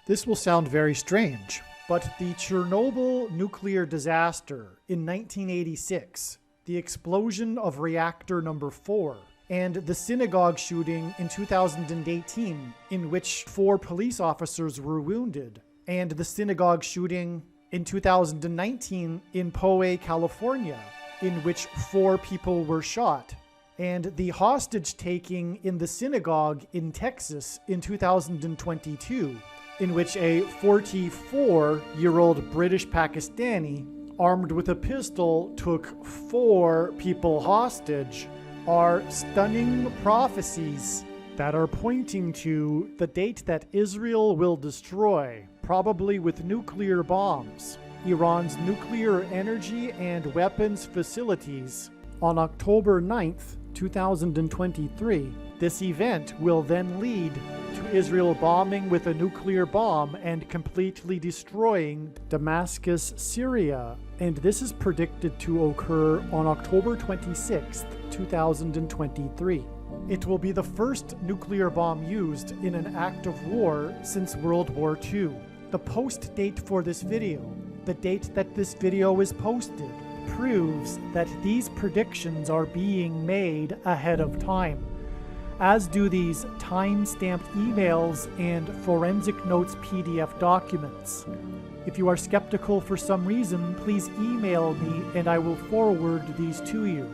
This will sound very strange, but the Chernobyl nuclear disaster in 1986, the explosion of reactor number 4, and the synagogue shooting in 2018 in which 4 police officers were wounded, and the synagogue shooting in 2019 in Poway, California, in which 4 people were shot, and the hostage-taking in the synagogue in Texas in 2022, in which a 44-year-old British Pakistani, armed with a pistol, took 4 people hostage, are stunning prophecies that are pointing to the date that Israel will destroy, probably with nuclear bombs, Iran's nuclear energy and weapons facilities on October 9th, 2023. This event will then lead to Israel bombing with a nuclear bomb and completely destroying Damascus, Syria. And this is predicted to occur on October 26th, 2023. It will be the first nuclear bomb used in an act of war since World War II. The post date for this video, the date that this video is posted, proves that these predictions are being made ahead of time, as do these time-stamped emails and forensic notes PDF documents. If you are skeptical for some reason, please email me and I will forward these to you.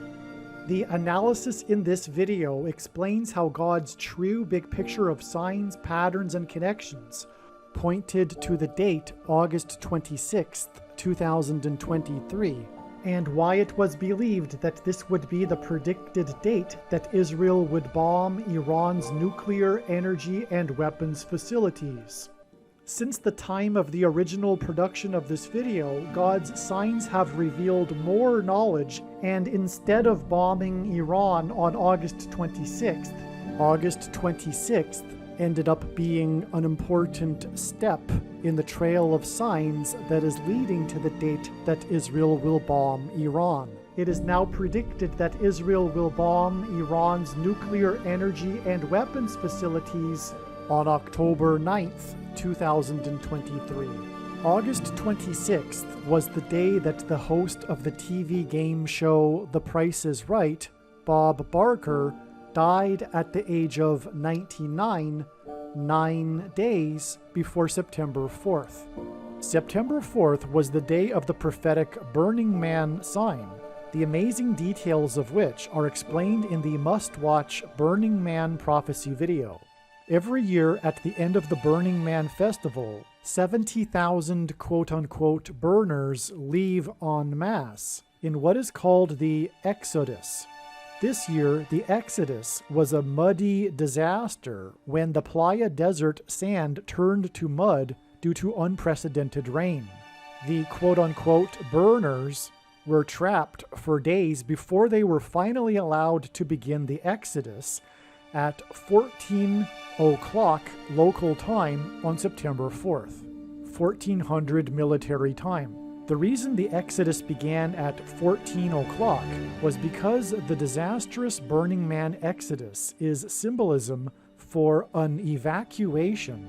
The analysis in this video explains how God's true big picture of signs, patterns, and connections pointed to the date August 26th, 2023, and why it was believed that this would be the predicted date that Israel would bomb Iran's nuclear energy and weapons facilities. Since the time of the original production of this video, God's signs have revealed more knowledge, and instead of bombing Iran on August 26th, August 26th ended up being an important step in the trail of signs that is leading to the date that Israel will bomb Iran. It is now predicted that Israel will bomb Iran's nuclear energy and weapons facilities on October 9th, 2023. August 26th was the day that the host of the TV game show The Price is Right, Bob Barker, died at the age of 99, 9 days before September 4th. September 4th was the day of the prophetic Burning Man sign, the amazing details of which are explained in the must-watch Burning Man prophecy video. Every year at the end of the Burning Man festival, 70,000 quote-unquote burners leave en masse in what is called the Exodus. This year, the Exodus was a muddy disaster when the Playa Desert sand turned to mud due to unprecedented rain. The quote-unquote burners were trapped for days before they were finally allowed to begin the Exodus at 14 o'clock local time on September 4th, 1400 military time. The reason the Exodus began at 14 o'clock was because the disastrous Burning Man Exodus is symbolism for an evacuation,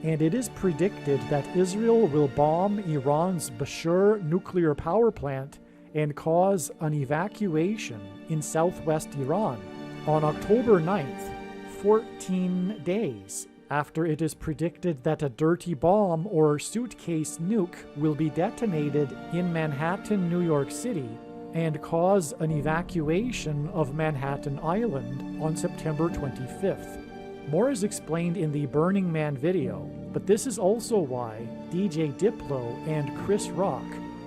and it is predicted that Israel will bomb Iran's Bushehr nuclear power plant and cause an evacuation in southwest Iran on October 9th, 14 days after it is predicted that a dirty bomb or suitcase nuke will be detonated in Manhattan, New York City, and cause an evacuation of Manhattan Island on September 25th. More is explained in the Burning Man video, but this is also why DJ Diplo and Chris Rock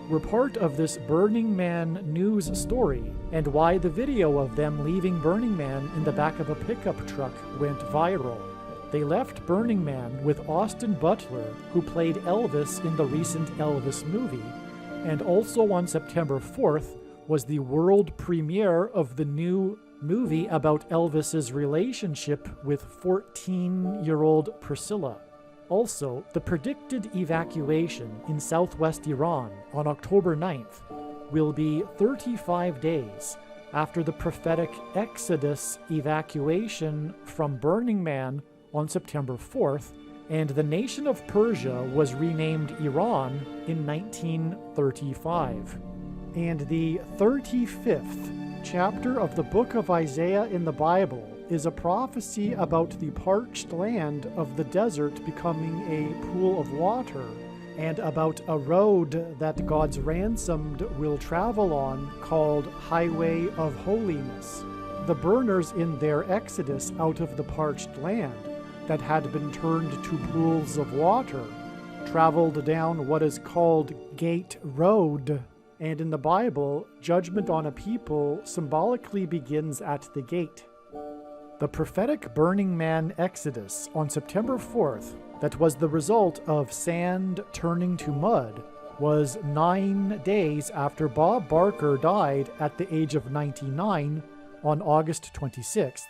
were part of this Burning Man news story, and why the video of them leaving Burning Man in the back of a pickup truck went viral. They left Burning Man with Austin Butler, who played Elvis in the recent Elvis movie, and also on September 4th was the world premiere of the new movie about Elvis's relationship with 14-year-old Priscilla. Also, the predicted evacuation in southwest Iran on October 9th will be 35 days after the prophetic Exodus evacuation from Burning Man on September 4th, and the nation of Persia was renamed Iran in 1935. And the 35th chapter of the book of Isaiah in the Bible is a prophecy about the parched land of the desert becoming a pool of water, and about a road that God's ransomed will travel on called Highway of Holiness. The burners in their exodus out of the parched land that had been turned to pools of water traveled down what is called Gate Road. And in the Bible, judgment on a people symbolically begins at the gate. The prophetic Burning Man exodus on September 4th, that was the result of sand turning to mud, was 9 days after Bob Barker died at the age of 99 on August 26th.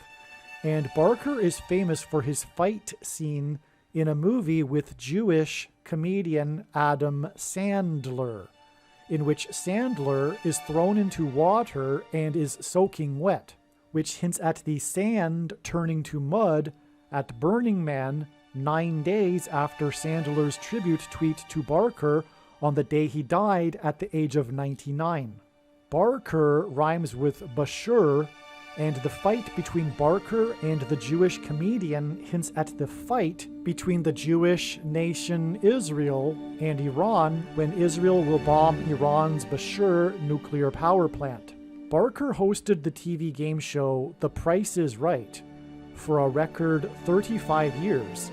And Barker is famous for his fight scene in a movie with Jewish comedian Adam Sandler, in which Sandler is thrown into water and is soaking wet, which hints at the sand turning to mud at Burning Man 9 days after Sandler's tribute tweet to Barker on the day he died at the age of 99. Barker rhymes with Bashur, and the fight between Barker and the Jewish comedian hints at the fight between the Jewish nation Israel and Iran when Israel will bomb Iran's Bashur nuclear power plant. Barker hosted the TV game show The Price is Right for a record 35 years,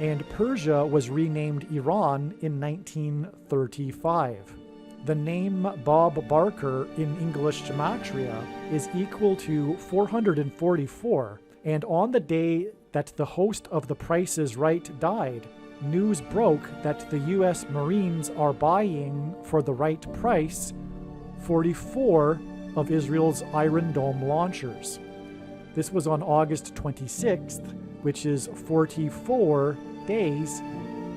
and Persia was renamed Iran in 1935. The name Bob Barker in English gematria is equal to 444, and on the day that the host of The Price is Right died, news broke that the U.S. Marines are buying, for the right price, 44 of Israel's Iron Dome launchers. This was on August 26th, which is 44 days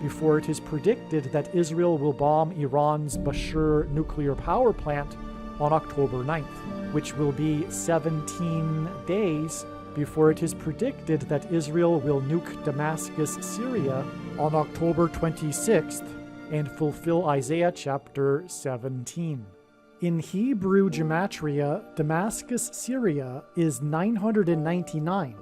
before it is predicted that Israel will bomb Iran's Bashur nuclear power plant on October 9th, which will be 17 days before it is predicted that Israel will nuke Damascus, Syria on October 26th and fulfill Isaiah chapter 17. In Hebrew gematria, Damascus, Syria is 999.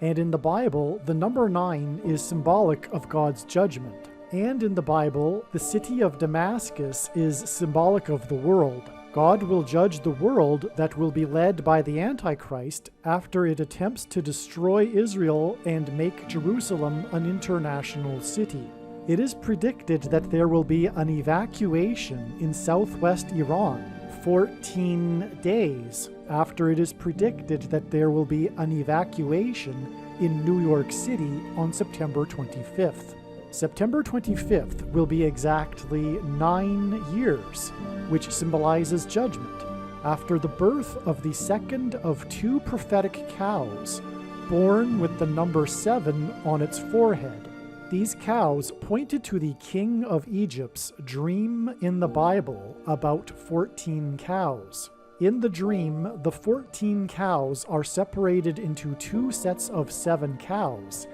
And in the Bible, the number 9 is symbolic of God's judgment. And in the Bible, the city of Damascus is symbolic of the world. God will judge the world that will be led by the Antichrist after it attempts to destroy Israel and make Jerusalem an international city. It is predicted that there will be an evacuation in southwest Iran 14 days after it is predicted that there will be an evacuation in New York City on September 25th. September 25th will be exactly 9 years, which symbolizes judgment, after the birth of the second of 2 prophetic cows, born with the number 7 on its forehead. These cows pointed to the king of Egypt's dream in the Bible about 14 cows. In the dream, the 14 cows are separated into 2 sets of 7 cows,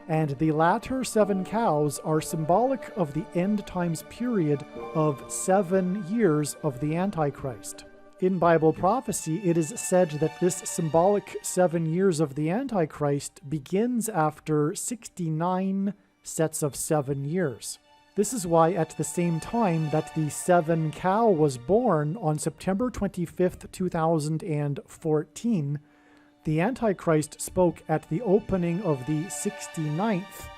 and the latter 7 cows are symbolic of the end times period of 7 years of the Antichrist. In Bible prophecy, it is said that this symbolic 7 years of the Antichrist begins after 69 sets of 7 years. This is why at the same time that the 7 cow was born on September 25th, 2014, the Antichrist spoke at the opening of the 69th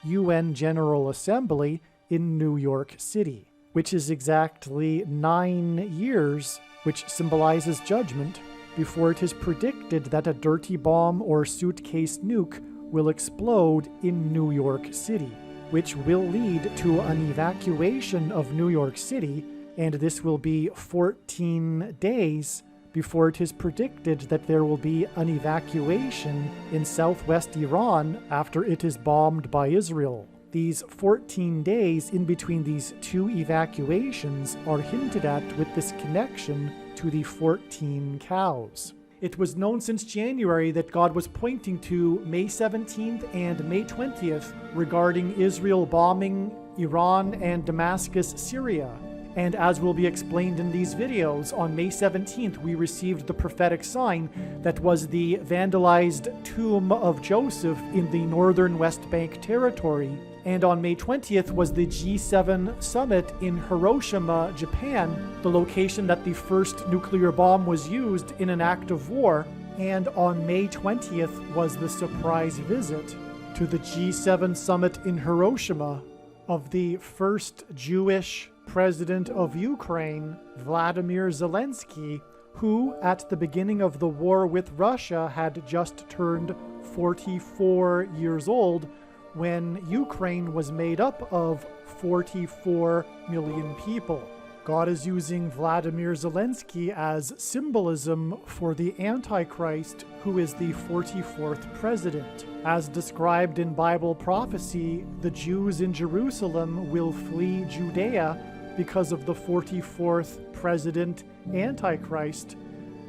UN General Assembly in New York City, which is exactly 9 years, which symbolizes judgment, before it is predicted that a dirty bomb or suitcase nuke will explode in New York City, which will lead to an evacuation of New York City, and this will be 14 days before it is predicted that there will be an evacuation in southwest Iran after it is bombed by Israel. These 14 days in between these 2 evacuations are hinted at with this connection to the 14 cows. It was known since January that God was pointing to May 17th and May 20th regarding Israel bombing Iran and Damascus, Syria. And as will be explained in these videos, on May 17th we received the prophetic sign that was the vandalized tomb of Joseph in the northern West Bank territory. And on May 20th was the G7 summit in Hiroshima, Japan, the location that the first nuclear bomb was used in an act of war. And on May 20th was the surprise visit to the G7 summit in Hiroshima of the first Jewish president of Ukraine, Vladimir Zelensky, who at the beginning of the war with Russia had just turned 44 years old, when Ukraine was made up of 44 million people. God is using Vladimir Zelensky as symbolism for the Antichrist, who is the 44th president. As described in Bible prophecy, the Jews in Jerusalem will flee Judea because of the 44th president Antichrist,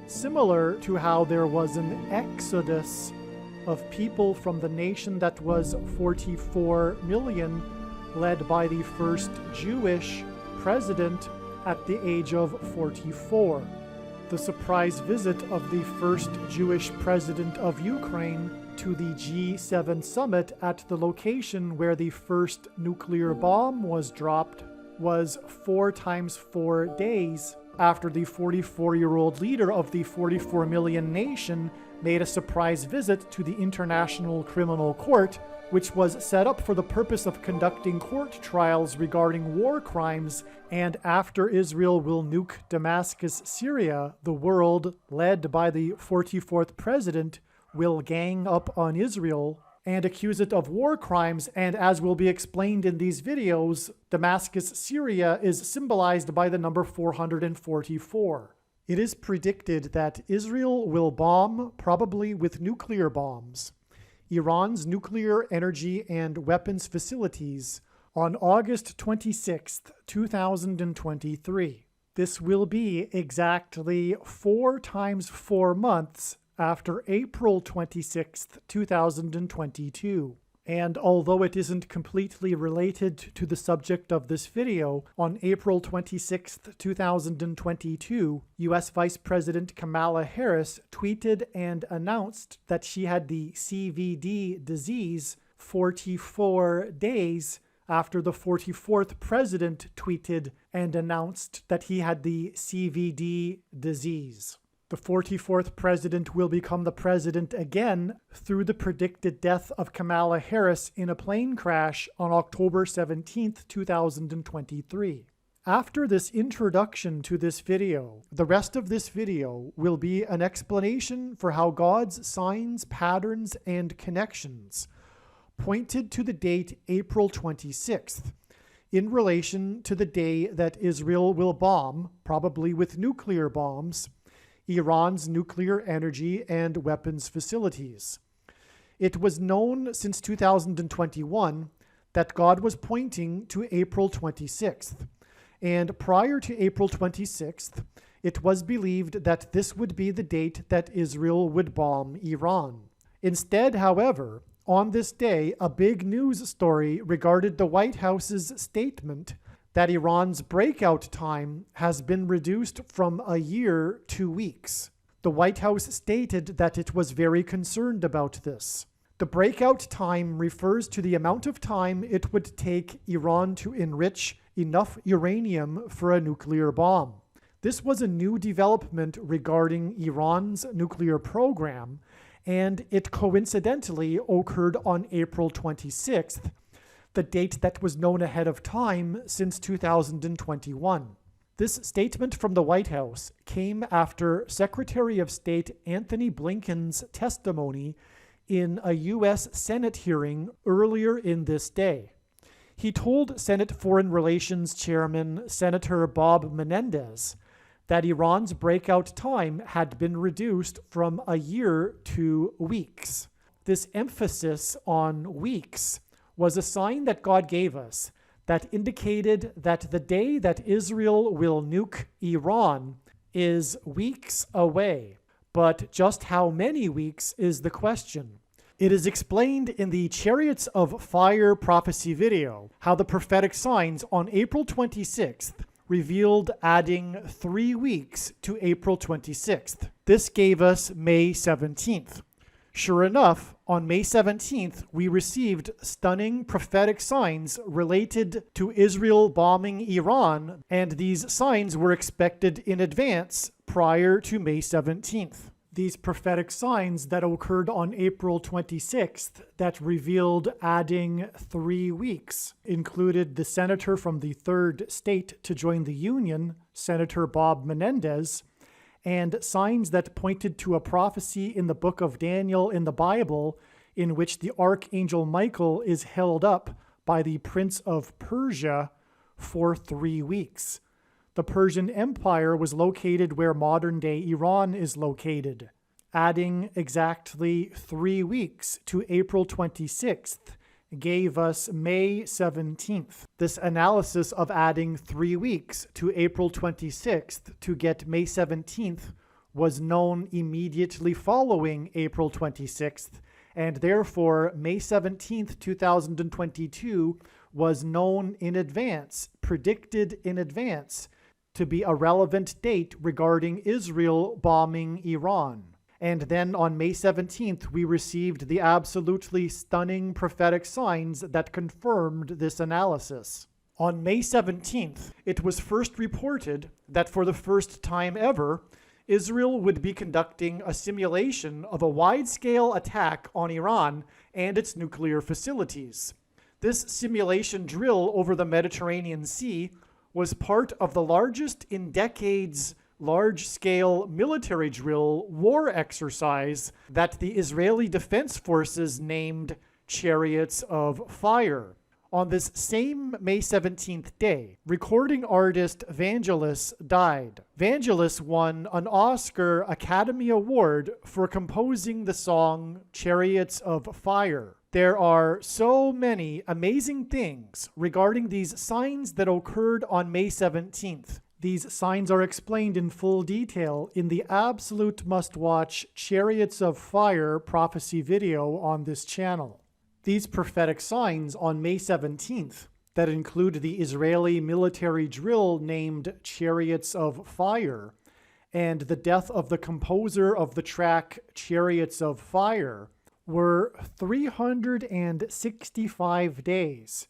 similar to how there was an exodus of people from the nation that was 44 million, led by the first Jewish president at the age of 44. The surprise visit of the first Jewish president of Ukraine to the G7 summit at the location where the first nuclear bomb was dropped was 4 times 4 days after the 44-year-old leader of the 44 million nation made a surprise visit to the International Criminal Court, which was set up for the purpose of conducting court trials regarding war crimes. And after Israel will nuke Damascus, Syria, the world, led by the 44th president, will gang up on Israel and accuse it of war crimes. And as will be explained in these videos, Damascus, Syria is symbolized by the number 444. It is predicted that Israel will bomb, probably with nuclear bombs, Iran's nuclear energy and weapons facilities on August 26, 2023. This will be exactly 4 times 4 months after April 26, 2022. And although it isn't completely related to the subject of this video, on April 26, 2022, U.S. Vice President Kamala Harris tweeted and announced that she had the CVD disease 44 days after the 44th president tweeted and announced that he had the CVD disease. The 44th president will become the president again through the predicted death of Kamala Harris in a plane crash on October 17, 2023. After this introduction to this video, the rest of this video will be an explanation for how God's signs, patterns, and connections pointed to the date April 26th in relation to the day that Israel will bomb, probably with nuclear bombs, Iran's nuclear energy and weapons facilities. It was known since 2021 that God was pointing to April 26th, and prior to April 26th, it was believed that this would be the date that Israel would bomb Iran. Instead, however, on this day, a big news story regarded the White House's statement that Iran's breakout time has been reduced from a year to weeks. The White House stated that it was very concerned about this. The breakout time refers to the amount of time it would take Iran to enrich enough uranium for a nuclear bomb. This was a new development regarding Iran's nuclear program, and it coincidentally occurred on April 26th, the date that was known ahead of time since 2021. This statement from the White House came after Secretary of State Anthony Blinken's testimony in a U.S. Senate hearing earlier in this day. He told Senate Foreign Relations Chairman Senator Bob Menendez that Iran's breakout time had been reduced from a year to weeks. This emphasis on weeks was a sign that God gave us that indicated that the day that Israel will nuke Iran is weeks away. but just how many weeks is the question. It is explained in the Chariots of Fire prophecy video how the prophetic signs on April 26th revealed adding 3 weeks to April 26th. This gave us May 17th. Sure enough, on May 17th, we received stunning prophetic signs related to Israel bombing Iran, and these signs were expected in advance prior to May 17th. These prophetic signs that occurred on April 26th that revealed adding 3 weeks included the senator from the third state to join the Union, Senator Bob Menendez, and signs that pointed to a prophecy in the book of Daniel in the Bible in which the archangel Michael is held up by the prince of Persia for 3 weeks. The Persian Empire was located where modern-day Iran is located. Adding exactly 3 weeks to April 26th gave us May 17th. This analysis of adding 3 weeks to April 26th to get May 17th was known immediately following April 26th, and therefore May 17th, 2022 was known in advance, predicted in advance, to be a relevant date regarding Israel bombing Iran. And then on May 17th, we received the absolutely stunning prophetic signs that confirmed this analysis. On May 17th, it was first reported that for the first time ever, Israel would be conducting a simulation of a wide-scale attack on Iran and its nuclear facilities. This simulation drill over the Mediterranean Sea was part of the largest in decades large-scale military drill war exercise that the Israeli Defense Forces named Chariots of Fire. On this same May 17th day, recording artist Vangelis died. Vangelis won an Oscar Academy Award for composing the song Chariots of Fire. There are so many amazing things regarding these signs that occurred on May 17th. These signs are explained in full detail in the absolute must-watch Chariots of Fire prophecy video on this channel. These prophetic signs on May 17th that include the Israeli military drill named Chariots of Fire and the death of the composer of the track Chariots of Fire were 365 days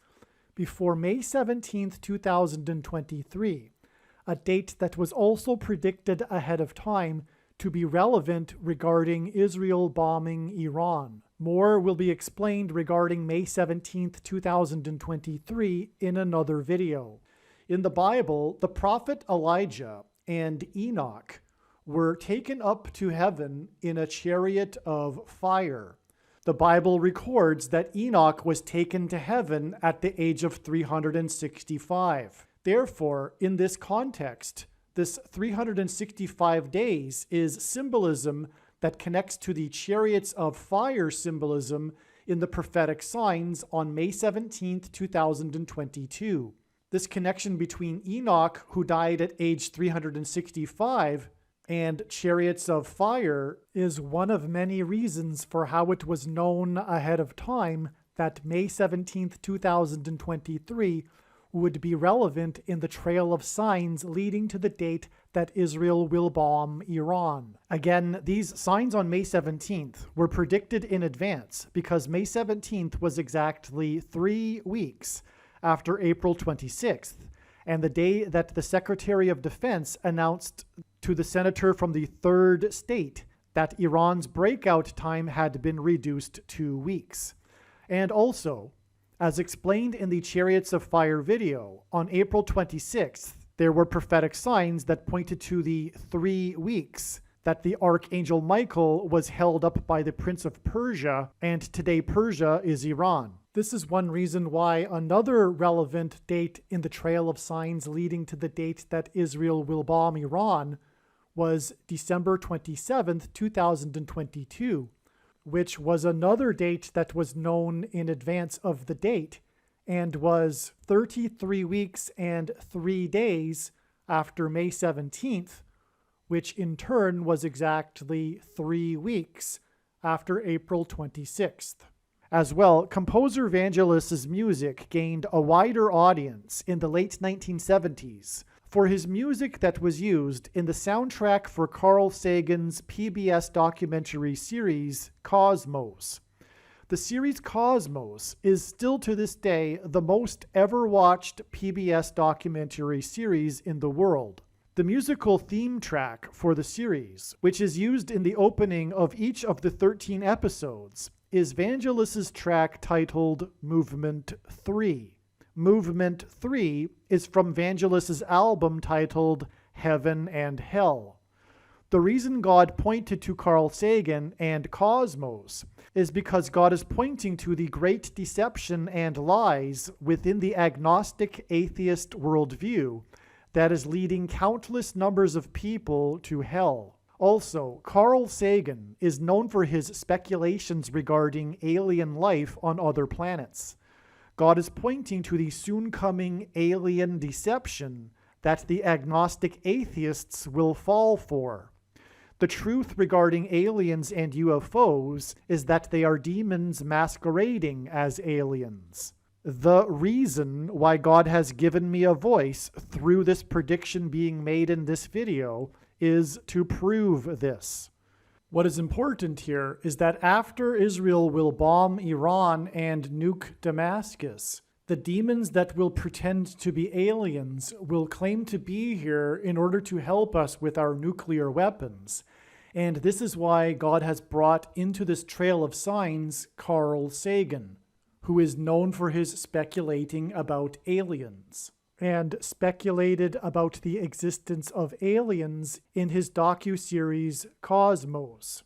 before May 17th, 2023, a date that was also predicted ahead of time to be relevant regarding Israel bombing Iran. More will be explained regarding May 17th, 2023 in another video. In the Bible, the prophet Elijah and Enoch were taken up to heaven in a chariot of fire. The Bible records that Enoch was taken to heaven at the age of 365. Therefore, in this context, this 365 days is symbolism that connects to the chariots of fire symbolism in the prophetic signs on May 17th, 2022. This connection between Enoch, who died at age 365, and chariots of fire is one of many reasons for how it was known ahead of time that May 17th, 2023 would be relevant in the trail of signs leading to the date that Israel will bomb Iran. Again, these signs on May 17th were predicted in advance because May 17th was exactly 3 weeks after April 26th, and the day that the Secretary of Defense announced to the senator from the third state that Iran's breakout time had been reduced 2 weeks. And also, as explained in the Chariots of Fire video, on April 26th, there were prophetic signs that pointed to the 3 weeks that the Archangel Michael was held up by the Prince of Persia, and today Persia is Iran. This is one reason why another relevant date in the trail of signs leading to the date that Israel will bomb Iran was December 27th, 2022, which was another date that was known in advance of the date and was 33 weeks and 3 days after May 17th, which in turn was exactly 3 weeks after April 26th. As well, composer Vangelis's music gained a wider audience in the late 1970s for his music that was used in the soundtrack for Carl Sagan's PBS documentary series Cosmos. The series Cosmos is still to this day the most ever watched PBS documentary series in the world. The musical theme track for the series, which is used in the opening of each of the 13 episodes, is Vangelis's track titled Movement 3. Movement 3 is from Vangelis's album titled Heaven and Hell. The reason God pointed to Carl Sagan and Cosmos is because God is pointing to the great deception and lies within the agnostic atheist worldview that is leading countless numbers of people to hell. Also, Carl Sagan is known for his speculations regarding alien life on other planets. God is pointing to the soon-coming alien deception that the agnostic atheists will fall for. The truth regarding aliens and UFOs is that they are demons masquerading as aliens. The reason why God has given me a voice through this prediction being made in this video is to prove this. What is important here is that after Israel will bomb Iran and nuke Damascus, the demons that will pretend to be aliens will claim to be here in order to help us with our nuclear weapons. And this is why God has brought into this trail of signs Carl Sagan, who is known for his speculating about aliens, and speculated about the existence of aliens in his docuseries Cosmos.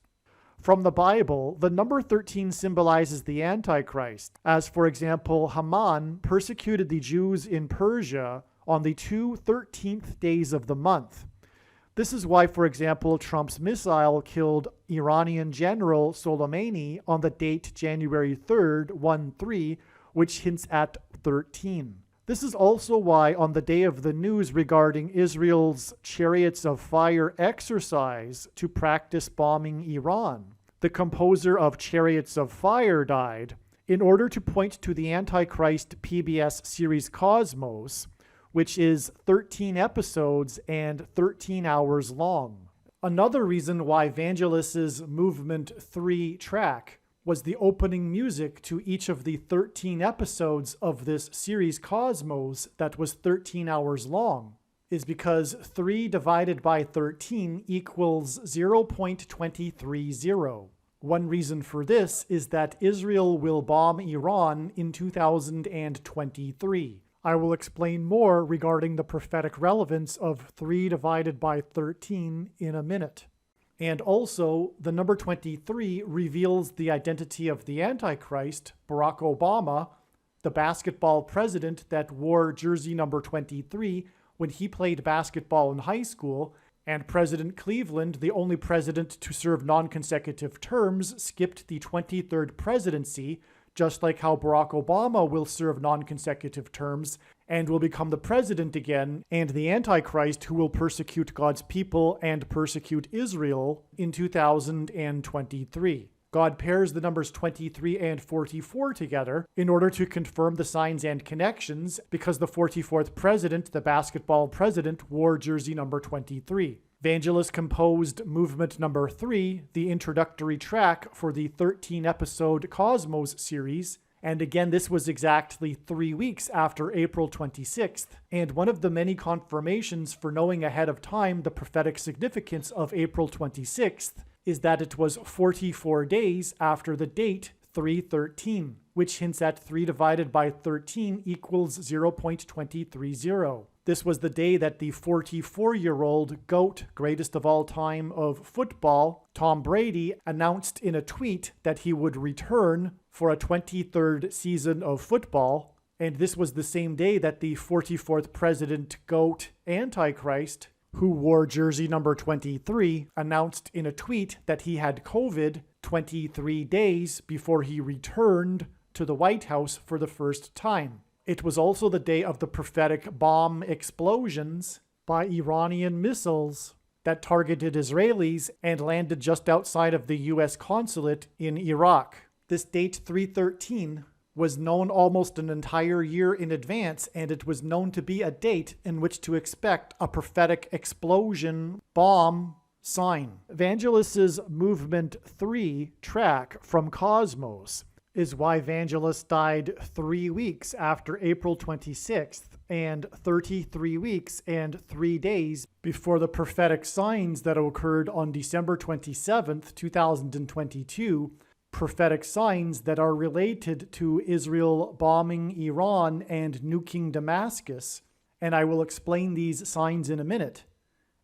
From the Bible, the number 13 symbolizes the Antichrist, as for example, Haman persecuted the Jews in Persia on the 2 13th days of the month. This is why, for example, Trump's missile killed Iranian General Soleimani on the date January 3rd, 1-3, which hints at 13. This is also why on the day of the news regarding Israel's Chariots of Fire exercise to practice bombing Iran, the composer of Chariots of Fire died in order to point to the Antichrist PBS series Cosmos, which is 13 episodes and 13 hours long. Another reason why Vangelis's Movement 3 track was the opening music to each of the 13 episodes of this series Cosmos that was 13 hours long is because 3 divided by 13 equals 0.230. One reason for this is that Israel will bomb Iran in 2023. I will explain more regarding the prophetic relevance of 3 divided by 13 in a minute. And also, the number 23 reveals the identity of the Antichrist, Barack Obama, the basketball president that wore jersey number 23 when he played basketball in high school, and President Cleveland, the only president to serve non-consecutive terms, skipped the 23rd presidency, just like how Barack Obama will serve non-consecutive terms and will become the president again, and the Antichrist who will persecute God's people and persecute Israel in 2023. God pairs the numbers 23 and 44 together in order to confirm the signs and connections because the 44th president, the basketball president, wore jersey number 23. Vangelis composed Movement number 3, the introductory track for the 13-episode Cosmos series, and again this was exactly 3 weeks after April 26th, and one of the many confirmations for knowing ahead of time the prophetic significance of April 26th is that it was 44 days after the date 3/13, which hints at 3 divided by 13 equals 0.230. This was the day that the 44-year-old GOAT, greatest of all time of football, Tom Brady, announced in a tweet that he would return for a 23rd season of football. And this was the same day that the 44th president, GOAT, Antichrist, who wore jersey number 23, announced in a tweet that he had COVID 23 days before he returned to the White House for the first time. It was also the day of the prophetic bomb explosions by Iranian missiles that targeted Israelis and landed just outside of the U.S. consulate in Iraq. This date 313 was known almost an entire year in advance, and it was known to be a date in which to expect a prophetic explosion, bomb, sign. Vangelis's Movement 3 track from Cosmos is why Vangelis died 3 weeks after April 26th and 33 weeks and 3 days before the prophetic signs that occurred on December 27th, 2022, prophetic signs that are related to Israel bombing Iran and nuking Damascus, and I will explain these signs in a minute.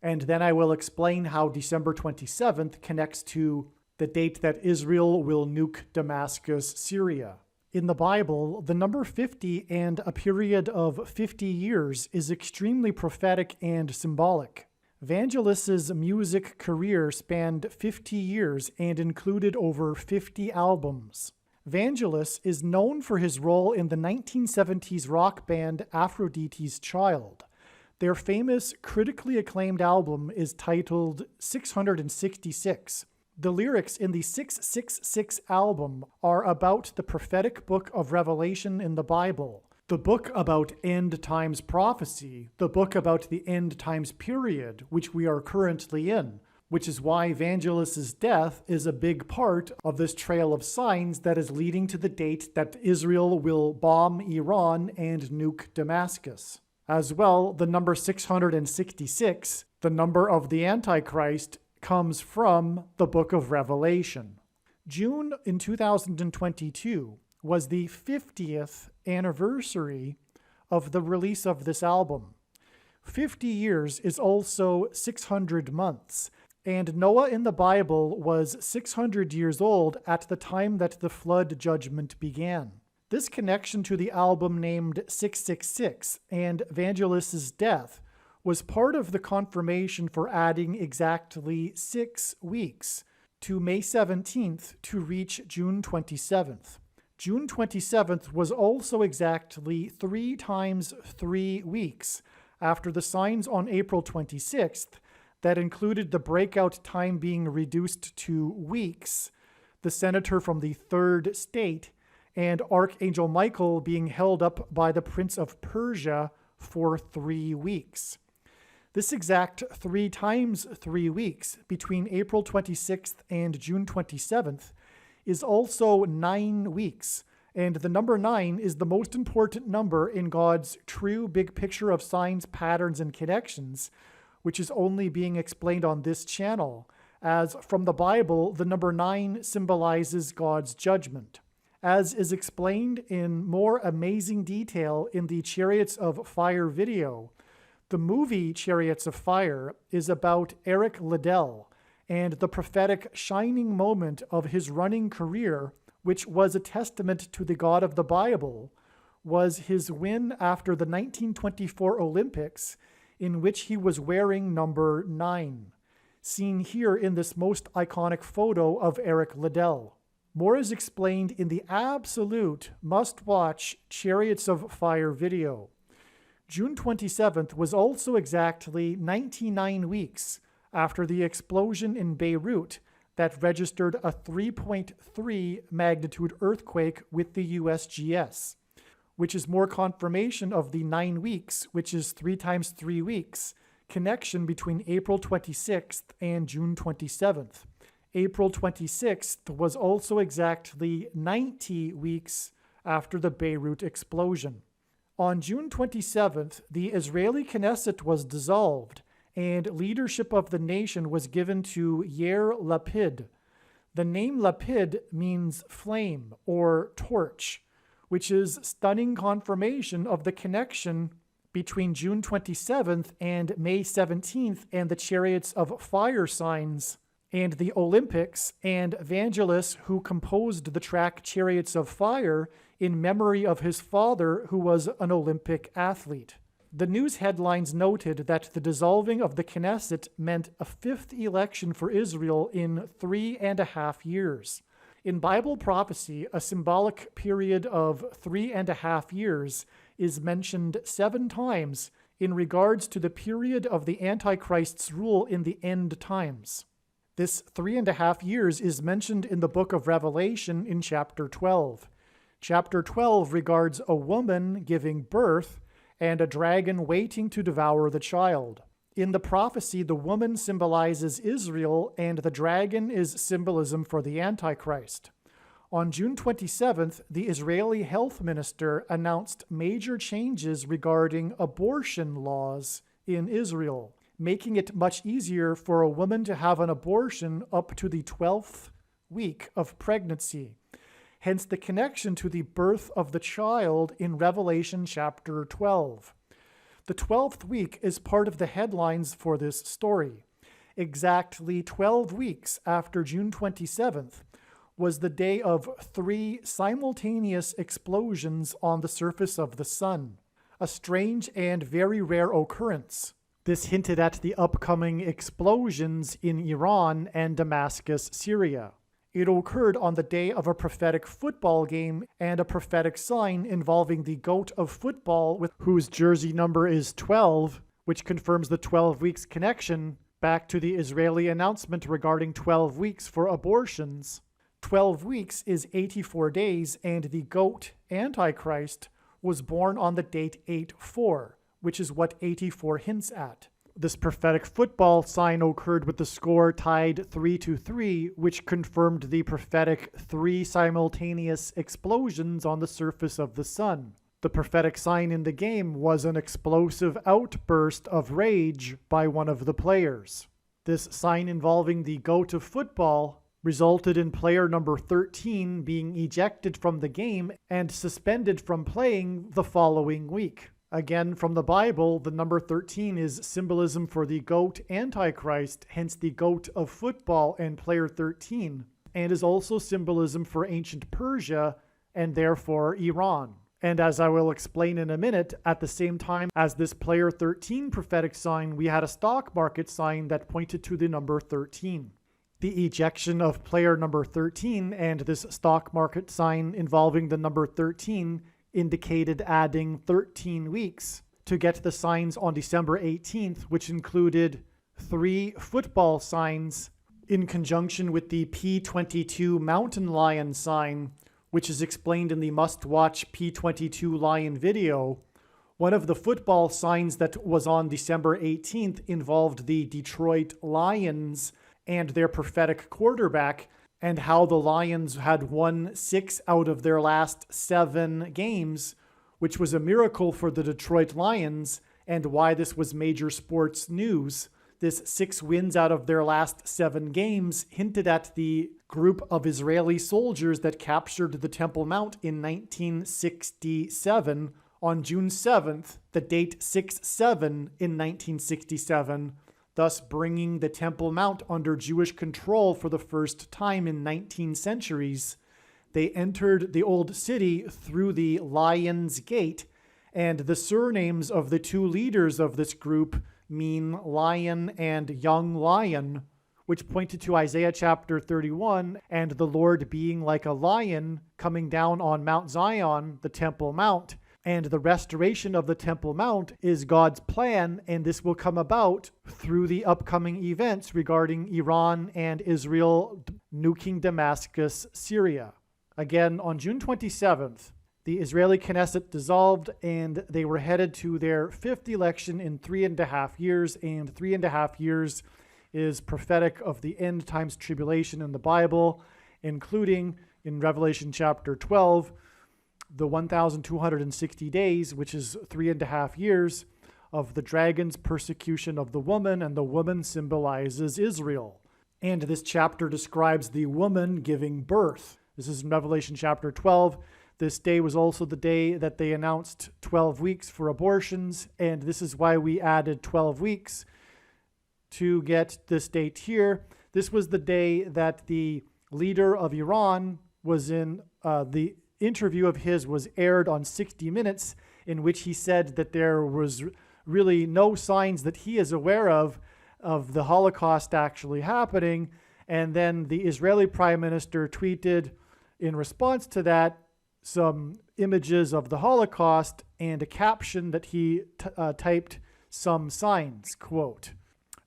And then I will explain how December 27th connects to the date that Israel will nuke Damascus, Syria. In the Bible, the number 50 and a period of 50 years is extremely prophetic and symbolic. Vangelis's music career spanned 50 years and included over 50 albums. Vangelis is known for his role in the 1970s rock band Aphrodite's Child. Their famous, critically acclaimed album is titled 666. The lyrics in the 666 album are about the prophetic book of Revelation in the Bible, the book about end times prophecy, the book about the end times period, which we are currently in, which is why Vangelis's death is a big part of this trail of signs that is leading to the date that Israel will bomb Iran and nuke Damascus. As well, the number 666, the number of the Antichrist, comes from the book of Revelation. June in 2022 was the 50th anniversary of the release of this album. 50 years is also 600 months, and Noah in the Bible was 600 years old at the time that the flood judgment began. This connection to the album named 666 and Vangelis's death was part of the confirmation for adding exactly 6 weeks to May 17th to reach June 27th. June 27th was also exactly 3 times 3 weeks after the signs on April 26th that included the breakout time being reduced to weeks, the senator from the 3rd state, and Archangel Michael being held up by the Prince of Persia for 3 weeks. This exact 3 times 3 weeks between April 26th and June 27th is also 9 weeks, and the number 9 is the most important number in God's true big picture of signs, patterns, and connections, which is only being explained on this channel, as from the Bible, the number 9 symbolizes God's judgment. As is explained in more amazing detail in the Chariots of Fire video, the movie Chariots of Fire is about Eric Liddell and the prophetic shining moment of his running career, which was a testament to the God of the Bible, was his win after the 1924 Olympics, in which he was wearing number 9, seen here in this most iconic photo of Eric Liddell. More is explained in the absolute must-watch Chariots of Fire video. June 27th was also exactly 99 weeks after the explosion in Beirut that registered a 3.3 magnitude earthquake with the USGS, which is more confirmation of the 9 weeks, which is 3 times 3 weeks, connection between April 26th and June 27th. April 26th was also exactly 90 weeks after the Beirut explosion. On June 27th, the Israeli Knesset was dissolved, and leadership of the nation was given to Yair Lapid. The name Lapid means flame or torch, which is stunning confirmation of the connection between June 27th and May 17th and the Chariots of Fire signs and the Olympics, and Vangelis, who composed the track Chariots of Fire in memory of his father, who was an Olympic athlete. The news headlines noted that the dissolving of the Knesset meant a 5th election for Israel in 3.5 years. In Bible prophecy, a symbolic period of 3.5 years is mentioned 7 times in regards to the period of the Antichrist's rule in the end times. This 3.5 years is mentioned in the book of Revelation in chapter 12. Chapter 12 regards a woman giving birth and a dragon waiting to devour the child. In the prophecy, the woman symbolizes Israel, and the dragon is symbolism for the Antichrist. On June 27th, the Israeli health minister announced major changes regarding abortion laws in Israel, making it much easier for a woman to have an abortion up to the 12th week of pregnancy. Hence the connection to the birth of the child in Revelation chapter 12. The 12th week is part of the headlines for this story. Exactly 12 weeks after June 27th was the day of 3 simultaneous explosions on the surface of the sun, a strange and very rare occurrence. This hinted at the upcoming explosions in Iran and Damascus, Syria. It occurred on the day of a prophetic football game and a prophetic sign involving the GOAT of football, with whose jersey number is 12, which confirms the 12 weeks connection back to the Israeli announcement regarding 12 weeks for abortions. 12 weeks is 84 days, and the GOAT, Antichrist, was born on the date 8/4, which is what 84 hints at. This prophetic football sign occurred with the score tied 3-3, which confirmed the prophetic 3 simultaneous explosions on the surface of the sun. The prophetic sign in the game was an explosive outburst of rage by one of the players. This sign involving the GOAT of football resulted in player number 13 being ejected from the game and suspended from playing the following week. Again, from the Bible, the number 13 is symbolism for the GOAT Antichrist, hence the GOAT of football and player 13, and is also symbolism for ancient Persia and therefore Iran. And as I will explain in a minute, at the same time as this player 13 prophetic sign, we had a stock market sign that pointed to the number 13. The ejection of player number 13 and this stock market sign involving the number 13 indicated adding 13 weeks to get the signs on December 18th, which included 3 football signs in conjunction with the P22 mountain lion sign, which is explained in the must-watch P22 lion video. One of the football signs that was on December 18th involved the Detroit Lions and their prophetic quarterback, and how the Lions had won 6 out of their last 7 games, which was a miracle for the Detroit Lions, and why this was major sports news. This 6 wins out of their last 7 games hinted at the group of Israeli soldiers that captured the Temple Mount in 1967 on June 7th, the date 6/7 in 1967, thus bringing the Temple Mount under Jewish control for the first time in 19 centuries. They entered the old city through the Lion's Gate, and the surnames of the 2 leaders of this group mean lion and young lion, which pointed to Isaiah chapter 31 and the Lord being like a lion coming down on Mount Zion, the Temple Mount. And the restoration of the Temple Mount is God's plan, and this will come about through the upcoming events regarding Iran and Israel nuking Damascus, Syria. Again, on June 27th, the Israeli Knesset dissolved, and they were headed to their 5th election in 3.5 years, and 3.5 years is prophetic of the end times tribulation in the Bible, including in Revelation chapter 12, the 1,260 days, which is 3.5 years, of the dragon's persecution of the woman, and the woman symbolizes Israel. And this chapter describes the woman giving birth. This is in Revelation chapter 12. This day was also the day that they announced 12 weeks for abortions, and this is why we added 12 weeks to get this date here. This was the day that the leader of Iran was in the interview of his was aired on 60 Minutes, in which he said that there was really no signs that he is aware of the Holocaust actually happening. And then the Israeli prime minister tweeted in response to that some images of the Holocaust and a caption that he typed some signs, quote.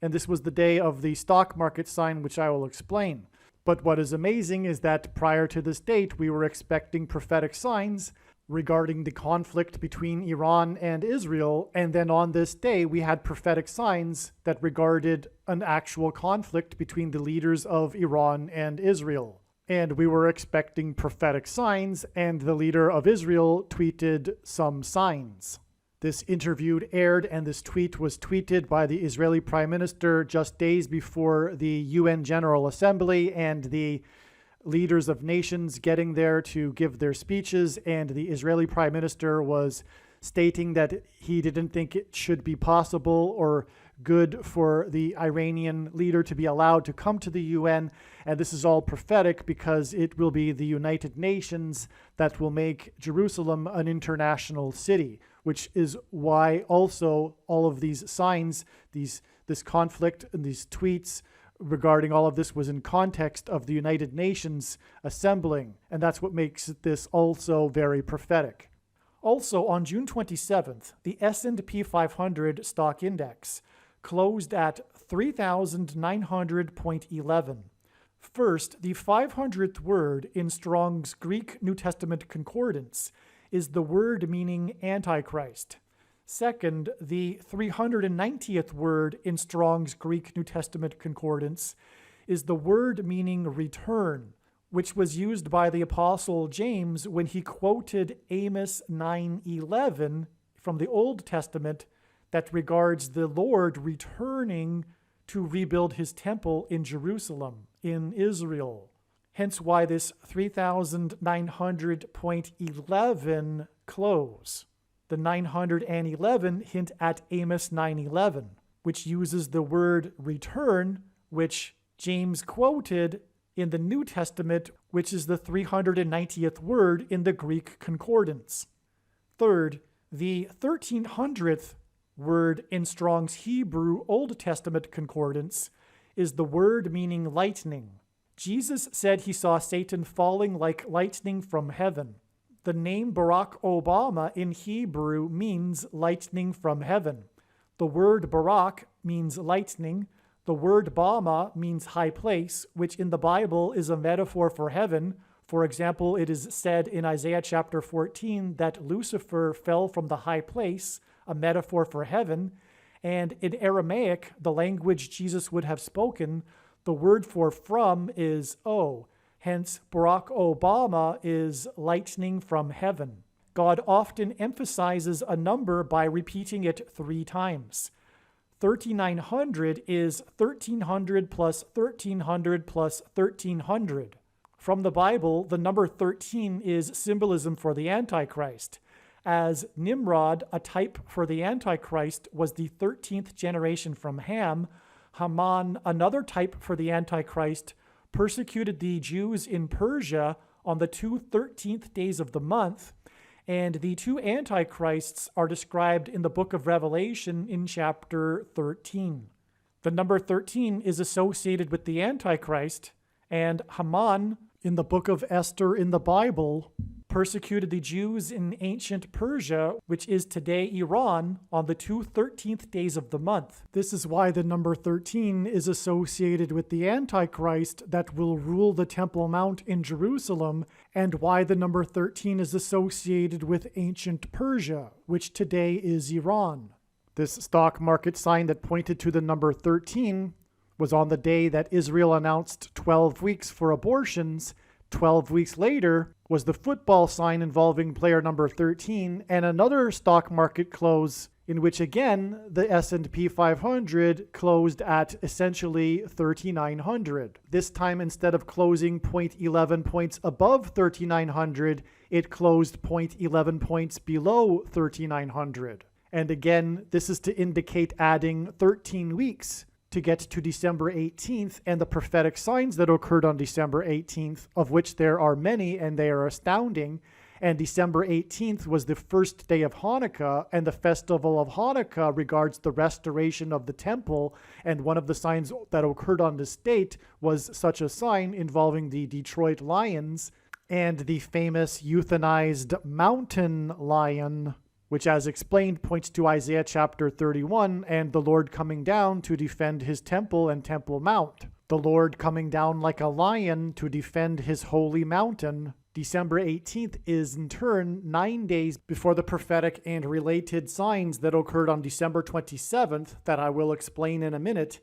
And this was the day of the stock market sign, which I will explain. But what is amazing is that prior to this date, we were expecting prophetic signs regarding the conflict between Iran and Israel. And then on this day, we had prophetic signs that regarded an actual conflict between the leaders of Iran and Israel. And we were expecting prophetic signs, and the leader of Israel tweeted some signs. This interview aired, and this tweet was tweeted by the Israeli Prime Minister just days before the UN General Assembly and the leaders of nations getting there to give their speeches. And the Israeli Prime Minister was stating that he didn't think it should be possible or good for the Iranian leader to be allowed to come to the UN. And this is all prophetic because it will be the United Nations that will make Jerusalem an international city, which is why also all of these signs, this conflict and these tweets regarding all of this was in context of the United Nations assembling. And that's what makes this also very prophetic. Also, on June 27th, the S&P 500 stock index closed at 3,900.11. First, the 500th word in Strong's Greek New Testament Concordance is the word meaning Antichrist. Second, the 390th word in Strong's Greek New Testament Concordance is the word meaning return, which was used by the Apostle James when he quoted Amos 9:11 from the Old Testament that regards the Lord returning to rebuild his temple in Jerusalem, in Israel. Hence why this 3,900.11 close. The 911 hint at Amos 9:11, which uses the word return, which James quoted in the New Testament, which is the 390th word in the Greek Concordance. Third, the 1300th word in Strong's Hebrew Old Testament Concordance is the word meaning lightning. Jesus said he saw Satan falling like lightning from heaven. The name Barack Obama in Hebrew means lightning from heaven. The word Barak means lightning. The word Bama means high place, which in the Bible is a metaphor for heaven. For example, it is said in Isaiah chapter 14 that Lucifer fell from the high place, a metaphor for heaven. And in Aramaic, the language Jesus would have spoken, the word for from is O. Hence, Barack Obama is lightning from heaven. God often emphasizes a number by repeating it 3 times. 3,900 is 1,300 plus 1,300 plus 1,300. From the Bible, the number 13 is symbolism for the Antichrist, as Nimrod, a type for the Antichrist, was the 13th generation from Ham. Haman, another type for the Antichrist, persecuted the Jews in Persia on the 2 13th days of the month, and the 2 antichrists are described in the book of Revelation in chapter 13. The number 13 is associated with the Antichrist, and Haman, in the book of Esther in the Bible, persecuted the Jews in ancient Persia, which is today Iran, on the 2 13th days of the month. This is why the number 13 is associated with the Antichrist that will rule the Temple Mount in Jerusalem, and why the number 13 is associated with ancient Persia, which today is Iran. This stock market sign that pointed to the number 13 was on the day that Israel announced 12 weeks for abortions. 12 weeks later was the football sign involving player number 13, and another stock market close in which again the S&P 500 closed at essentially 3,900. This time, instead of closing 0.11 points above 3,900, it closed 0.11 points below 3,900. And again, this is to indicate adding 13 weeks to get to December 18th and the prophetic signs that occurred on December 18th, of which there are many and they are astounding. And December 18th was the first day of Hanukkah, and the festival of Hanukkah regards the restoration of the temple, and one of the signs that occurred on this date was such a sign involving the Detroit Lions and the famous euthanized mountain lion which as explained points to Isaiah chapter 31 and the Lord coming down to defend his temple and Temple Mount. The Lord coming down like a lion to defend his holy mountain. December 18th is in turn 9 days before the prophetic and related signs that occurred on December 27th that I will explain in a minute.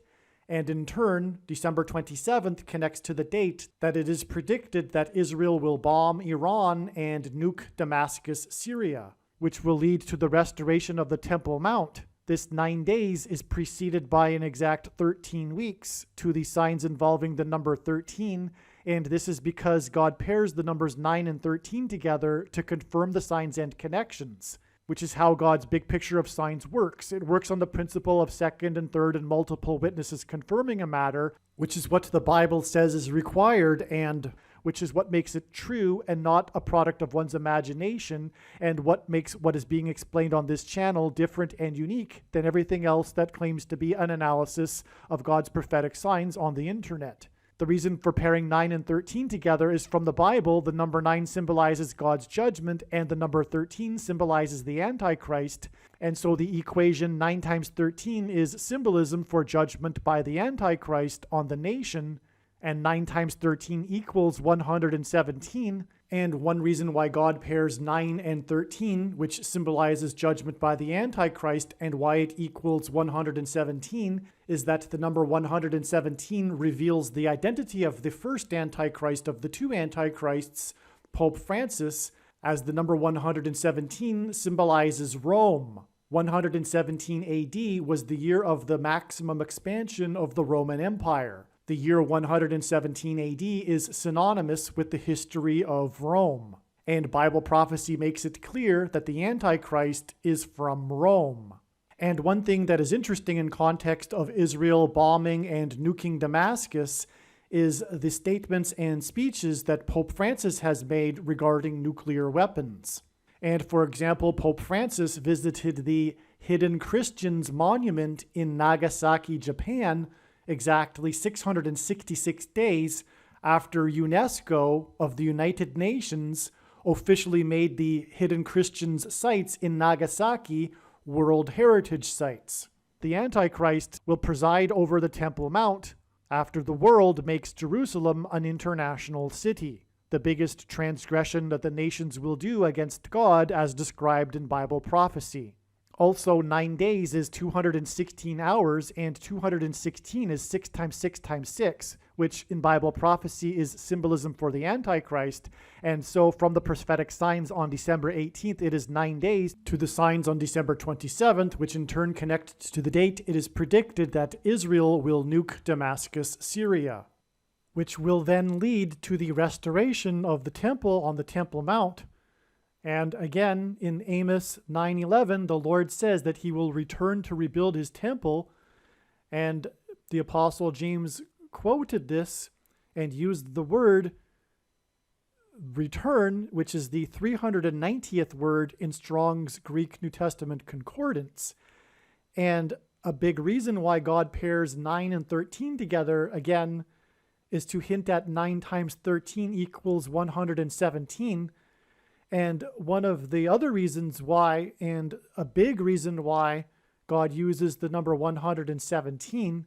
And in turn, December 27th connects to the date that it is predicted that Israel will bomb Iran and nuke Damascus, Syria, which will lead to the restoration of the Temple Mount. This 9 days is preceded by an exact 13 weeks to the signs involving the number 13, and this is because God pairs the numbers 9 and 13 together to confirm the signs and connections, which is how God's big picture of signs works. It works on the principle of second and third and multiple witnesses confirming a matter, which is what the Bible says is required and which is what makes it true and not a product of one's imagination, and what makes what is being explained on this channel different and unique than everything else that claims to be an analysis of God's prophetic signs on the internet. The reason for pairing 9 and 13 together is from the Bible. The number 9 symbolizes God's judgment, and the number 13 symbolizes the Antichrist. And so the equation 9 times 13 is symbolism for judgment by the Antichrist on the nation, and 9 times 13 equals 117. And one reason why God pairs 9 and 13, which symbolizes judgment by the Antichrist, and why it equals 117, is that the number 117 reveals the identity of the first Antichrist of the two Antichrists, Pope Francis, as the number 117 symbolizes Rome. 117 AD was the year of the maximum expansion of the Roman Empire. The year 117 AD is synonymous with the history of Rome, and Bible prophecy makes it clear that the Antichrist is from Rome. And one thing that is interesting in context of Israel bombing and nuking Damascus is the statements and speeches that Pope Francis has made regarding nuclear weapons. And for example, Pope Francis visited the Hidden Christians Monument in Nagasaki, Japan, exactly 666 days after UNESCO of the United Nations officially made the Hidden Christians sites in Nagasaki World Heritage Sites. The Antichrist will preside over the Temple Mount after the world makes Jerusalem an international city, the biggest transgression that the nations will do against God as described in Bible prophecy. Also, 9 days is 216 hours, and 216 is 6 times 6 times 6, which in Bible prophecy is symbolism for the Antichrist. And so from the prophetic signs on December 18th, it is 9 days to the signs on December 27th, which in turn connects to the date it is predicted that Israel will nuke Damascus, Syria, which will then lead to the restoration of the temple on the Temple Mount. And again, in Amos 9:11, the Lord says that he will return to rebuild his temple. And the Apostle James quoted this and used the word return, which is the 390th word in Strong's Greek New Testament Concordance. And a big reason why God pairs 9 and 13 together, again, is to hint at 9 times 13 equals 117. And one of the other reasons why, and a big reason why God uses the number 117,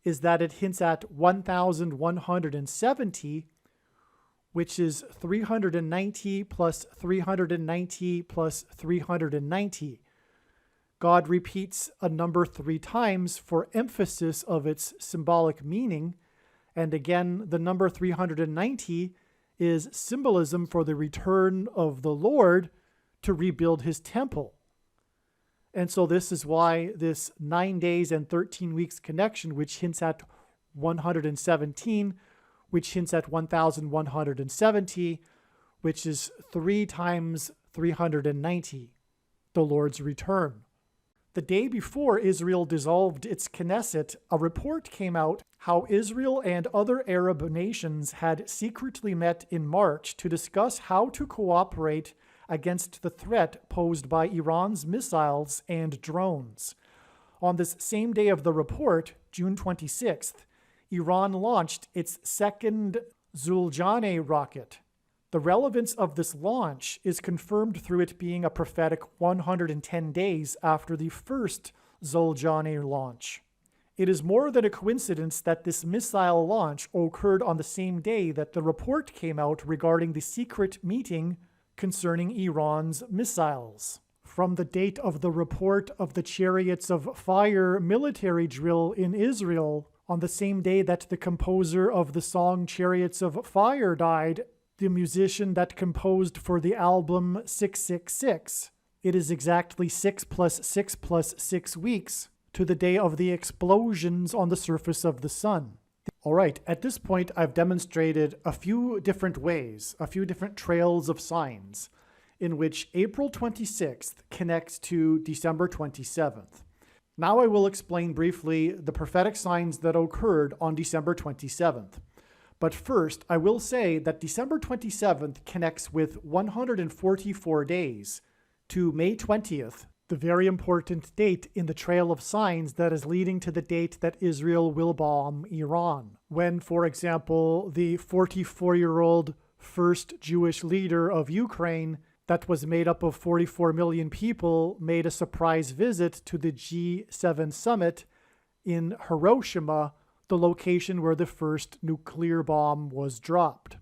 is that it hints at 1,170, which is 390 plus 390 plus 390. God repeats a number 3 times for emphasis of its symbolic meaning. And again, the number 390 is symbolism for the return of the Lord to rebuild his temple. And so this is why this 9 days and 13 weeks connection, which hints at 117, which hints at 1,170, which is 3 times 390, the Lord's return. The day before Israel dissolved its Knesset, a report came out how Israel and other Arab nations had secretly met in March to discuss how to cooperate against the threat posed by Iran's missiles and drones. On this same day of the report, June 26th, Iran launched its second Zuljaneh rocket. The relevance of this launch is confirmed through it being a prophetic 110 days after the first Zoljane launch. It is more than a coincidence that this missile launch occurred on the same day that the report came out regarding the secret meeting concerning Iran's missiles. From the date of the report of the Chariots of Fire military drill in Israel, on the same day that the composer of the song Chariots of Fire died, the musician that composed for the album 666. It is exactly 6 + 6 + 6 weeks to the day of the explosions on the surface of the sun. All right, at this point, I've demonstrated a few different ways, a few different trails of signs in which April 26th connects to December 27th. Now I will explain briefly the prophetic signs that occurred on December 27th. But first, I will say that December 27th connects with 144 days to May 20th, the very important date in the trail of signs that is leading to the date that Israel will bomb Iran. When, for example, the 44-year-old first Jewish leader of Ukraine that was made up of 44 million people made a surprise visit to the G7 summit in Hiroshima, the location where the first nuclear bomb was dropped.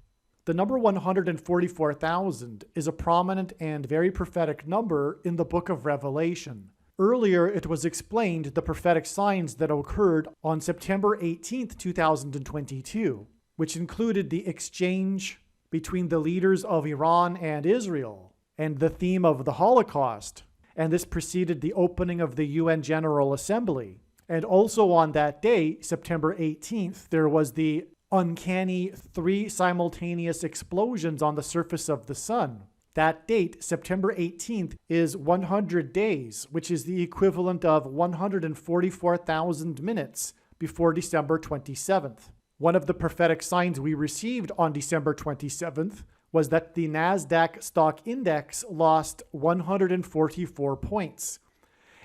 The number 144,000 is a prominent and very prophetic number in the book of Revelation. Earlier, it was explained the prophetic signs that occurred on September 18th, 2022, which included the exchange between the leaders of Iran and Israel, and the theme of the Holocaust, and this preceded the opening of the UN General Assembly. And also on that day, September 18th, there was the uncanny 3 simultaneous explosions on the surface of the sun. That date, September 18th, is 100 days, which is the equivalent of 144,000 minutes before December 27th. One of the prophetic signs we received on December 27th was that the NASDAQ stock index lost 144 points.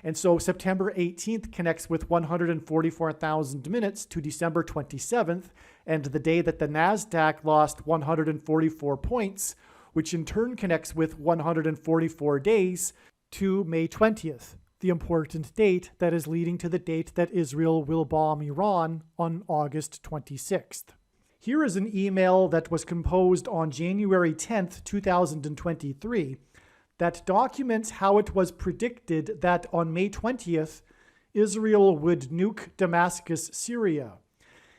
And so September 18th connects with 144,000 minutes to December 27th, and the day that the NASDAQ lost 144 points, which in turn connects with 144 days to May 20th, the important date that is leading to the date that Israel will bomb Iran on August 26th. Here is an email that was composed on January 10th, 2023, that documents how it was predicted that on May 20th, Israel would nuke Damascus, Syria.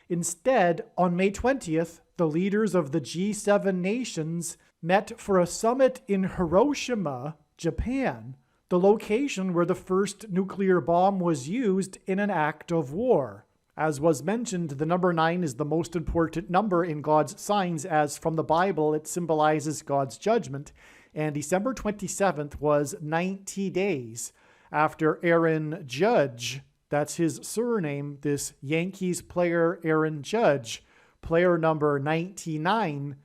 Instead, on May 20th, the leaders of the G7 nations met for a summit in Hiroshima, Japan, the location where the first nuclear bomb was used in an act of war. As was mentioned, the number 9 is the most important number in God's signs, as from the Bible it symbolizes God's judgment. And December 27th was 90 days after Aaron Judge, that's his surname, this Yankees player Aaron Judge, player number 99,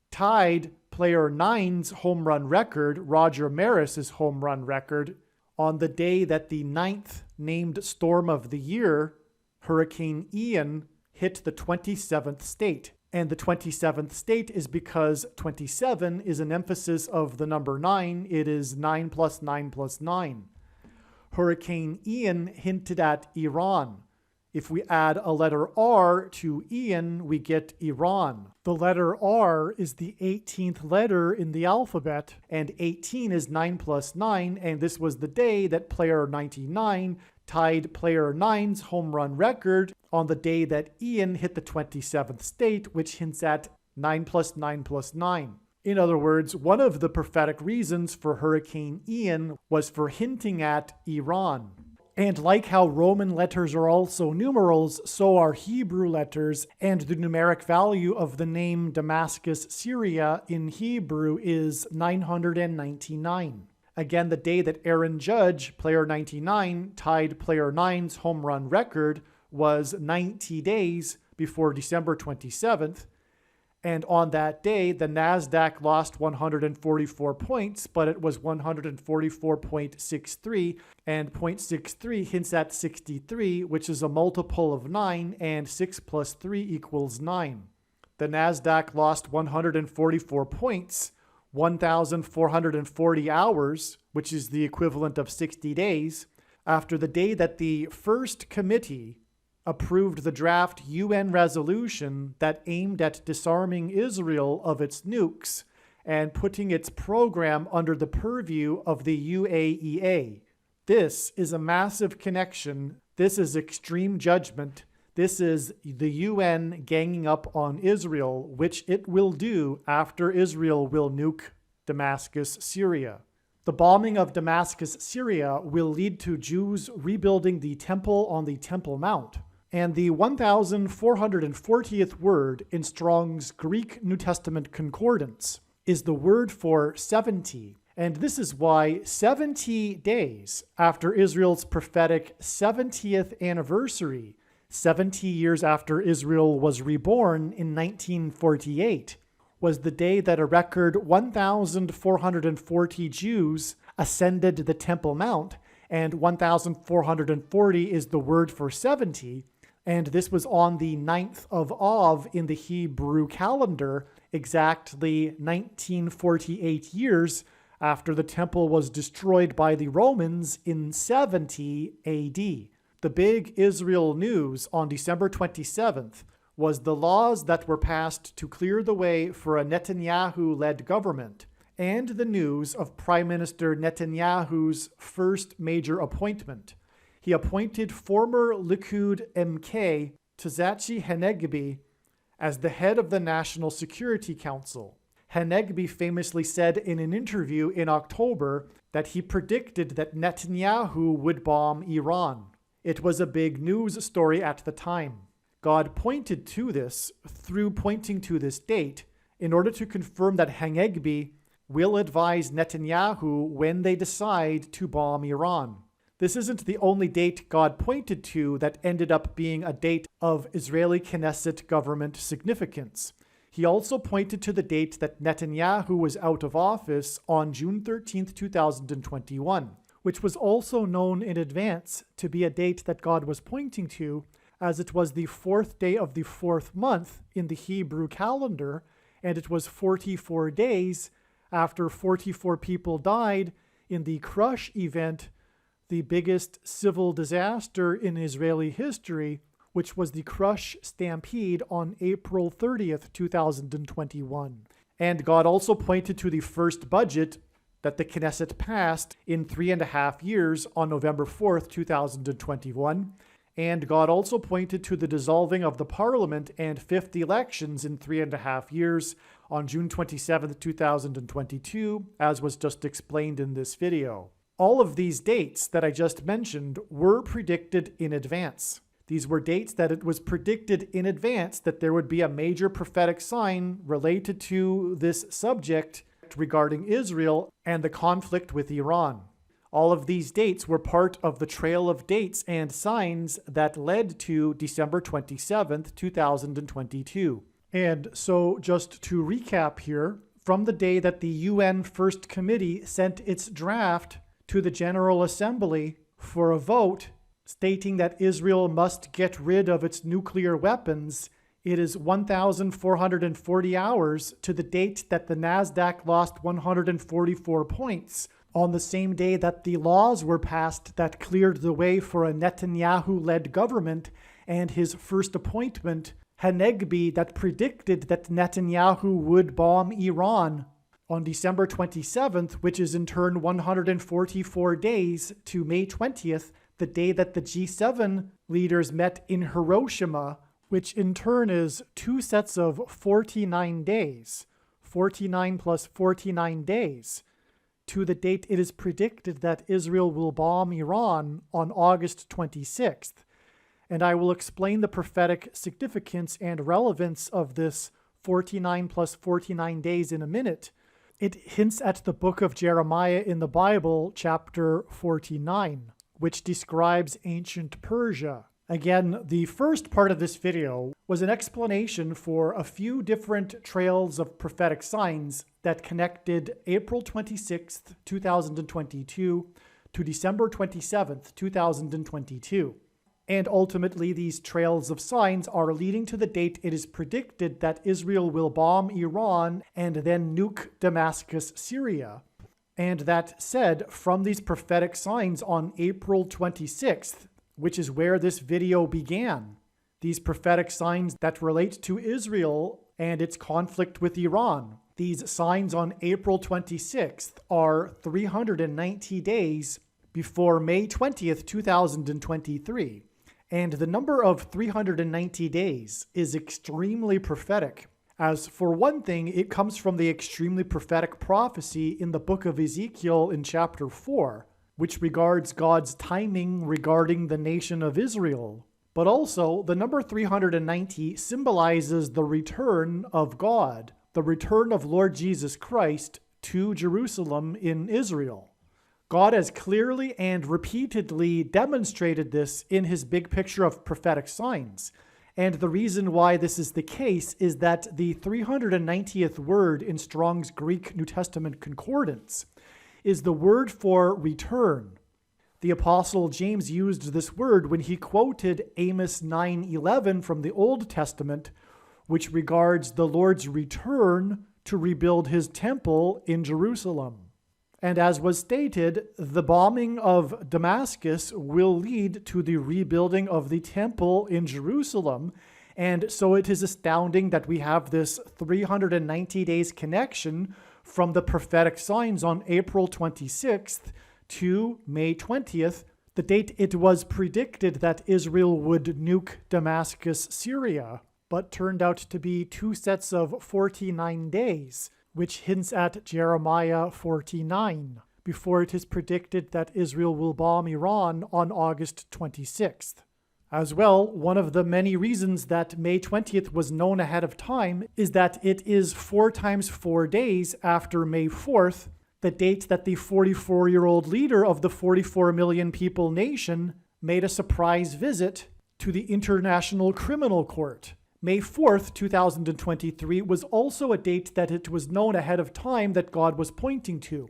tied player 9's home run record, Roger Maris's home run record, on the day that the 9th named storm of the year, Hurricane Ian, hit the 27th state. And the 27th state is because 27 is an emphasis of the number 9. It is 9 + 9 + 9. Hurricane Ian hinted at Iran. If we add a letter R to Ian, we get Iran. The letter R is the 18th letter in the alphabet, and 18 is 9 + 9, and this was the day that player 99 tied player 9's home run record on the day that Ian hit the 27th state, which hints at 9 + 9 + 9. In other words, one of the prophetic reasons for Hurricane Ian was for hinting at Iran. And like how Roman letters are also numerals, so are Hebrew letters, and the numeric value of the name Damascus, Syria in Hebrew is 999. Again, the day that Aaron Judge, player 99, tied player 9's home run record was 90 days before December 27th. And on that day, the NASDAQ lost 144 points, but it was 144.63, and 0.63 hints at 63, which is a multiple of 9, and 6 + 3 = 9. the NASDAQ lost 144 points, 1,440 hours, which is the equivalent of 60 days, after the day that the first committee approved the draft UN resolution that aimed at disarming Israel of its nukes and putting its program under the purview of the UAEA. This is a massive connection. This is extreme judgment. This is the UN ganging up on Israel, which it will do after Israel will nuke Damascus, Syria. The bombing of Damascus, Syria will lead to Jews rebuilding the temple on the Temple Mount. And the 1440th word in Strong's Greek New Testament Concordance is the word for 70. And this is why 70 days after Israel's prophetic 70th anniversary, 70 years after Israel was reborn in 1948, was the day that a record 1,440 Jews ascended the Temple Mount, and 1,440 is the word for 70, and this was on the 9th of Av in the Hebrew calendar, exactly 1948 years after the temple was destroyed by the Romans in 70 AD. The big Israel news on December 27th was the laws that were passed to clear the way for a Netanyahu-led government, and the news of Prime Minister Netanyahu's first major appointment. He appointed former Likud MK Tzachi Hanegbi as the head of the National Security Council. Hanegbi famously said in an interview in October that he predicted that Netanyahu would bomb Iran. It was a big news story at the time. God pointed to this through pointing to this date in order to confirm that Hanegbi will advise Netanyahu when they decide to bomb Iran. This isn't the only date God pointed to that ended up being a date of Israeli Knesset government significance. He also pointed to the date that Netanyahu was out of office on June 13, 2021, which was also known in advance to be a date that God was pointing to, as it was the fourth day of the fourth month in the Hebrew calendar, and it was 44 days after 44 people died in the Crush event, the biggest civil disaster in Israeli history, which was the Crush Stampede on April 30th, 2021. And God also pointed to the first budget that the Knesset passed in 3.5 years on November 4th, 2021. And God also pointed to the dissolving of the parliament and fifth elections in 3.5 years on June 27th, 2022, as was just explained in this video. All of these dates that I just mentioned were predicted in advance. These were dates that it was predicted in advance that there would be a major prophetic sign related to this subject regarding Israel and the conflict with Iran. All of these dates were part of the trail of dates and signs that led to December 27th, 2022. And so just to recap here, from the day that the UN First Committee sent its draft to the General Assembly for a vote stating that Israel must get rid of its nuclear weapons, it is 1,440 hours to the date that the NASDAQ lost 144 points, on the same day that the laws were passed that cleared the way for a Netanyahu-led government and his first appointment, Hanegbi, that predicted that Netanyahu would bomb Iran on December 27th, which is in turn 144 days to May 20th, the day that the G7 leaders met in Hiroshima, which in turn is two sets of 49 days, 49 plus 49 days, to the date it is predicted that Israel will bomb Iran on August 26th. And I will explain the prophetic significance and relevance of this 49 plus 49 days in a minute. It hints at the book of Jeremiah in the Bible, chapter 49, which describes ancient Persia. Again, the first part of this video was an explanation for a few different trails of prophetic signs that connected April 26th, 2022 to December 27th, 2022. And ultimately, these trails of signs are leading to the date it is predicted that Israel will bomb Iran and then nuke Damascus, Syria. And that said, from these prophetic signs on April 26th, which is where this video began, these prophetic signs that relate to Israel and its conflict with Iran, these signs on April 26th are 390 days before May 20th, 2023. And the number of 390 days is extremely prophetic. As for one thing, it comes from the extremely prophetic prophecy in the book of Ezekiel in chapter 4, which regards God's timing regarding the nation of Israel. But also, the number 390 symbolizes the return of God, the return of Lord Jesus Christ to Jerusalem in Israel. God has clearly and repeatedly demonstrated this in his big picture of prophetic signs. And the reason why this is the case is that the 390th word in Strong's Greek New Testament Concordance is the word for return. The Apostle James used this word when he quoted Amos 9:11 from the Old Testament, which regards the Lord's return to rebuild his temple in Jerusalem. And as was stated, the bombing of Damascus will lead to the rebuilding of the temple in Jerusalem. And so it is astounding that we have this 390 days connection from the prophetic signs on April 26th to May 20th, the date it was predicted that Israel would nuke Damascus, Syria, but turned out to be 2 sets of 49 days, which hints at Jeremiah 49, before it is predicted that Israel will bomb Iran on August 26th. As well, one of the many reasons that May 20th was known ahead of time is that it is 4 times 4 days after May 4th, the date that the 44-year-old leader of the 44 million people nation made a surprise visit to the International Criminal Court. May 4th, 2023 was also a date that it was known ahead of time that God was pointing to.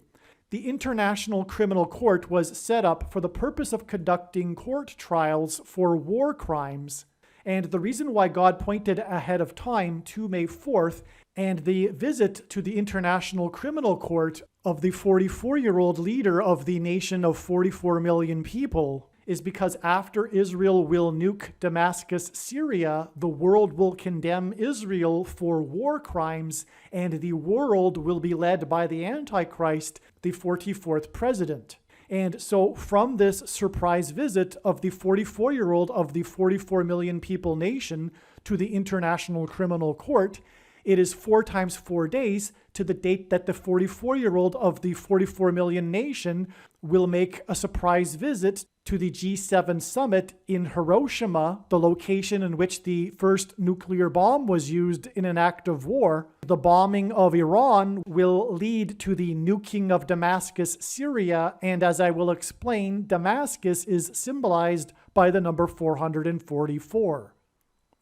The International Criminal Court was set up for the purpose of conducting court trials for war crimes. And the reason why God pointed ahead of time to May 4th and the visit to the International Criminal Court of the 44-year-old leader of the nation of 44 million people is because after Israel will nuke Damascus, Syria, the world will condemn Israel for war crimes, and the world will be led by the Antichrist, the 44th president. And so from this surprise visit of the 44-year-old of the 44 million people nation to the International Criminal Court, it is 4 times 4 days to the date that the 44-year-old of the 44 million nation will make a surprise visit to the G7 summit in Hiroshima, the location in which the first nuclear bomb was used in an act of war. The bombing of Iran will lead to the nuking of Damascus, Syria, and as I will explain, Damascus is symbolized by the number 444.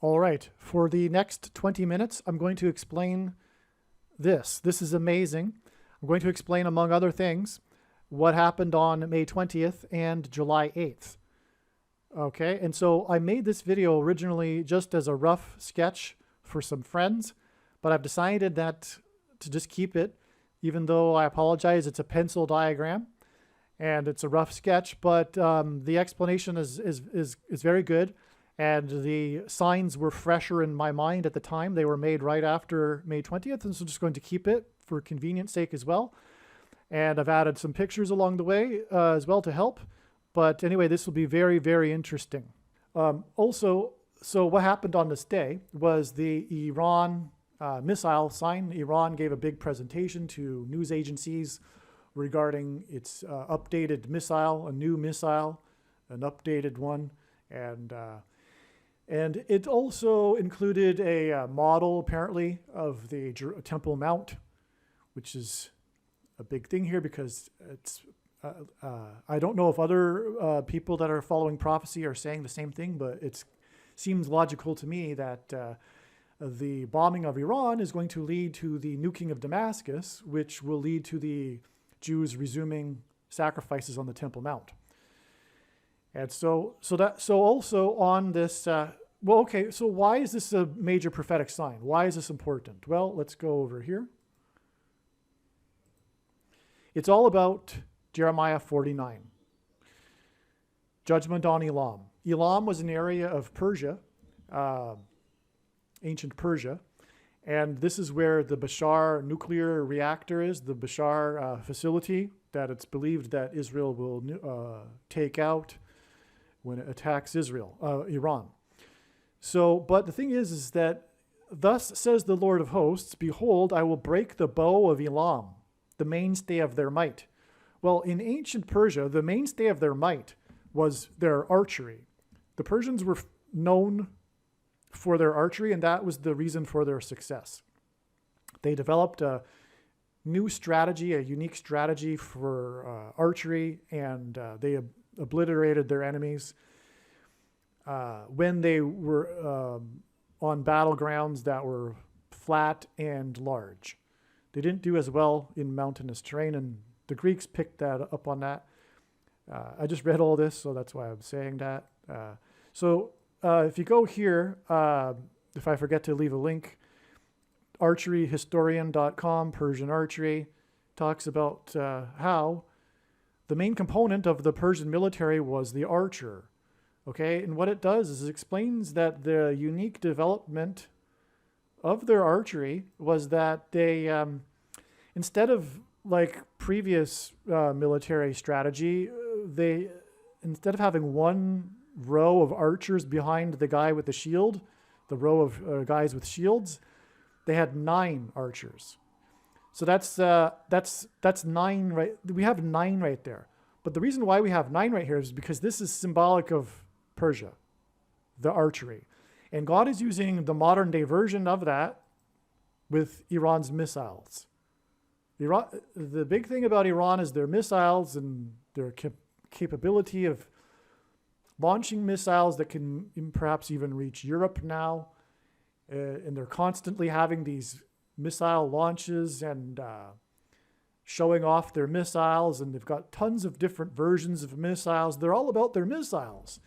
All right, for the next 20 minutes, I'm going to explain this. This is amazing. I'm going to explain, among other things, what happened on May 20th and July 8th. Okay, and so I made this video originally just as a rough sketch for some friends, but I've decided that to just keep it, even though I apologize, it's a pencil diagram and it's a rough sketch, but the explanation is very good. And the signs were fresher in my mind at the time. They were made right after May 20th, and so I'm just going to keep it for convenience sake as well. And I've added some pictures along the way as well to help. But anyway, this will be very, very interesting. Also, so what happened on this day was the Iran missile sign. Iran gave a big presentation to news agencies regarding its updated missile, a new missile, an updated one. And it also included a model, apparently, of the Temple Mount, which is a big thing here because it's, I don't know if other people that are following prophecy are saying the same thing, but it seems logical to me that the bombing of Iran is going to lead to the nuking of Damascus, which will lead to the Jews resuming sacrifices on the Temple Mount. And so also on this, so why is this a major prophetic sign? Why is this important? Well, let's go over here. It's all about Jeremiah 49. Judgment on Elam. Elam was an area of Persia, ancient Persia, and this is where the Bashar nuclear reactor is, the Bashar facility that it's believed that Israel will take out when it attacks Iran. So, but the thing is that, thus says the Lord of hosts, behold, I will break the bow of Elam, the mainstay of their might. Well, in ancient Persia, the mainstay of their might was their archery. The Persians were known for their archery, and that was the reason for their success. They developed a new strategy, a unique strategy for archery, and they obliterated their enemies when they were on battlegrounds that were flat and large. They didn't do as well in mountainous terrain, and the Greeks picked that up on that. I just read all this, so that's why I'm saying that. If you go here, if I forget to leave a link, archeryhistorian.com, Persian archery, talks about how the main component of the Persian military was the archer. Okay, and what it does is it explains that the unique development of their archery was that they, instead of like previous military strategy, they, instead of having one row of archers behind the guy with the shield, the row of guys with shields, they had 9 archers. So that's 9, right? We have 9 right there. But the reason why we have 9 right here is because this is symbolic of Persia, the archery. And God is using the modern day version of that with Iran's missiles. The big thing about Iran is their missiles and their capability of launching missiles that can perhaps even reach Europe now. And they're constantly having these missile launches and showing off their missiles. And they've got tons of different versions of missiles. They're all about their missiles.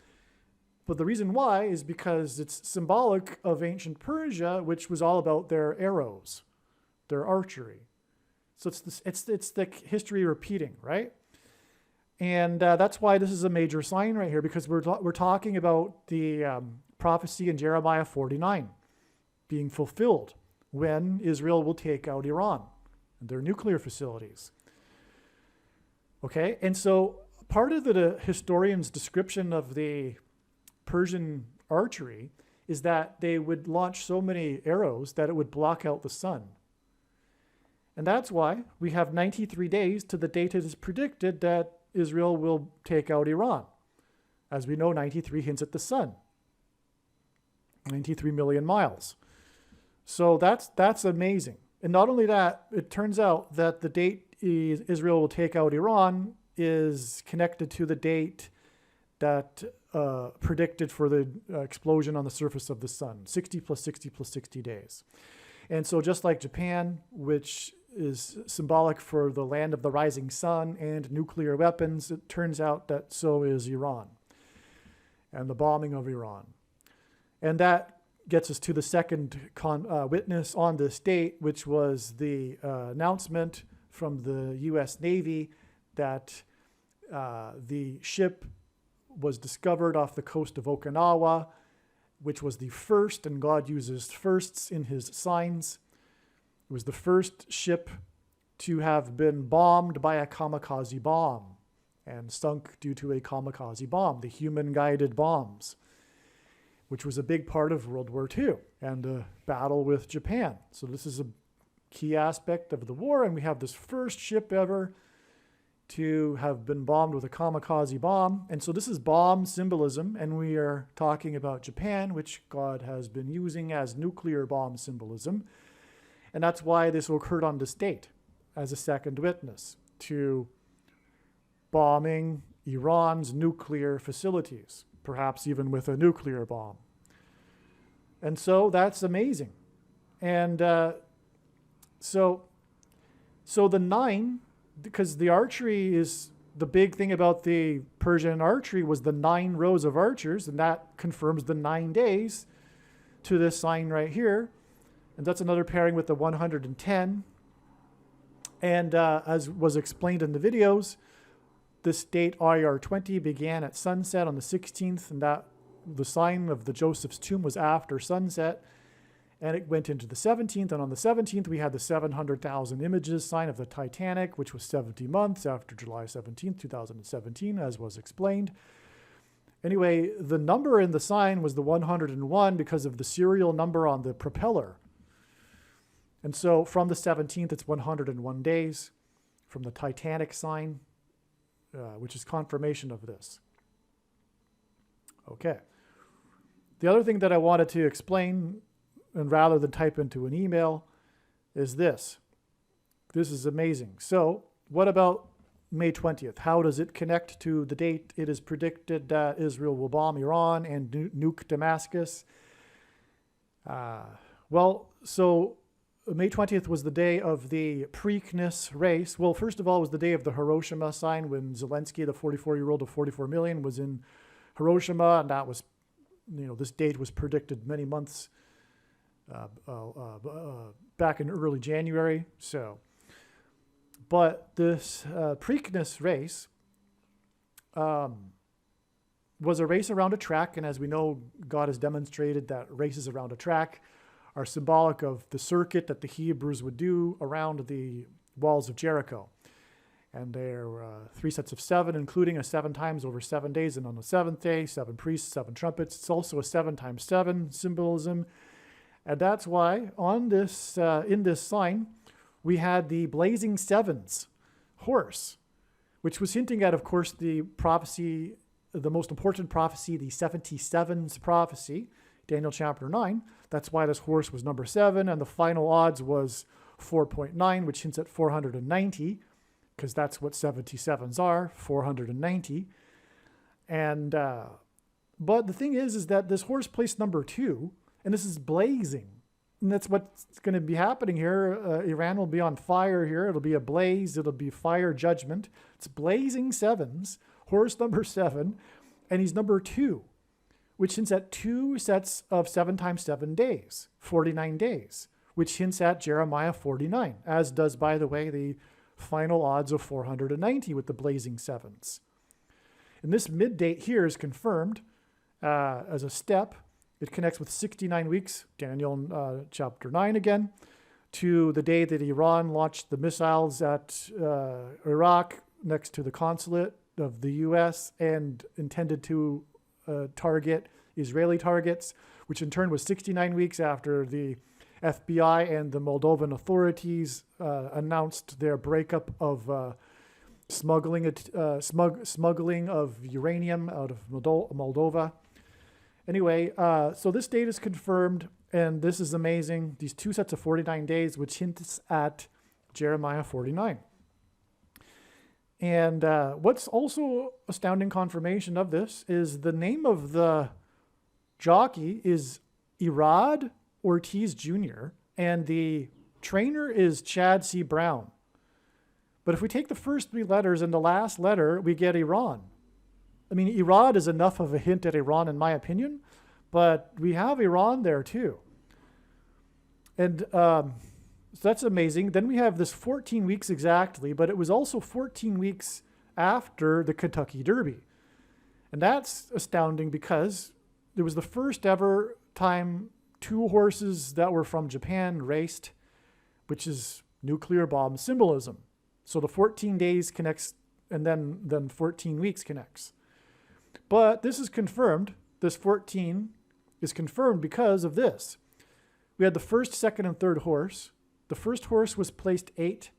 But the reason why is because it's symbolic of ancient Persia, which was all about their arrows, their archery. So it's the history repeating, right? And that's why this is a major sign right here, because we're talking about the prophecy in Jeremiah 49 being fulfilled when Israel will take out Iran and their nuclear facilities. Okay, and so part of the historian's description of the Persian archery is that they would launch so many arrows that it would block out the sun. And that's why we have 93 days to the date it is predicted that Israel will take out Iran. As we know, 93 hints at the sun. 93 million miles. So that's amazing. And not only that, it turns out that the date Israel will take out Iran is connected to the date that predicted for the explosion on the surface of the sun, 60 plus 60 plus 60 days. And so just like Japan, which is symbolic for the land of the rising sun and nuclear weapons, it turns out that so is Iran and the bombing of Iran. And that gets us to the second witness on this date, which was the announcement from the U.S. Navy that the ship was discovered off the coast of Okinawa, which was the first, and God uses firsts in his signs. It was the first ship to have been bombed by a kamikaze bomb and sunk due to a kamikaze bomb, the human-guided bombs, which was a big part of World War II and the battle with Japan. So this is a key aspect of the war, and we have this first ship ever to have been bombed with a kamikaze bomb. And so this is bomb symbolism, and we are talking about Japan, which God has been using as nuclear bomb symbolism. And that's why this occurred on this date as a second witness to bombing Iran's nuclear facilities, perhaps even with a nuclear bomb. And so that's amazing. And so the 9, because the archery is the big thing about the Persian archery was the 9 rows of archers, and that confirms the 9 days to this sign right here. And that's another pairing with the 110. And as was explained in the videos, this date IR20 began at sunset on the 16th, and that the sign of the Joseph's tomb was after sunset, and it went into the 17th. And on the 17th, we had the 700,000 images sign of the Titanic, which was 70 months after July 17th, 2017, as was explained. Anyway, the number in the sign was the 101 because of the serial number on the propeller. And so from the 17th, it's 101 days from the Titanic sign, which is confirmation of this. Okay. The other thing that I wanted to explain, and rather than type into an email, is this. This is amazing. So what about May 20th? How does it connect to the date it is predicted that Israel will bomb Iran and nuke Damascus? Well, so May 20th was the day of the Preakness race. Well, first of all, it was the day of the Hiroshima sign when Zelensky, the 44-year-old of 44 million, was in Hiroshima, and that was, this date was predicted many months back in early January. So, but this Preakness race was a race around a track, and as we know, God has demonstrated that races around a track are symbolic of the circuit that the Hebrews would do around the walls of Jericho. And there are 3 sets of 7, including a 7 times over 7 days. And on the 7th day, 7 priests, 7 trumpets. It's also a 7 times 7 symbolism. And that's why on this, in this sign, we had the blazing sevens horse, which was hinting at, of course, the prophecy, the most important prophecy, the 77s prophecy, Daniel chapter 9. That's why this horse was number 7, and the final odds was 4.9, which hints at 490, because that's what 77s are, 490. And but the thing is that this horse placed number 2, and this is blazing. And that's what's going to be happening here. Iran will be on fire here. It'll be a blaze. It'll be fire judgment. It's blazing sevens, horse number 7, and he's number 2, which hints at 2 sets of 7 times 7 days, 49 days, which hints at Jeremiah 49, as does, by the way, the final odds of 490 with the blazing sevens. And this mid-date here is confirmed as a step. It connects with 69 weeks, Daniel chapter 9 again, to the day that Iran launched the missiles at Iraq next to the consulate of the U.S. and intended to target Israeli targets, which in turn was 69 weeks after the FBI and the Moldovan authorities announced their breakup of smuggling of uranium out of Moldova. Anyway, so this date is confirmed, and this is amazing. These 2 sets of 49 days, which hints at Jeremiah 49. And what's also astounding confirmation of this is the name of the jockey is Irad Ortiz Jr., and the trainer is Chad C. Brown. But if we take the first 3 letters and the last letter, we get Iran. I mean, Irad is enough of a hint at Iran, in my opinion, but we have Iran there too. And so that's amazing. Then we have this 14 weeks exactly, but it was also 14 weeks after the Kentucky Derby. And that's astounding because it was the first ever time 2 horses that were from Japan raced, which is nuclear bomb symbolism. So the 14 days connects, and then 14 weeks connects. But this is confirmed. This 14 is confirmed because of this. We had the first, second, and third horse. The first horse was placed 8.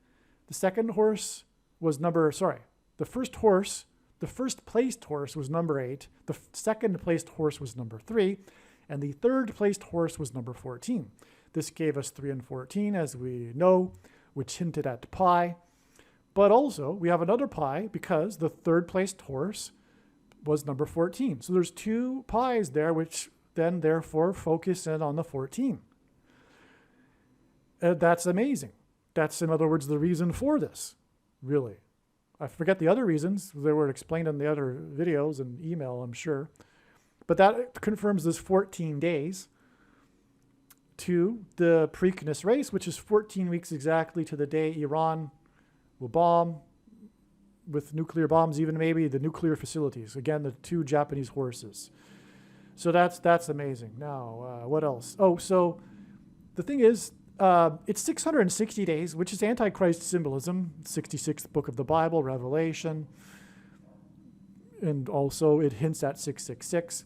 The second horse was the first placed horse was number 8. The second placed horse was number 3. And the third placed horse was number 14. This gave us 3 and 14, as we know, which hinted at pi. But also, we have another pi because the third placed horse was number 14. So there's 2 pies there, which then therefore focus in on the 14. That's amazing. That's, in other words, the reason for this, really. I forget the other reasons. They were explained in the other videos and email, I'm sure. But that confirms this 14 days to the Preakness race, which is 14 weeks exactly to the day Iran will bomb with nuclear bombs, even maybe the nuclear facilities. Again, the 2 Japanese horses. So that's amazing. Now, what else? Oh, so the thing is, it's 660 days, which is Antichrist symbolism, 66th book of the Bible, Revelation. And also it hints at 666.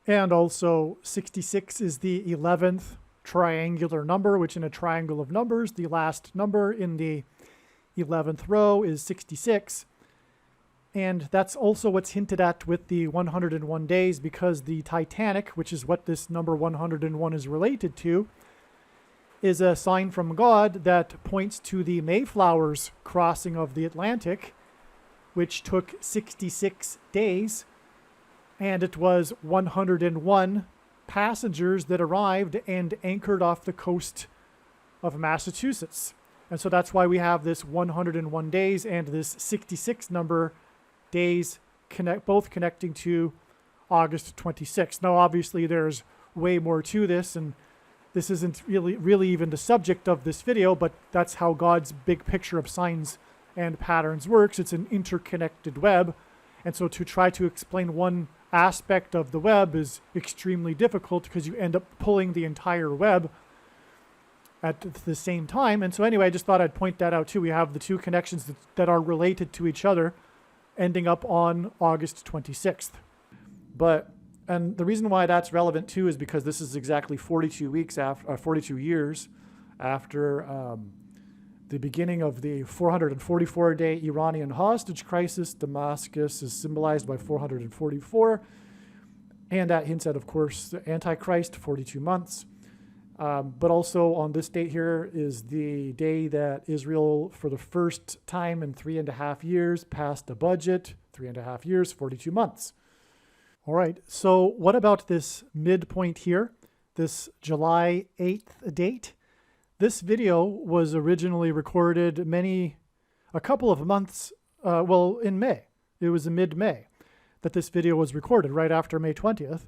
And also 66 is the 11th triangular number, which in a triangle of numbers, the last number in the 11th row is 66. And that's also what's hinted at with the 101 days, because the Titanic, which is what this number 101 is related to, is a sign from God that points to the Mayflower's crossing of the Atlantic, which took 66 days. And it was 101 passengers that arrived and anchored off the coast of Massachusetts. And so that's why we have this 101 days and this 66 number days both connecting to August 26th. Now, obviously, there's way more to this, and this isn't really even the subject of this video, but that's how God's big picture of signs and patterns works. It's an interconnected web. And so to try to explain one aspect of the web is extremely difficult because you end up pulling the entire web at the same time. And so anyway, I just thought I'd point that out too. We have the 2 connections that are related to each other ending up on August 26th. And the reason why that's relevant too is because this is exactly 42 weeks after, 42 years after the beginning of the 444-day Iranian hostage crisis. Damascus is symbolized by 444. And that hints at, of course, the Antichrist, 42 months. But also on this date here is the day that Israel, for the first time in 3.5 years, passed a budget. 3.5 years, 42 months. All right, so what about this midpoint here, this July 8th date? This video was originally recorded a couple of months, in May. It was in mid-May that this video was recorded, right after May 20th.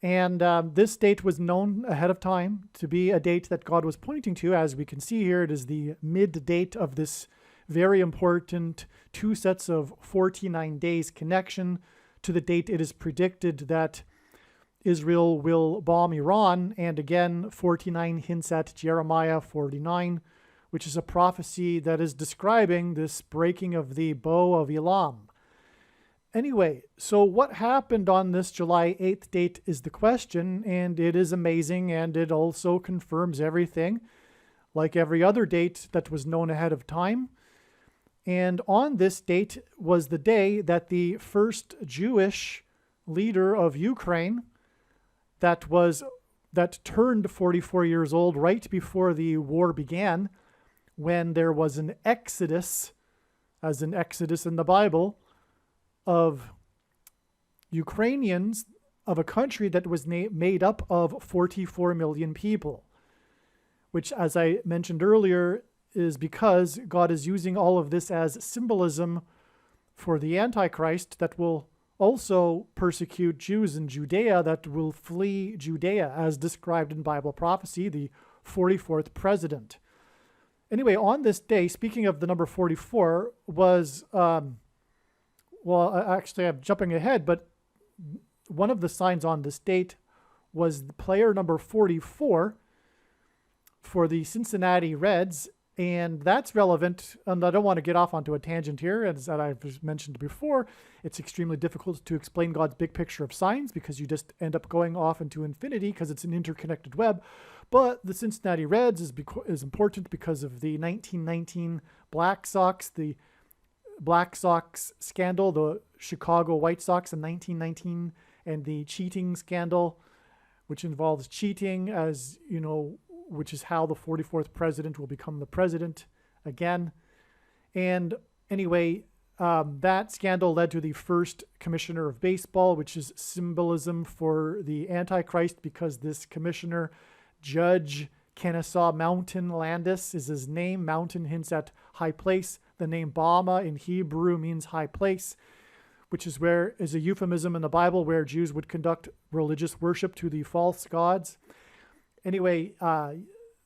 And this date was known ahead of time to be a date that God was pointing to. As we can see here, it is the mid-date of this very important 2 sets of 49 days connection to the date it is predicted that Israel will bomb Iran. And again, 49 hints at Jeremiah 49, which is a prophecy that is describing this breaking of the bow of Elam. Anyway, so what happened on this July 8th date is the question, and it is amazing, and it also confirms everything, like every other date that was known ahead of time. And on this date was the day that the first Jewish leader of Ukraine that turned 44 years old right before the war began, when there was an exodus, as an exodus in the Bible, of Ukrainians of a country that was made up of 44 million people, which, as I mentioned earlier, is because God is using all of this as symbolism for the Antichrist that will also persecute Jews in Judea, that will flee Judea, as described in Bible prophecy, the 44th president. Anyway, on this day, speaking of the number 44, was, actually I'm jumping ahead, but one of the signs on this date was the player number 44 for the Cincinnati Reds. And that's relevant, and I don't want to get off onto a tangent here, as I've mentioned before. It's extremely difficult to explain God's big picture of signs because you just end up going off into infinity because it's an interconnected web. But the Cincinnati Reds is important because of the 1919 Black Sox, the Black Sox scandal, the Chicago White Sox in 1919, and the cheating scandal, which involves cheating, as you know, which is how the 44th president will become the president again. And anyway, that scandal led to the first commissioner of baseball, which is symbolism for the Antichrist, because this commissioner, Judge Kennesaw Mountain Landis, is his name. Mountain hints at high place. The name Bama in Hebrew means high place, which is a euphemism in the Bible where Jews would conduct religious worship to the false gods. Anyway,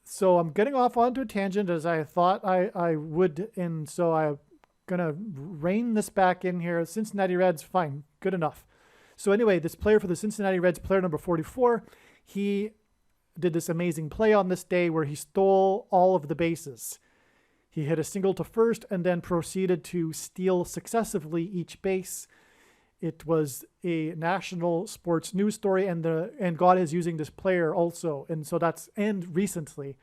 so I'm getting off onto a tangent as I thought I would, and so I'm going to rein this back in here. Cincinnati Reds, fine, good enough. So anyway, this player for the Cincinnati Reds, player number 44, he did this amazing play on this day where he stole all of the bases. He hit a single to first and then proceeded to steal successively each base. It was a national sports news story, and God is using this player also, and so and recently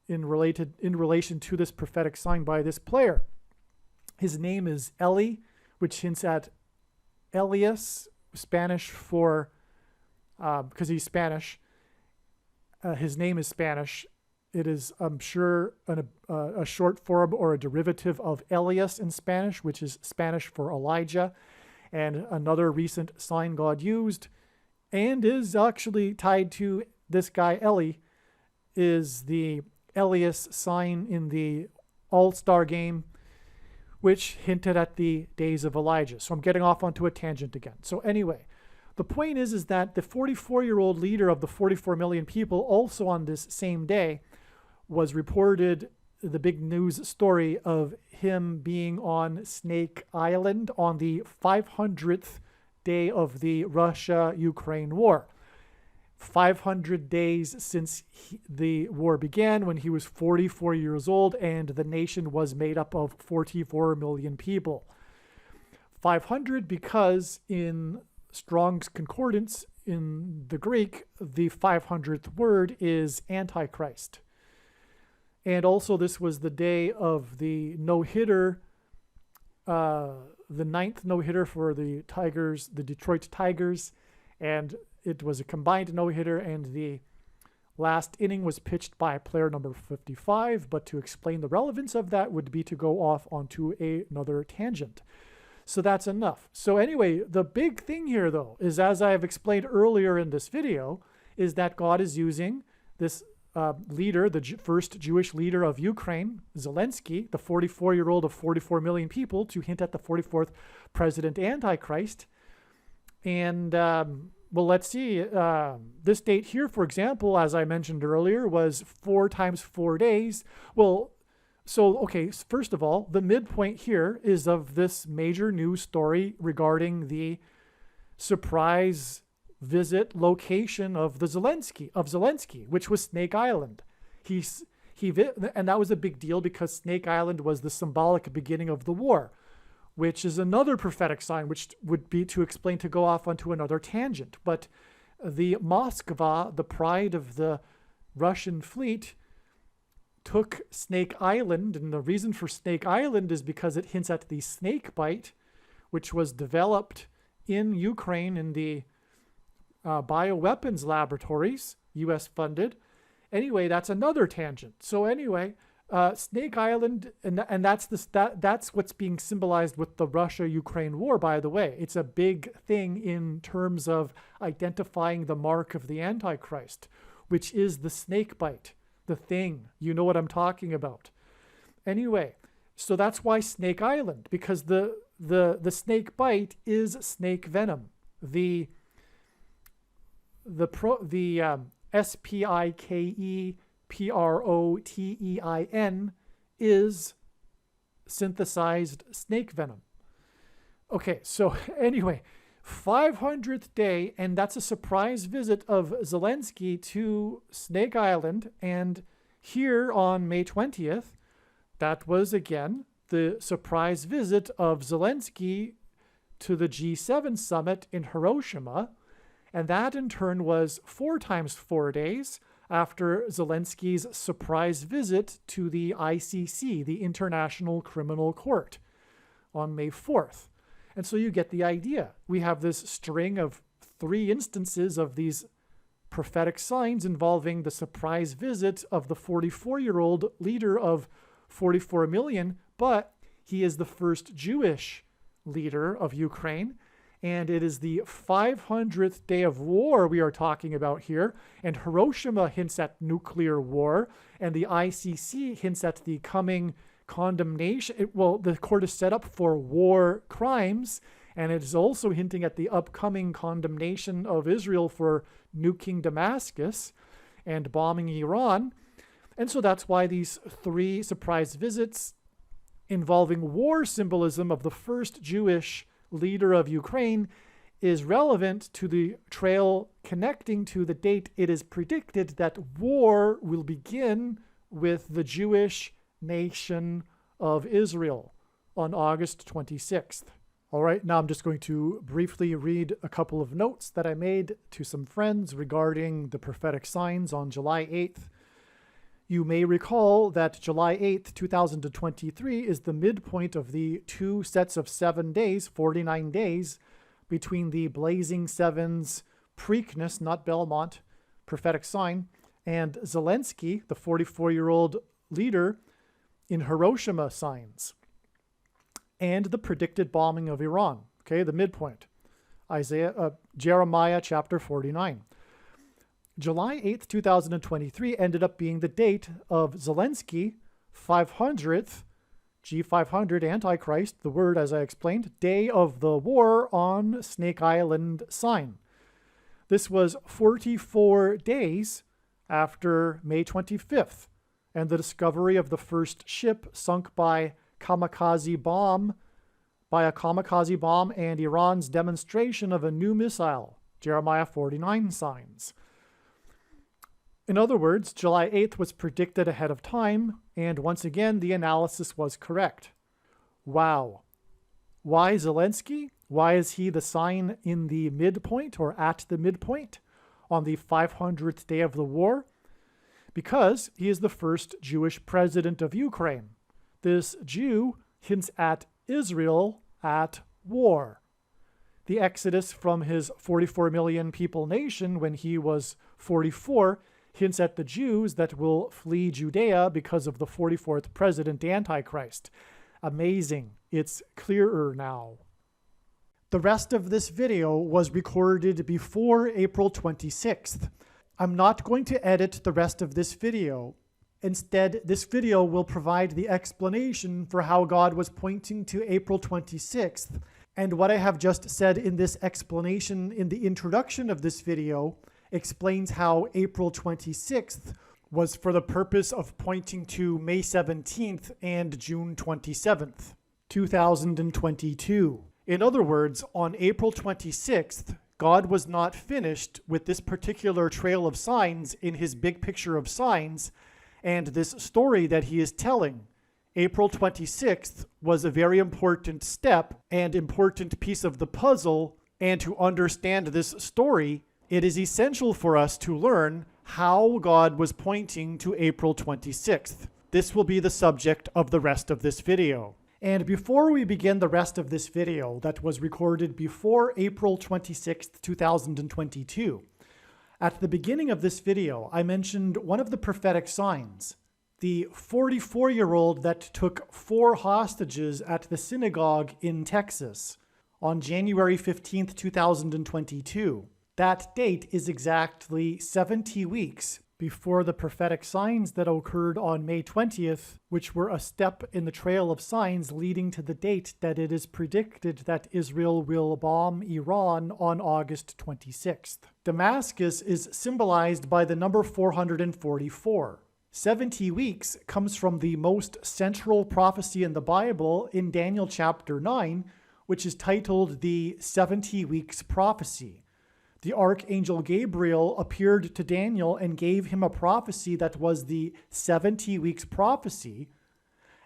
in relation to this prophetic sign by this player. His name is Eli, which hints at Elias, Spanish for because he's Spanish. His name is Spanish. It is, I'm sure, a short form or a derivative of Elias in Spanish, which is Spanish for Elijah. And another recent sign God used, and is actually tied to this guy Eli, is the Elias sign in the All-Star game, which hinted at the days of Elijah. So I'm getting off onto a tangent again. So anyway, the point is that the 44-year-old leader of the 44 million people, also on this same day, was reported the big news story of him being on Snake Island on the 500th day of the Russia-Ukraine war. 500 days since the war began, when he was 44 years old and the nation was made up of 44 million people. 500 because in Strong's Concordance in the Greek, the 500th word is Antichrist. And also this was the day of the no-hitter, the 9th no-hitter for the Tigers, the Detroit Tigers, and it was a combined no-hitter, and the last inning was pitched by player number 55, but to explain the relevance of that would be to go off onto another tangent. So that's enough. So anyway, the big thing here, though, is, as I have explained earlier in this video, is that God is using this leader, the first Jewish leader of Ukraine, Zelensky, the 44-year-old of 44 million people, to hint at the 44th president Antichrist. And, well, let's see. This date here, for example, as I mentioned earlier, was 4 times 4 days. Well, so, okay, first of all, the midpoint here is of this major news story regarding the surprise visit location of Zelensky, which was Snake Island. And that was a big deal because Snake Island was the symbolic beginning of the war, which is another prophetic sign, which would be to explain, to go off onto another tangent. But the Moskva, the pride of the Russian fleet, took Snake Island, and the reason for Snake Island is because it hints at the snake bite, which was developed in Ukraine in the bioweapons laboratories, U.S. funded. Anyway, that's another tangent. So anyway, Snake Island, and that's what's being symbolized with the Russia-Ukraine war, by the way. It's a big thing in terms of identifying the mark of the Antichrist, which is the snake bite, the thing. You know what I'm talking about. Anyway, so that's why Snake Island, because the snake bite is snake venom. The SPIKEPROTEIN is synthesized snake venom. Okay, so anyway, 500th day, and that's a surprise visit of Zelensky to Snake Island. And here on May 20th, that was again the surprise visit of Zelensky to the G7 summit in Hiroshima. And that in turn was 4 times 4 days after Zelensky's surprise visit to the ICC, the International Criminal Court, on May 4th. And so you get the idea. We have this string of 3 instances of these prophetic signs involving the surprise visit of the 44-year-old leader of 44 million, but he is the first Jewish leader of Ukraine. And it is the 500th day of war we are talking about here. And Hiroshima hints at nuclear war. And the ICC hints at the coming condemnation. The court is set up for war crimes, and it is also hinting at the upcoming condemnation of Israel for nuking Damascus and bombing Iran. And so that's why these 3 surprise visits involving war symbolism of the first Jewish leader of Ukraine is relevant to the trail connecting to the date it is predicted that war will begin with the Jewish nation of Israel on August 26th. All right, now I'm just going to briefly read a couple of notes that I made to some friends regarding the prophetic signs on July 8th. You may recall that July 8th, 2023 is the midpoint of the 2 sets of 7 days, 49 days, between the Blazing Sevens Preakness, not Belmont, prophetic sign, and Zelensky, the 44-year-old leader, in Hiroshima signs, and the predicted bombing of Iran, okay, the midpoint, Jeremiah chapter 49. July 8th, 2023 ended up being the date of Zelensky 500th, G500 Antichrist, the word as I explained, day of the war on Snake Island sign. This was 44 days after May 25th and the discovery of the first ship sunk by a kamikaze bomb and Iran's demonstration of a new missile, Jeremiah 49 signs. In other words, July 8th was predicted ahead of time, and once again, the analysis was correct. Wow. Why Zelensky? Why is he the sign in the midpoint or at the midpoint on the 500th day of the war? Because he is the first Jewish president of Ukraine. This Jew hints at Israel at war. The exodus from his 44 million people nation when he was 44 hints at the Jews that will flee Judea because of the 44th president Antichrist. Amazing. It's clearer now. The rest of this video was recorded before April 26th. I'm not going to edit the rest of this video. Instead, this video will provide the explanation for how God was pointing to April 26th, and what I have just said in this explanation in the introduction of this video explains how April 26th was for the purpose of pointing to May 17th and June 27th, 2022. In other words, on April 26th, God was not finished with this particular trail of signs in his big picture of signs and this story that he is telling. April 26th was a very important step and important piece of the puzzle, and to understand this story, it is essential for us to learn how God was pointing to April 26th. This will be the subject of the rest of this video. And before we begin the rest of this video that was recorded before April 26th, 2022, at the beginning of this video, I mentioned one of the prophetic signs, the 44-year-old that took 4 hostages at the synagogue in Texas on January 15th, 2022. That date is exactly 70 weeks before the prophetic signs that occurred on May 20th, which were a step in the trail of signs leading to the date that it is predicted that Israel will bomb Iran on August 26th. Damascus is symbolized by the number 444. 70 weeks comes from the most central prophecy in the Bible in Daniel chapter 9, which is titled the 70 Weeks Prophecy. The archangel Gabriel appeared to Daniel and gave him a prophecy that was the 70 weeks prophecy.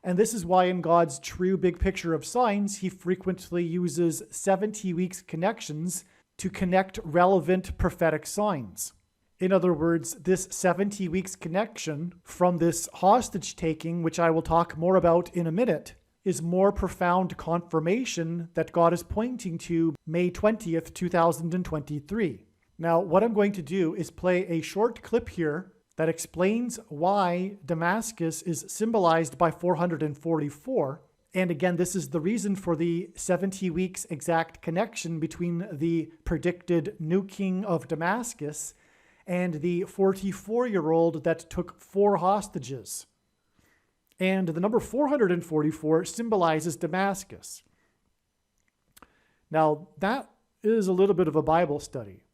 And this is why in God's true big picture of signs, he frequently uses 70 weeks connections to connect relevant prophetic signs. In other words, this 70 weeks connection from this hostage taking, which I will talk more about in a minute, is more profound confirmation that God is pointing to May 20th, 2023. Now, what I'm going to do is play a short clip here that explains why Damascus is symbolized by 444. And again, this is the reason for the 70 weeks exact connection between the predicted nuking of Damascus and the 44-year-old that took 4 hostages. And the number 444 symbolizes Damascus. Now, that is a little bit of a Bible study,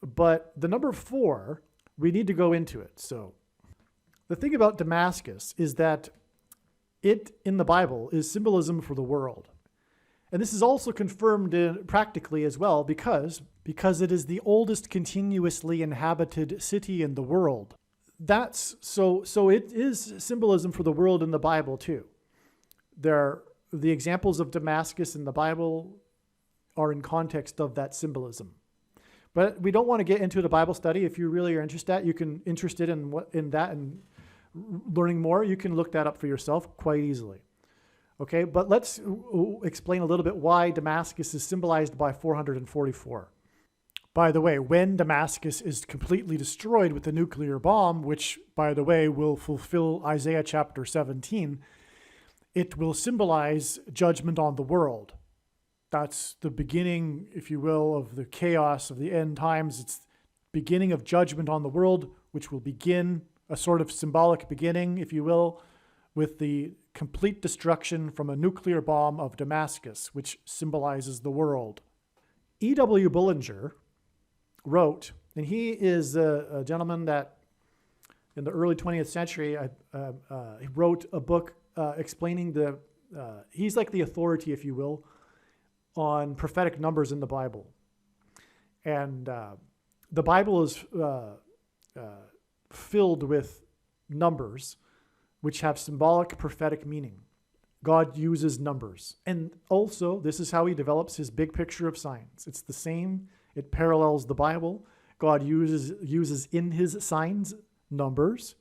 but the number 4, we need to go into it. So the thing about Damascus is that it, in the Bible, is symbolism for the world. And this is also confirmed practically as well because it is the oldest continuously inhabited city in the world. So it is symbolism for the world in the Bible too. The examples of Damascus in the Bible are in context of that symbolism. But we don't want to get into the Bible study. If you really are interested in that and learning more, you can look that up for yourself quite easily. Okay, but let's explain a little bit why Damascus is symbolized by 444. By the way, when Damascus is completely destroyed with the nuclear bomb, which, by the way, will fulfill Isaiah chapter 17, it will symbolize judgment on the world. That's the beginning, if you will, of the chaos of the end times. It's beginning of judgment on the world, which will begin a sort of symbolic beginning, if you will, with the complete destruction from a nuclear bomb of Damascus, which symbolizes the world. E.W. Bullinger wrote, and he is a gentleman that in the early 20th century, he wrote a book explaining he's like the authority, if you will, on prophetic numbers in the Bible. And the Bible is filled with numbers which have symbolic prophetic meaning. God uses numbers. And also, this is how he develops his big picture of signs. It's the same. It parallels the Bible. God uses in his signs numbers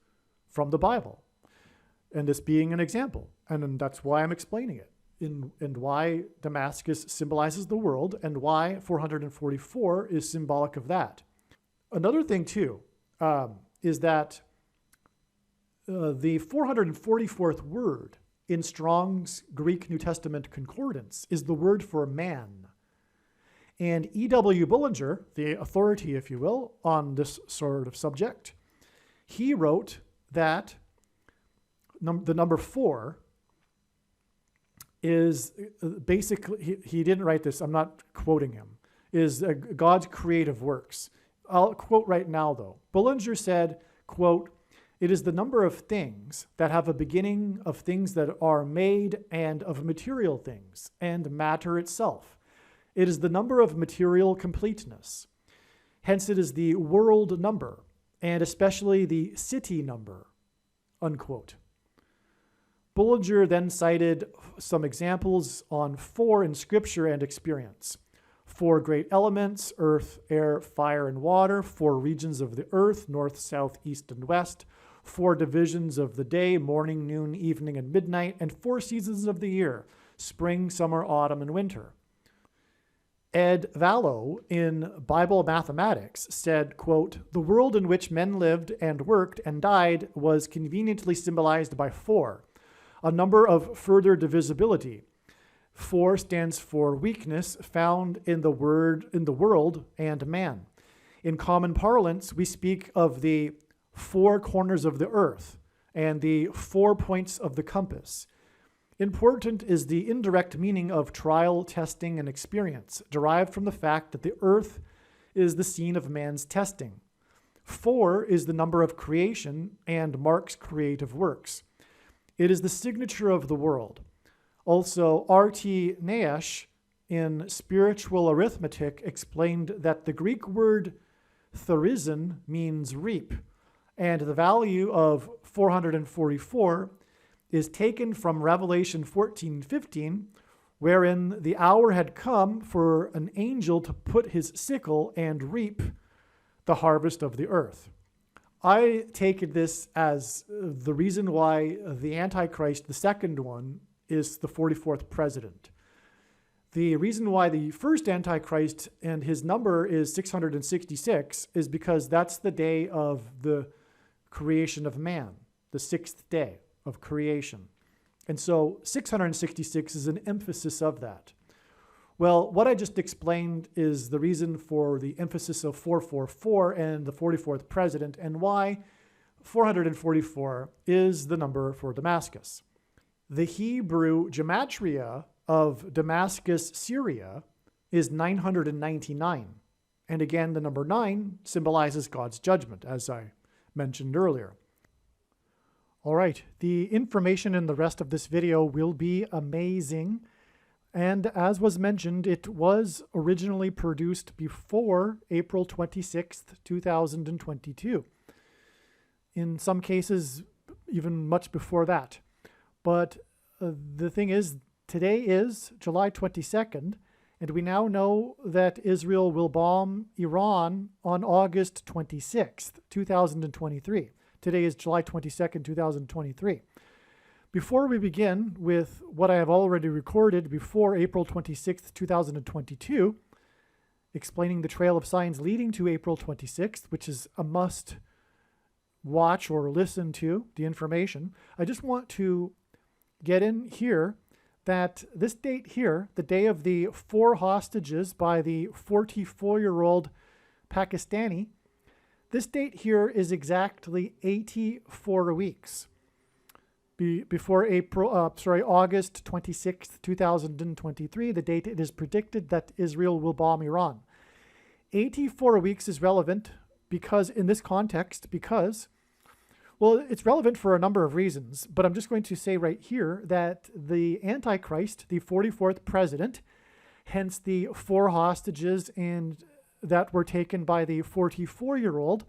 from the Bible. And this being an example. And that's why I'm explaining it. And why Damascus symbolizes the world and why 444 is symbolic of that. Another thing, too, is that the 444th word in Strong's Greek New Testament Concordance is the word for man. And E.W. Bullinger, the authority, if you will, on this sort of subject, he wrote that the number 4 is basically, he didn't write this, I'm not quoting him, is God's creative works. I'll quote right now, though. Bullinger said, quote, "It is the number of things that have a beginning of things that are made and of material things and matter itself. It is the number of material completeness. Hence it is the world number and especially the city number," unquote. Bullinger then cited some examples on 4 in scripture and experience. 4 great elements, earth, air, fire, and water. 4 regions of the earth, north, south, east, and west. 4 divisions of the day, morning, noon, evening, and midnight. And 4 seasons of the year, spring, summer, autumn, and winter. Ed Vallow in Bible Mathematics said, quote, "The world in which men lived and worked and died was conveniently symbolized by 4. A number of further divisibility. 4 stands for weakness found in the world and man. In common parlance, we speak of the 4 corners of the earth and the 4 points of the compass. Important is the indirect meaning of trial, testing, and experience, derived from the fact that the earth is the scene of man's testing. 4 is the number of creation and marks creative works. It is the signature of the world. Also, R.T. Nash in Spiritual Arithmetic explained that the Greek word therizin means reap, and the value of 444 is taken from Revelation 14:15, wherein the hour had come for an angel to put his sickle and reap the harvest of the earth. I take this as the reason why the Antichrist, the second one, is the 44th president. The reason why the first Antichrist and his number is 666 is because that's the day of the creation of man, the 6th day of creation. And so 666 is an emphasis of that. Well, what I just explained is the reason for the emphasis of 444 and the 44th president, and why 444 is the number for Damascus. The Hebrew gematria of Damascus, Syria is 999. And again, the number 9 symbolizes God's judgment, as I mentioned earlier. All right, the information in the rest of this video will be amazing. And as was mentioned, it was originally produced before April 26th, 2022. In some cases, even much before that. But the thing is, today is July 22nd, and we now know that Israel will bomb Iran on August 26th, 2023. Today is July 22nd, 2023. Before we begin with what I have already recorded before April 26th, 2022, explaining the trail of signs leading to April 26th, which is a must watch or listen to the information, I just want to get in here that this date here, the day of the 4 hostages by the 44-year-old Pakistani, this date here is exactly 84 weeks before August 26th, 2023, the date it is predicted that Israel will bomb Iran. 84 weeks is relevant because in this context, well, it's relevant for a number of reasons, but I'm just going to say right here that the Antichrist, the 44th president, hence the 4 hostages and that were taken by the 44-year-old,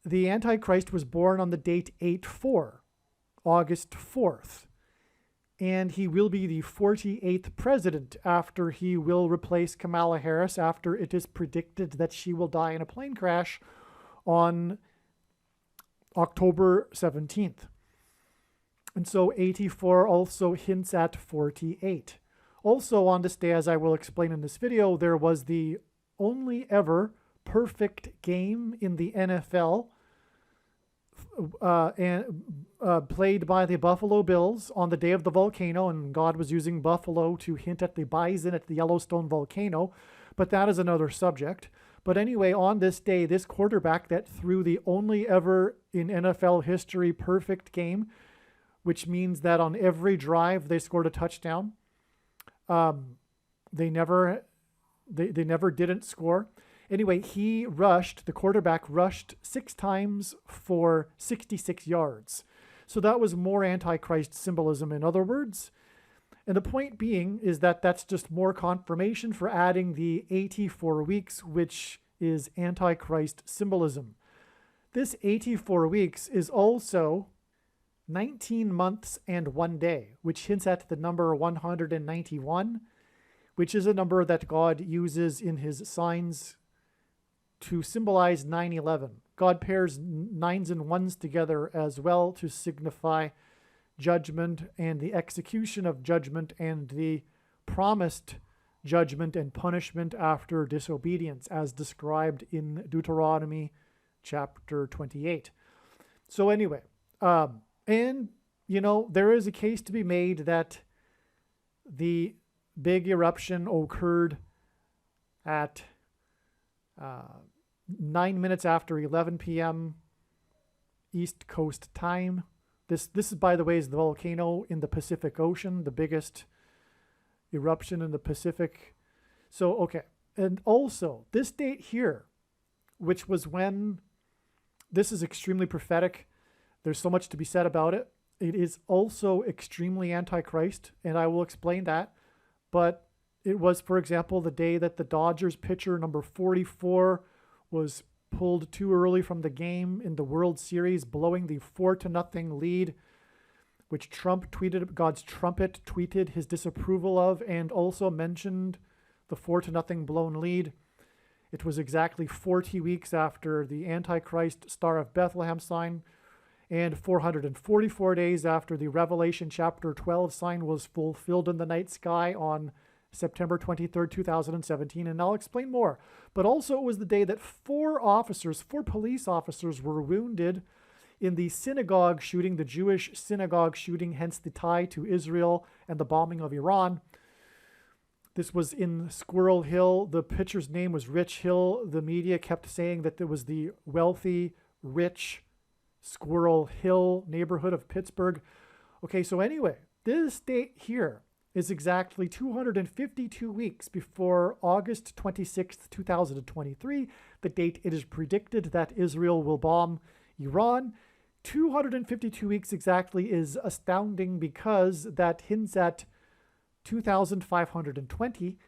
the Antichrist was born on the date 8/4, August 4th, and he will be the 48th president after he will replace Kamala Harris after it is predicted that she will die in a plane crash on October 17th. And so 84 also hints at 48. Also on this day, as I will explain in this video, there was the only ever perfect game in the NFL played by the Buffalo Bills on the day of the volcano, and God was using buffalo to hint at the bison at the Yellowstone volcano, but that is another subject. But anyway, on this day, this quarterback that threw the only ever in NFL history perfect game, which means that on every drive they scored a touchdown. They never didn't score. Anyway, the quarterback rushed 6 times for 66 yards. So that was more Antichrist symbolism, in other words. And the point being is that that's just more confirmation for adding the 84 weeks, which is Antichrist symbolism. This 84 weeks is also 19 months and 1 day, which hints at the number 191, which is a number that God uses in his signs to symbolize 9/11. God pairs 9s and 1s together as well to signify judgment and the execution of judgment and the promised judgment and punishment after disobedience as described in Deuteronomy chapter 28. So anyway, and there is a case to be made that the big eruption occurred at 9 minutes after 11 p.m. East Coast time. This is, by the way, is the volcano in the Pacific Ocean, the biggest eruption in the Pacific. So, okay. And also, this date here, which was when, this is extremely prophetic. There's so much to be said about it. It is also extremely Antichrist, and I will explain that. But it was, for example, the day that the Dodgers pitcher number 44 was pulled too early from the game in the World Series, blowing the 4-0 lead, which Trump tweeted, God's trumpet tweeted his disapproval of, and also mentioned the 4-0 blown lead. It was exactly 40 weeks after the Antichrist Star of Bethlehem sign, and 444 days after the Revelation chapter 12 sign was fulfilled in the night sky on September 23rd, 2017, and I'll explain more. But also it was the day that 4 police officers were wounded in the synagogue shooting, the Jewish synagogue shooting, hence the tie to Israel and the bombing of Iran. This was in Squirrel Hill. The pitcher's name was Rich Hill. The media kept saying that there was the wealthy, rich Squirrel Hill neighborhood of Pittsburgh. Okay, so anyway, this date here is exactly 252 weeks before August 26th, 2023, the date it is predicted that Israel will bomb Iran. 252 weeks exactly is astounding because that hints at 2,520,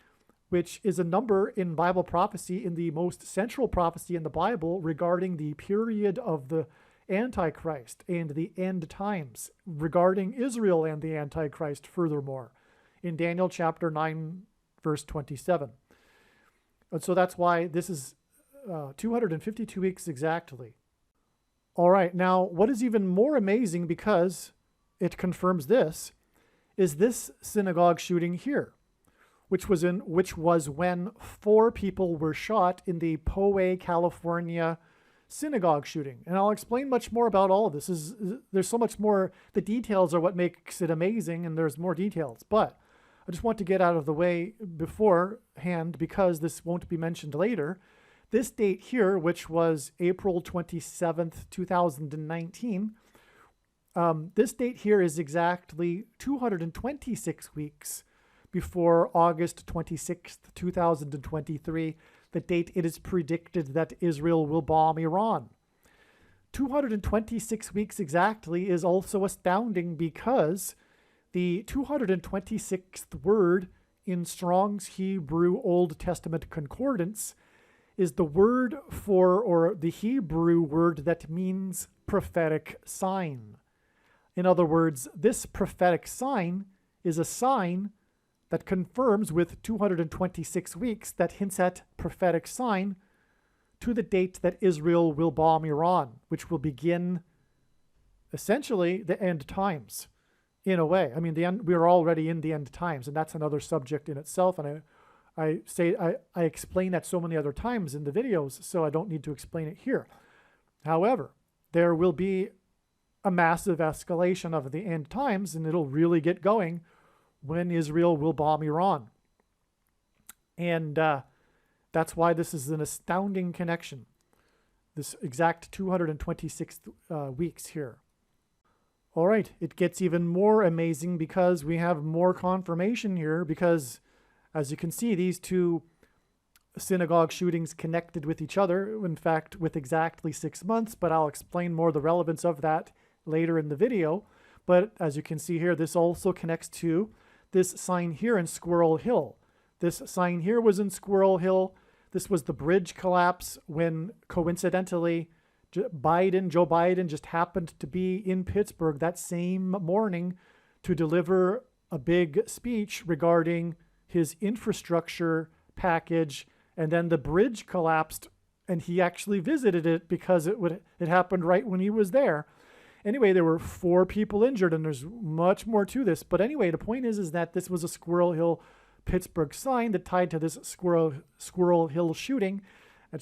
which is a number in Bible prophecy, in the most central prophecy in the Bible regarding the period of the Antichrist and the end times, regarding Israel and the Antichrist furthermore, in Daniel chapter 9, verse 27. And so that's why this is 252 weeks exactly. All right, now what is even more amazing, because it confirms this, is this synagogue shooting here, which was when 4 people were shot in the Poway, California synagogue shooting. And I'll explain much more about all of this. There's so much more. The details are what makes it amazing, and there's more details. But I just want to get out of the way beforehand, because this won't be mentioned later. This date here, which was April 27th, 2019, this date here is exactly 226 weeks before August 26th, 2023, the date it is predicted that Israel will bomb Iran. 226 weeks exactly is also astounding because the 226th word in Strong's Hebrew Old Testament Concordance is the word for, or the Hebrew word that means prophetic sign. In other words, this prophetic sign is a sign that confirms with 226 weeks that hints at prophetic sign to the date that Israel will bomb Iran, which will begin essentially the end times in a way. I mean, we're already in the end times, and that's another subject in itself. And I explain that so many other times in the videos, so I don't need to explain it here. However, there will be a massive escalation of the end times, and it'll really get going when Israel will bomb Iran. And that's why this is an astounding connection, this exact 226 weeks here. All right, it gets even more amazing because we have more confirmation here, because as you can see, these two synagogue shootings connected with each other, in fact, with exactly 6 months, but I'll explain more the relevance of that later in the video. But as you can see here, this also connects to this sign here in Squirrel Hill. This sign here was in Squirrel Hill. This was the bridge collapse when coincidentally Joe Biden just happened to be in Pittsburgh that same morning to deliver a big speech regarding his infrastructure package, and then the bridge collapsed and he actually visited it because it happened right when he was there. Anyway, there were 4 people injured, and there's much more to this. But anyway, the point is that this was a Squirrel Hill Pittsburgh sign that tied to this Squirrel Hill shooting,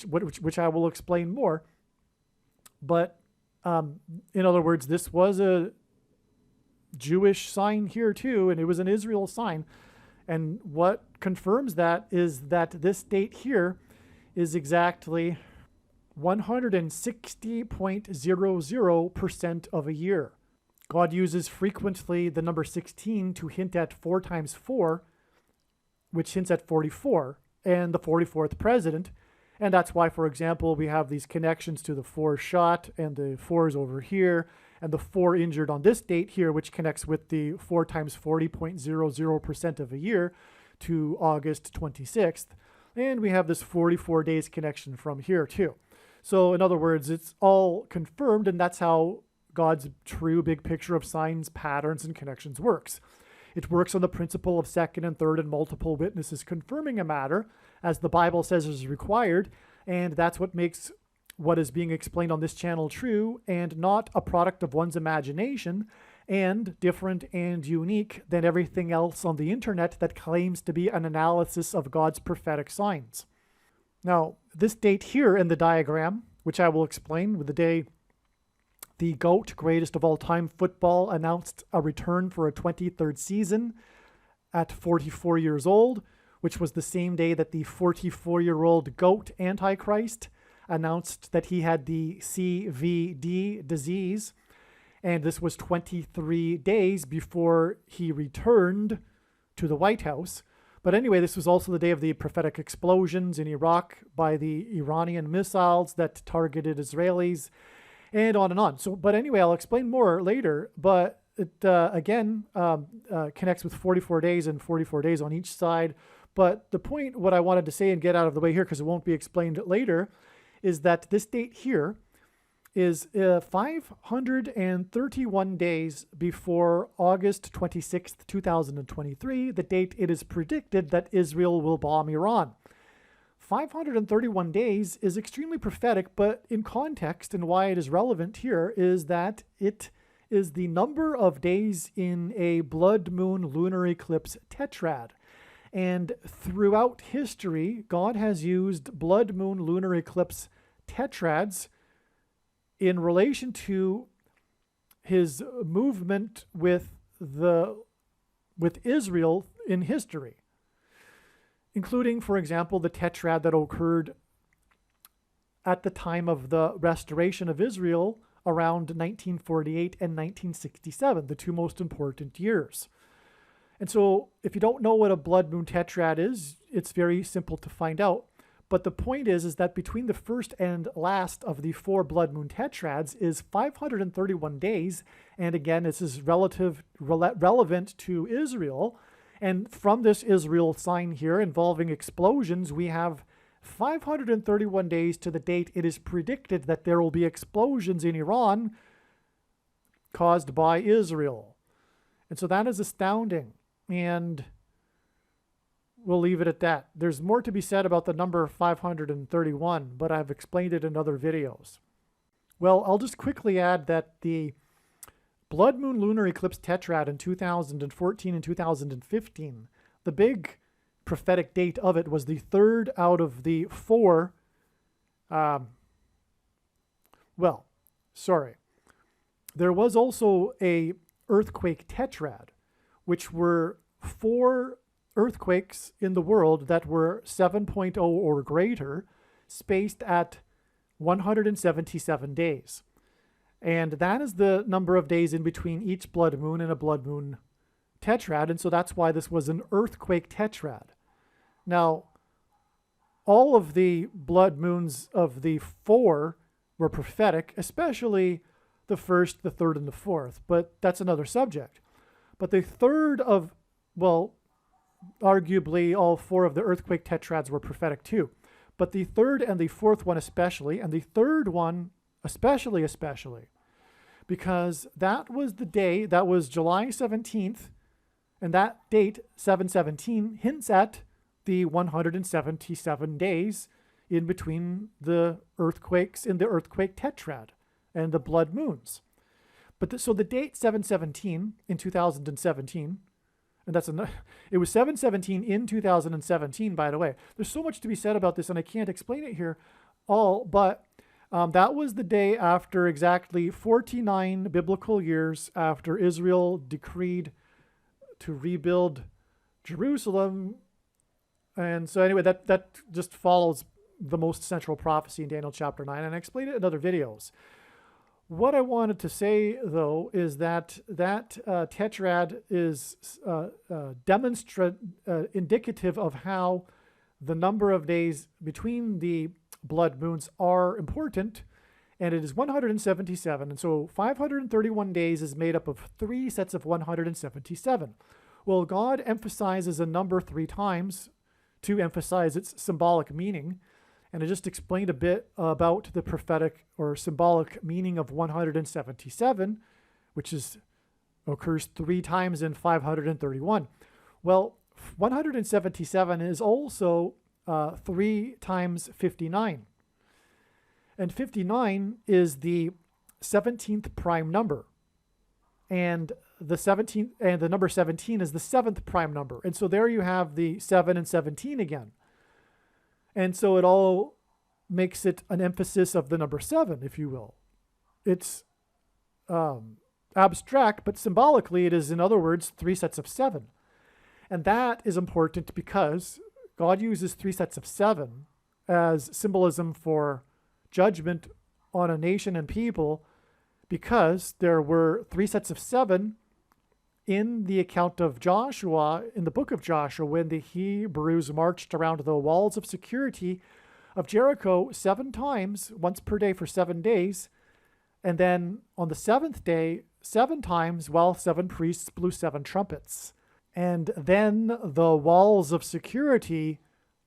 which I will explain more. But in other words, this was a Jewish sign here too, and it was an Israel sign. And what confirms that is that this date here is exactly 160.00% of a year. God uses frequently the number 16 to hint at 4 times 4, which hints at 44, and the 44th president. And that's why, for example, we have these connections to the 4 shot and the 4s over here, and the 4 injured on this date here, which connects with the 4 times 40.00% of a year to August 26th. And we have this 44 days connection from here too. So in other words, it's all confirmed, and that's how God's true big picture of signs, patterns, and connections works. It works on the principle of second and third and multiple witnesses confirming a matter, as the Bible says is required, and that's what makes what is being explained on this channel true and not a product of one's imagination, and different and unique than everything else on the internet that claims to be an analysis of God's prophetic signs. Now, this date here in the diagram, which I will explain, with the day the GOAT, greatest of all time football, announced a return for a 23rd season at 44 years old, which was the same day that the 44-year-old GOAT Antichrist announced that he had the CVD disease, and this was 23 days before he returned to the White House. But anyway, this was also the day of the prophetic explosions in Iraq by the Iranian missiles that targeted Israelis, and on and on. So, but anyway, I'll explain more later, but it again connects with 44 days and 44 days on each side. But the point, what I wanted to say and get out of the way here, because it won't be explained later, is that this date here is 531 days before August 26th, 2023, the date it is predicted that Israel will bomb Iran. 531 days is extremely prophetic, but in context and why it is relevant here is that it is the number of days in a blood moon lunar eclipse tetrad. And throughout history, God has used blood moon lunar eclipse tetrads in relation to his movement with Israel in history, including, for example, the tetrad that occurred at the time of the restoration of Israel around 1948 and 1967, the two most important years. And so if you don't know what a blood moon tetrad is, it's very simple to find out. But the point is that between the first and last of the 4 blood moon tetrads is 531 days. And again, this is relevant to Israel. And from this Israel sign here involving explosions, we have 531 days to the date it is predicted that there will be explosions in Iran caused by Israel. And so that is astounding. And we'll leave it at that. There's more to be said about the number 531, but I've explained it in other videos. Well, I'll just quickly add that the blood moon lunar eclipse tetrad in 2014 and 2015, the big prophetic date of it was the 3rd out of the 4. There was also a earthquake tetrad, which were 4 earthquakes in the world that were 7.0 or greater, spaced at 177 days. And that is the number of days in between each blood moon and a blood moon tetrad. And so that's why this was an earthquake tetrad. Now, all of the blood moons of the 4 were prophetic, especially the 1st, the 3rd, and the 4th. But that's another subject. But the 3rd of, arguably all 4 of the earthquake tetrads were prophetic too. But the 3rd and the 4th one especially, and the 3rd one especially, because that was the day, that was July 17th, and that date, 7/17, hints at the 177 days in between the earthquakes in the earthquake tetrad and the blood moons. But so the date 7/17 in 2017, and it was 7/17 in 2017, by the way. There's so much to be said about this, and I can't explain it here all, but that was the day after exactly 49 biblical years after Israel decreed to rebuild Jerusalem. And so anyway, that just follows the most central prophecy in Daniel chapter 9, and I explained it in other videos. What I wanted to say, though, is that tetrad is indicative of how the number of days between the blood moons are important, and it is 177. And so 531 days is made up of 3 sets of 177. Well, God emphasizes a number 3 times to emphasize its symbolic meaning. And I just explained a bit about the prophetic or symbolic meaning of 177, which occurs 3 times in 531. Well, 177 is also 3 times 59. And 59 is the 17th prime number. And the number 17 is the 7th prime number. And so there you have the 7 and 17 again. And so it all makes it an emphasis of the number 7, if you will. It's abstract, but symbolically it is, in other words, 3 sets of 7. And that is important because God uses 3 sets of 7 as symbolism for judgment on a nation and people, because there were 3 sets of 7 in the account of Joshua, in the book of Joshua, when the Hebrews marched around the walls of security of Jericho 7 times, once per day for 7 days. And then on the 7th day, 7 times, while 7 priests blew 7 trumpets. And then the walls of security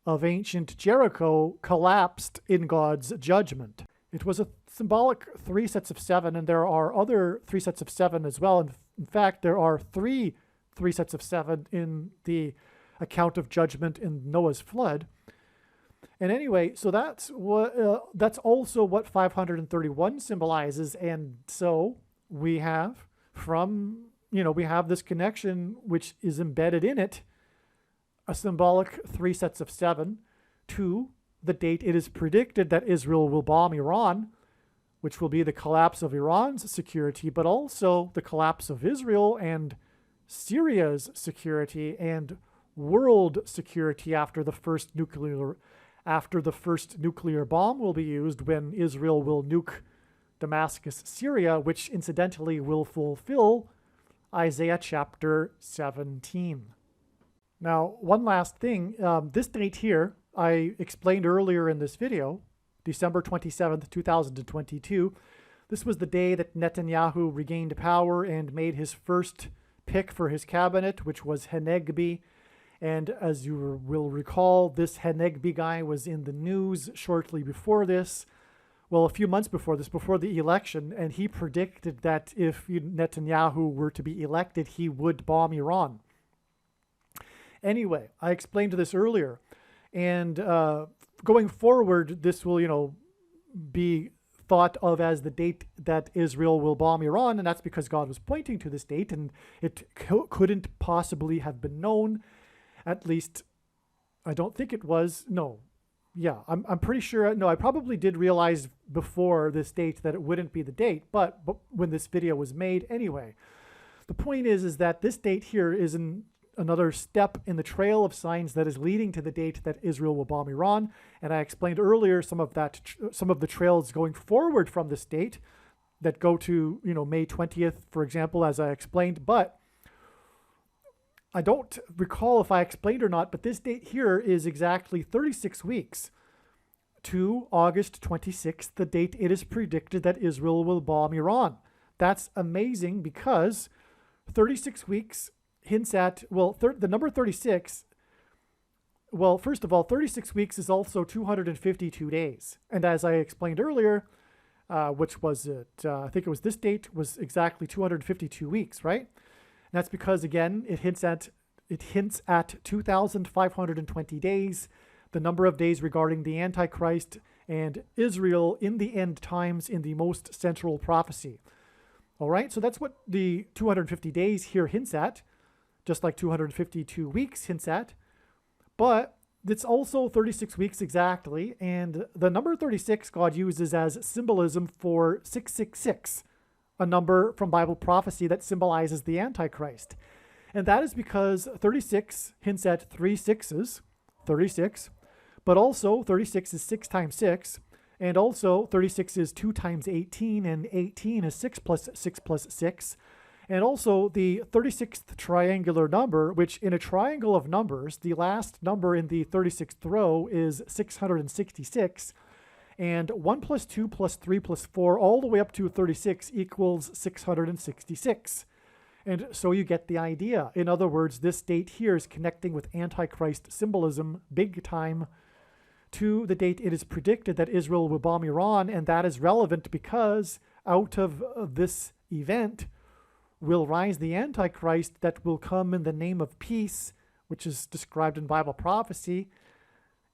of ancient Jericho collapsed in God's judgment. It was a symbolic 3 sets of 7, and there are other 3 sets of 7 as well. In fact, there are 3 sets of 7 in the account of judgment in Noah's flood. And anyway, so that's also what 531 symbolizes. And so we have we have this connection which is embedded in it, a symbolic 3 sets of 7 to the date it is predicted that Israel will bomb Iran, which will be the collapse of Iran's security, but also the collapse of Israel and Syria's security and world security after the first nuclear bomb will be used, when Israel will nuke Damascus, Syria, which incidentally will fulfill Isaiah chapter 17. Now, one last thing, this date here, I explained earlier in this video, December 27th, 2022. This was the day that Netanyahu regained power and made his first pick for his cabinet, which was Hanegbi. And as you will recall, this Hanegbi guy was in the news shortly before this. Well, a few months before this, before the election, and he predicted that if Netanyahu were to be elected, he would bomb Iran. Anyway, I explained this earlier. And going forward, this will, be thought of as the date that Israel will bomb Iran, and that's because God was pointing to this date, and it couldn't possibly have been known. At least, I don't think it was. No. Yeah, I'm pretty sure. No, I probably did realize before this date that it wouldn't be the date, but when this video was made anyway. The point is that this date here is another step in the trail of signs that is leading to the date that Israel will bomb Iran. And I explained earlier some of the trails going forward from this date that go to, May 20th, for example, as I explained. But I don't recall if I explained or not, but this date here is exactly 36 weeks to August 26th, the date it is predicted that Israel will bomb Iran. That's amazing because 36 weeks hints at, the number 36, first of all, 36 weeks is also 252 days. And as I explained earlier, which was it? I think it was this date was exactly 252 weeks, right? And that's because, again, it hints at 2,520 days, the number of days regarding the Antichrist and Israel in the end times in the most central prophecy. All right, so that's what the 250 days here hints at, just like 252 weeks hints at. But it's also 36 weeks exactly, and the number 36 God uses as symbolism for 666. A number from Bible prophecy that symbolizes the Antichrist. And that is because 36 hints at 3 sixes, 36, but also 36 is 6 times 6, and also 36 is 2 times 18, and 18 is 6 plus 6 plus 6, and also the 36th triangular number, which in a triangle of numbers, the last number in the 36th row is 666, and 1 plus 2 plus 3 plus 4 all the way up to 36 equals 666. And so you get the idea. In other words, this date here is connecting with Antichrist symbolism big time to the date it is predicted that Israel will bomb Iran. And that is relevant because out of this event will rise the Antichrist that will come in the name of peace, which is described in Bible prophecy.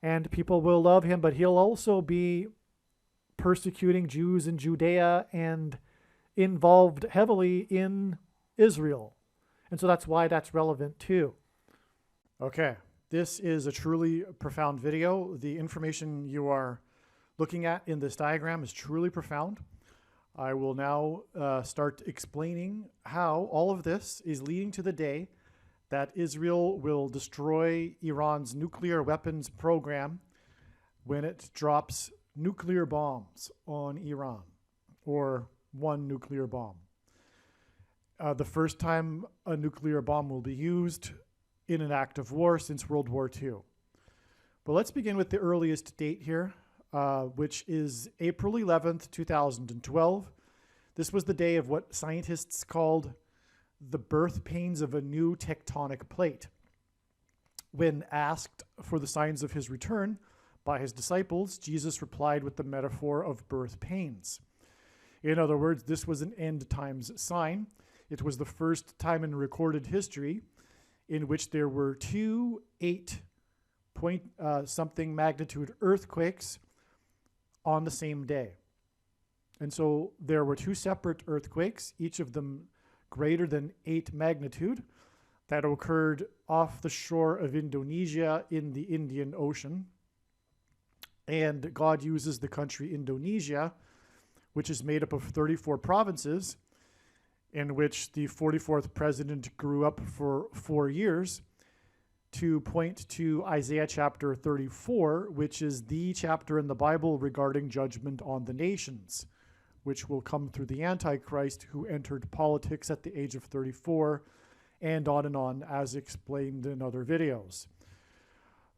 And people will love him, but he'll also be persecuting Jews in Judea and involved heavily in Israel. And so that's why that's relevant too. Okay, this is a truly profound video. The information you are looking at in this diagram is truly profound. I will now start explaining how all of this is leading to the day that Israel will destroy Iran's nuclear weapons program when it drops nuclear bombs on Iran, or one nuclear bomb. The first time a nuclear bomb will be used in an act of war since World War II. But let's begin with the earliest date here, which is April 11th, 2012. This was the day of what scientists called the birth pains of a new tectonic plate. When asked for the signs of his return by his disciples, Jesus replied with the metaphor of birth pains. In other words, this was an end times sign. It was the first time in recorded history in which there were two 8-point-something magnitude earthquakes on the same day. And so there were two separate earthquakes, each of them greater than 8 magnitude, that occurred off the shore of Indonesia in the Indian Ocean. And God uses the country Indonesia, which is made up of 34 provinces, in which the 44th president grew up for 4 years, to point to Isaiah chapter 34, which is the chapter in the Bible regarding judgment on the nations, which will come through the Antichrist, who entered politics at the age of 34, and on, as explained in other videos.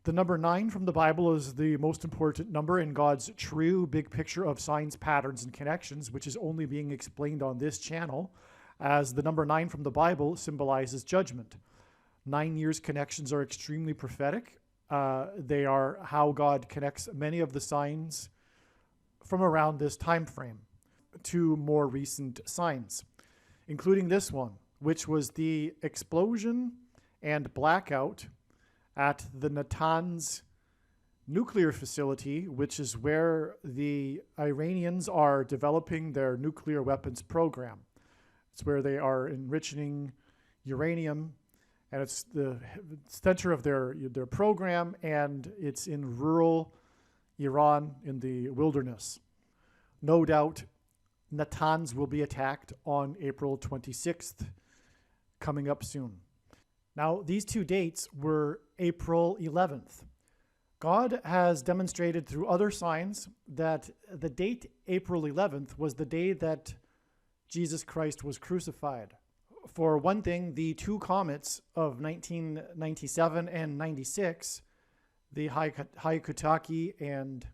The number 9 from the Bible is the most important number in God's true big picture of signs, patterns, and connections, which is only being explained on this channel, as the number 9 from the Bible symbolizes judgment. 9 years connections are extremely prophetic. They are how God connects many of the signs from around this time frame to more recent signs, including this one, which was the explosion and blackout at the Natanz nuclear facility, which is where the Iranians are developing their nuclear weapons program. It's where they are enriching uranium, and it's the center of their program, and it's in rural Iran in the wilderness. No doubt Natanz will be attacked on April 26th, coming up soon. Now, these two dates were April 11th. God has demonstrated through other signs that the date April 11th was the day that Jesus Christ was crucified. For one thing, the two comets of 1997 and 96, the Hyakutake and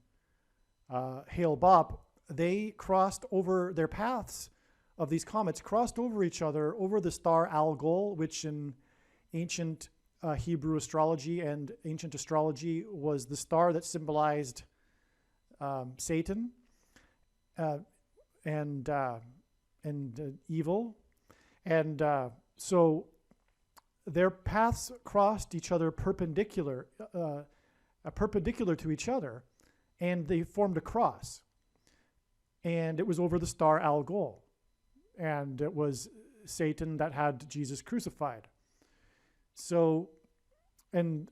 Hale-Bopp, they crossed over, their paths of these comets crossed over each other over the star Algol, which in ancient Hebrew astrology and ancient astrology was the star that symbolized Satan and evil. And so their paths crossed each other perpendicular to each other, and they formed a cross. And it was over the star Algol. And it was Satan that had Jesus crucified. So, and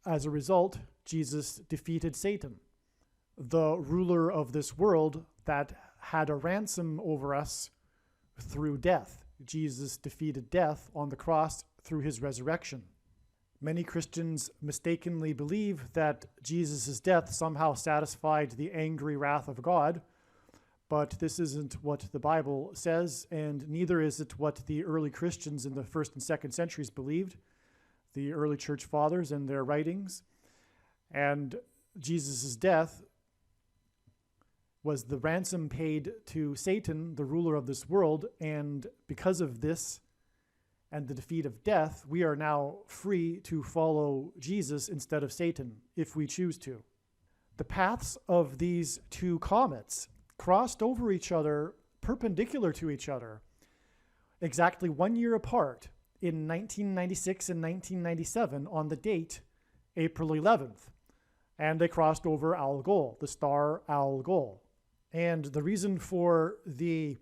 as a result, Jesus defeated Satan, the ruler of this world that had a ransom over us through death. Jesus defeated death on the cross through his resurrection. Many Christians mistakenly believe that Jesus' death somehow satisfied the angry wrath of God, but this isn't what the Bible says, and neither is it what the early Christians in the 1st and 2nd centuries believed, the early church fathers and their writings. And Jesus' death was the ransom paid to Satan, the ruler of this world, and because of this and the defeat of death, we are now free to follow Jesus instead of Satan, if we choose to. The paths of these two comets crossed over each other, perpendicular to each other, exactly 1 year apart in 1996 and 1997 on the date April 11th. And they crossed over Algol, the star Algol. And the reason for the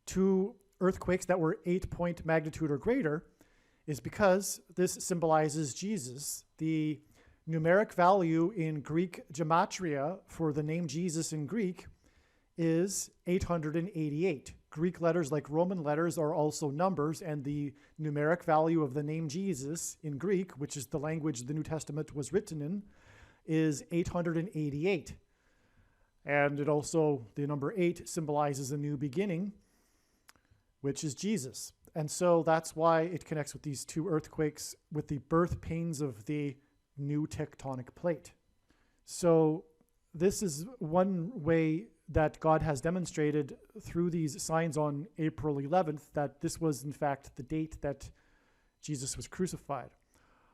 two earthquakes that were 8-point magnitude or greater is because this symbolizes Jesus. The numeric value in Greek gematria for the name Jesus in Greek is 888. Greek letters, like Roman letters, are also numbers, and the numeric value of the name Jesus in Greek, which is the language the New Testament was written in, is 888. And it also, the number 8 symbolizes a new beginning, which is Jesus. And so that's why it connects with these 2 earthquakes, with the birth pains of the new tectonic plate. So this is one way that God has demonstrated through these signs on April 11th that this was in fact the date that Jesus was crucified.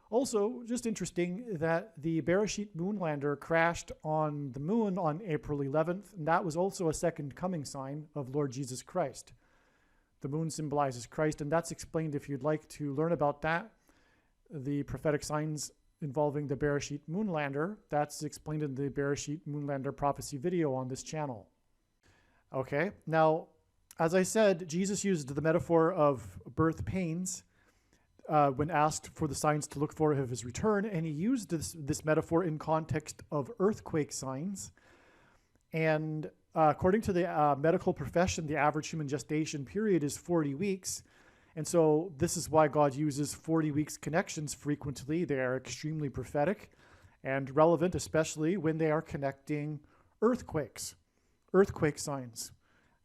Also, just interesting that the Bereshit moonlander crashed on the moon on April 11th, and that was also a second coming sign of Lord Jesus Christ. The moon symbolizes Christ, and that's explained if you'd like to learn about that. The prophetic signs involving the Bereshit moonlander, that's explained in the Bereshit moonlander prophecy video on this channel. Okay, now, as I said, Jesus used the metaphor of birth pains when asked for the signs to look for of his return, and he used this metaphor in context of earthquake signs. And according to the medical profession, the average human gestation period is 40 weeks. And so this is why God uses 40 weeks connections frequently. They are extremely prophetic and relevant, especially when they are connecting earthquakes, earthquake signs.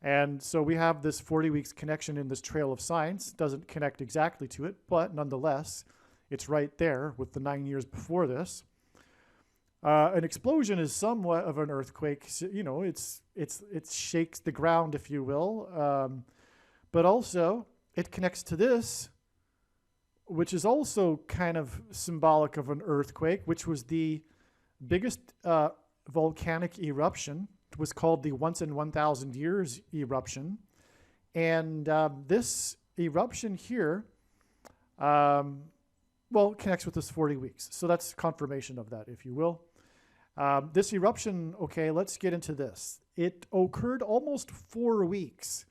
And so we have this 40 weeks connection in this trail of signs. Doesn't connect exactly to it, but nonetheless, it's right there with the 9 years before this. An explosion is somewhat of an earthquake. You know, it shakes the ground, if you will. But also, it connects to this, which is also kind of symbolic of an earthquake, which was the biggest volcanic eruption. It was called the once in 1,000 years eruption. And this eruption here, well, connects with this 40 weeks. So that's confirmation of that, if you will. This eruption, okay, let's get into this. It occurred almost 4 weeks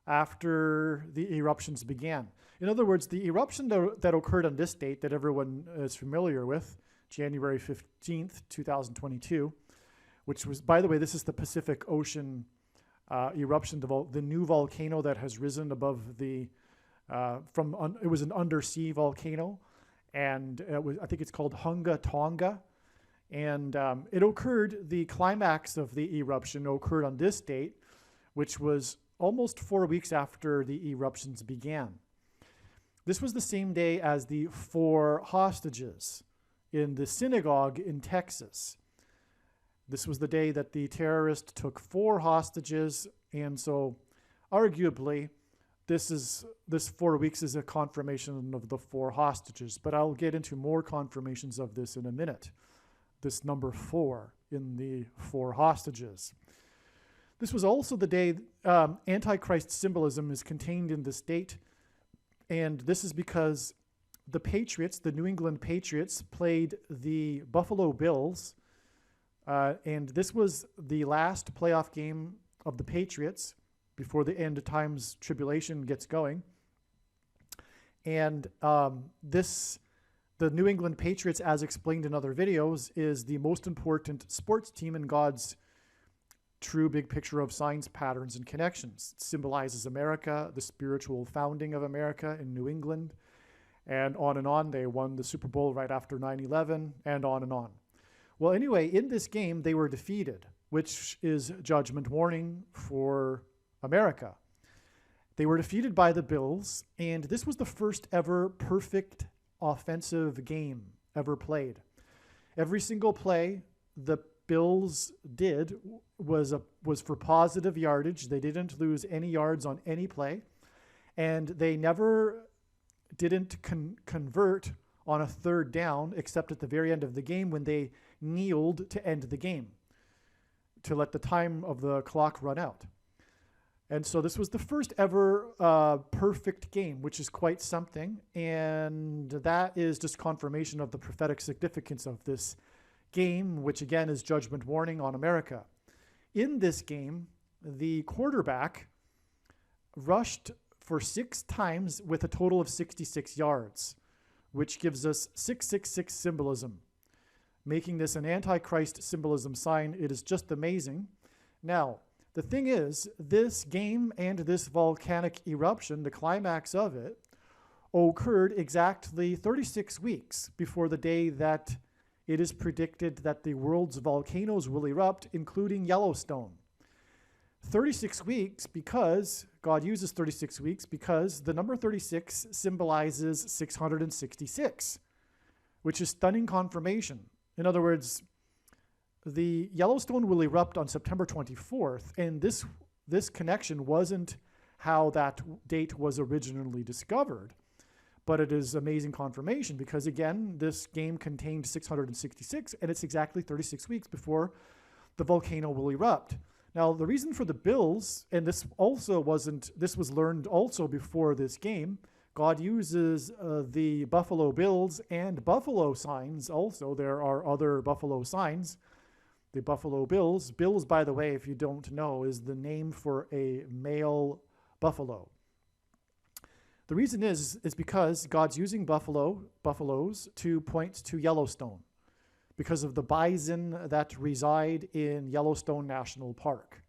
after the eruptions began. In other words, the eruption that occurred on this date that everyone is familiar with, January 15th, 2022, which was, by the way, this is the Pacific Ocean eruption, the new volcano that has risen above the, it was an undersea volcano, and I think it's called Hunga Tonga, and it occurred, the climax of the eruption occurred on this date, which was almost 4 weeks after the eruptions began. This was the same day as the 4 hostages in the synagogue in Texas. This was the day that the terrorist took 4 hostages, and so arguably this 4 weeks is a confirmation of the 4 hostages, but I'll get into more confirmations of this in a minute. This number 4 in the 4 hostages. This was also the day Antichrist symbolism is contained in this date, and this is because the Patriots, the New England Patriots, played the Buffalo Bills, and this was the last playoff game of the Patriots before the end of times tribulation gets going. And the New England Patriots, as explained in other videos, is the most important sports team in God's true big picture of signs, patterns, and connections. It symbolizes America, the spiritual founding of America in New England, and on and on. They won the Super Bowl right after 9/11, and on and on. Well, anyway, in this game, they were defeated, which is judgment warning for America. They were defeated by the Bills, and this was the first ever perfect offensive game ever played. Every single play the Bills did was for positive yardage. They didn't lose any yards on any play, and they never didn't convert on a 3rd down except at the very end of the game when they kneeled to end the game, to let the time of the clock run out. And so this was the first ever perfect game, which is quite something. And that is just confirmation of the prophetic significance of this game, which again is judgment warning on America. In this game, the quarterback rushed for 6 times with a total of 66 yards, which gives us 666 symbolism. Making this an Antichrist symbolism sign, it is just amazing. Now, the thing is, this game and this volcanic eruption, the climax of it, occurred exactly 36 weeks before the day that it is predicted that the world's volcanoes will erupt, including Yellowstone. 36 weeks because God uses 36 weeks because the number 36 symbolizes 666, which is stunning confirmation. In other words, the Yellowstone will erupt on September 24th, and this connection wasn't how that date was originally discovered, but it is amazing confirmation because, again, this game contained 666, and it's exactly 36 weeks before the volcano will erupt. Now, the reason for the bills, and this was learned also before this game, God uses the buffalo bills and buffalo signs also. There are other buffalo signs. The buffalo bills. Bills, by the way, if you don't know, is the name for a male buffalo. The reason is because God's using buffaloes to point to Yellowstone because of the bison that reside in Yellowstone National Park.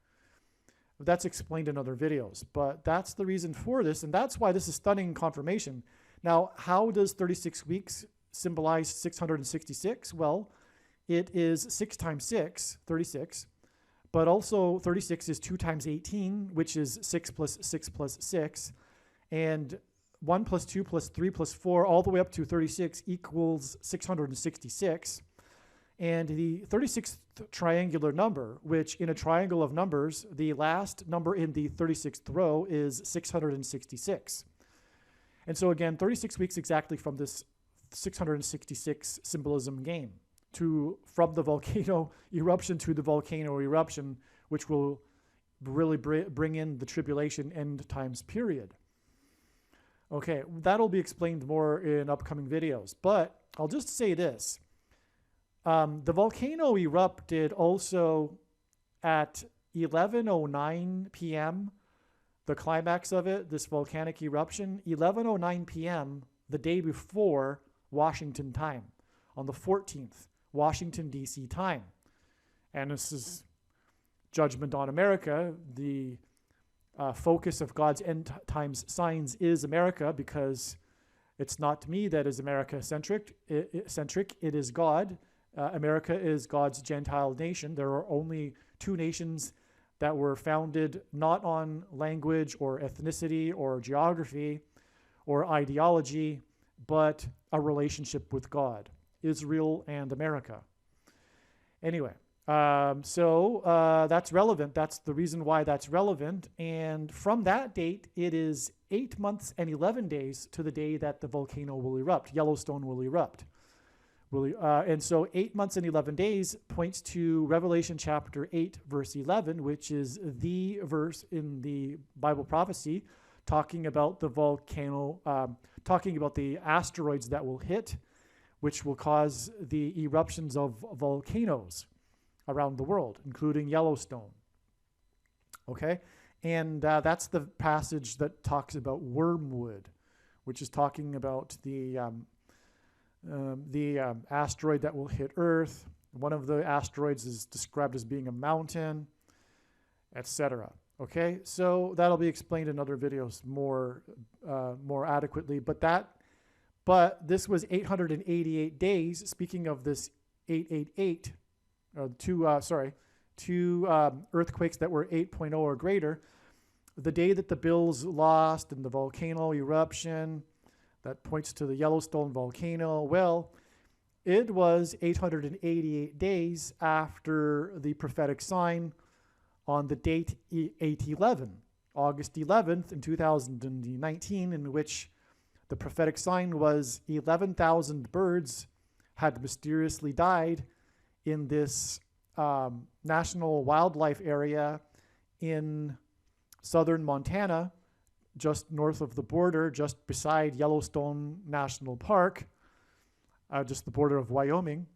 That's explained in other videos, but that's the reason for this, and that's why this is stunning confirmation. Now, how does 36 weeks symbolize 666? Well, it is 6 times 6, 36, but also 36 is 2 times 18, which is 6 plus 6 plus 6, and 1 plus 2 plus 3 plus 4, all the way up to 36 equals 666. And the 36th triangular number, which in a triangle of numbers, the last number in the 36th row is 666. And so again, 36 weeks exactly from this 666 symbolism game from the volcano eruption to the volcano eruption, which will really bring in the tribulation end times period. Okay, that'll be explained more in upcoming videos, but I'll just say this. The volcano erupted also at 11:09 p.m., the climax of it, this volcanic eruption, 11:09 p.m., the day before Washington time, on the 14th, Washington, D.C. time. And this is judgment on America. The focus of God's end times signs is America because it's not me that is America-centric. It is God. America is God's Gentile nation. There are only 2 nations that were founded not on language or ethnicity or geography or ideology, but a relationship with God, Israel and America. Anyway, so that's relevant. That's the reason why that's relevant. And from that date, it is 8 months and 11 days to the day that the volcano will erupt, Yellowstone will erupt. And so 8 months and 11 days points to Revelation chapter 8, verse 11, which is the verse in the Bible prophecy talking about the volcano, talking about the asteroids that will hit, which will cause the eruptions of volcanoes around the world, including Yellowstone. Okay? And that's the passage that talks about wormwood, which is talking about the asteroid that will hit Earth. One of the asteroids is described as being a mountain, etc. Okay, so that'll be explained in other videos more adequately. But this was 888 days. Speaking of this 888, two earthquakes that were 8.0 or greater. The day that the Bills lost in the volcano eruption, that points to the Yellowstone volcano. Well, it was 888 days after the prophetic sign on the date 8/11, August 11th in 2019, in which the prophetic sign was 11,000 birds had mysteriously died in this national wildlife area in southern Montana, just north of the border, just beside Yellowstone National Park, just the border of Wyoming.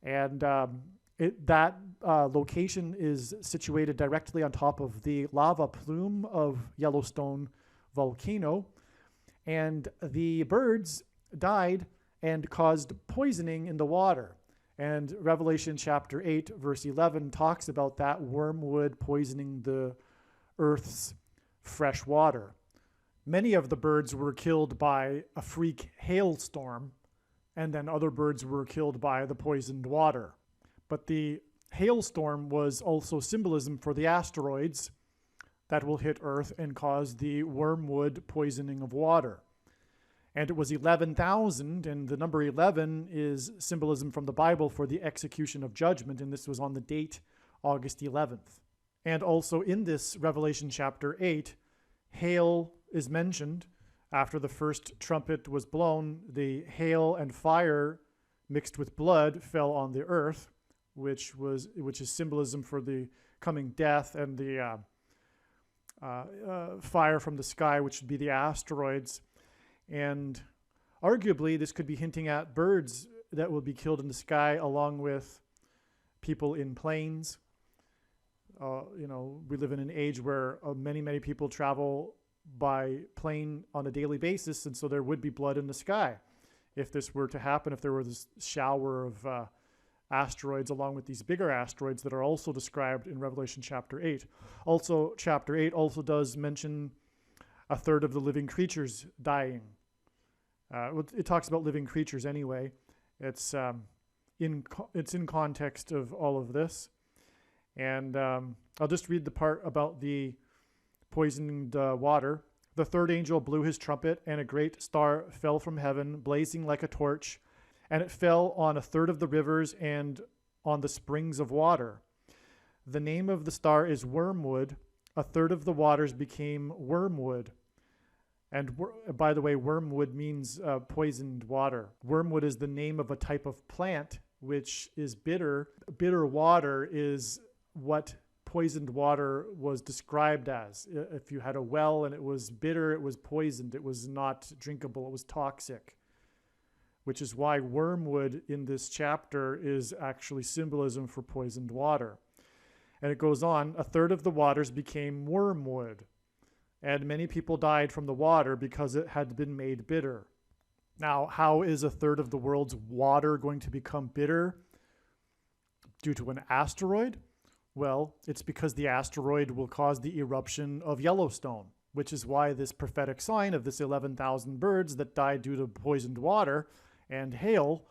And that location is situated directly on top of the lava plume of Yellowstone volcano. And the birds died and caused poisoning in the water. And Revelation chapter 8, verse 11 talks about that wormwood poisoning the earth's fresh water. Many of the birds were killed by a freak hailstorm, and then other birds were killed by the poisoned water. But the hailstorm was also symbolism for the asteroids that will hit Earth and cause the wormwood poisoning of water. And it was 11,000, and the number 11 is symbolism from the Bible for the execution of judgment, and this was on the date August 11th. And also in this Revelation chapter 8, hail is mentioned. After the first trumpet was blown, the hail and fire mixed with blood fell on the earth, which is symbolism for the coming death, and the fire from the sky, which would be the asteroids. And arguably, this could be hinting at birds that will be killed in the sky, along with people in planes. We live in an age where many people travel by plane on a daily basis, and so there would be blood in the sky if this were to happen, if there were this shower of asteroids along with these bigger asteroids that are also described in Revelation chapter 8. Also, chapter 8 also does mention a third of the living creatures dying. It talks about living creatures anyway. It's in context of all of this. And I'll just read the part about the poisoned water. The third angel blew his trumpet, and a great star fell from heaven, blazing like a torch, and it fell on a third of the rivers and on the springs of water. The name of the star is Wormwood. A third of the waters became wormwood. And by the way, wormwood means poisoned water. Wormwood is the name of a type of plant which is bitter. Bitter water is what poisoned water was described as. If you had a well and it was bitter, it was poisoned. It was not drinkable. It was toxic, which is why wormwood in this chapter is actually symbolism for poisoned water. And it goes on, a third of the waters became wormwood, and many people died from the water because it had been made bitter. Now, how is a third of the world's water going to become bitter due to an asteroid? Well, it's because the asteroid will cause the eruption of Yellowstone, which is why this prophetic sign of this 11,000 birds that died due to poisoned water and hail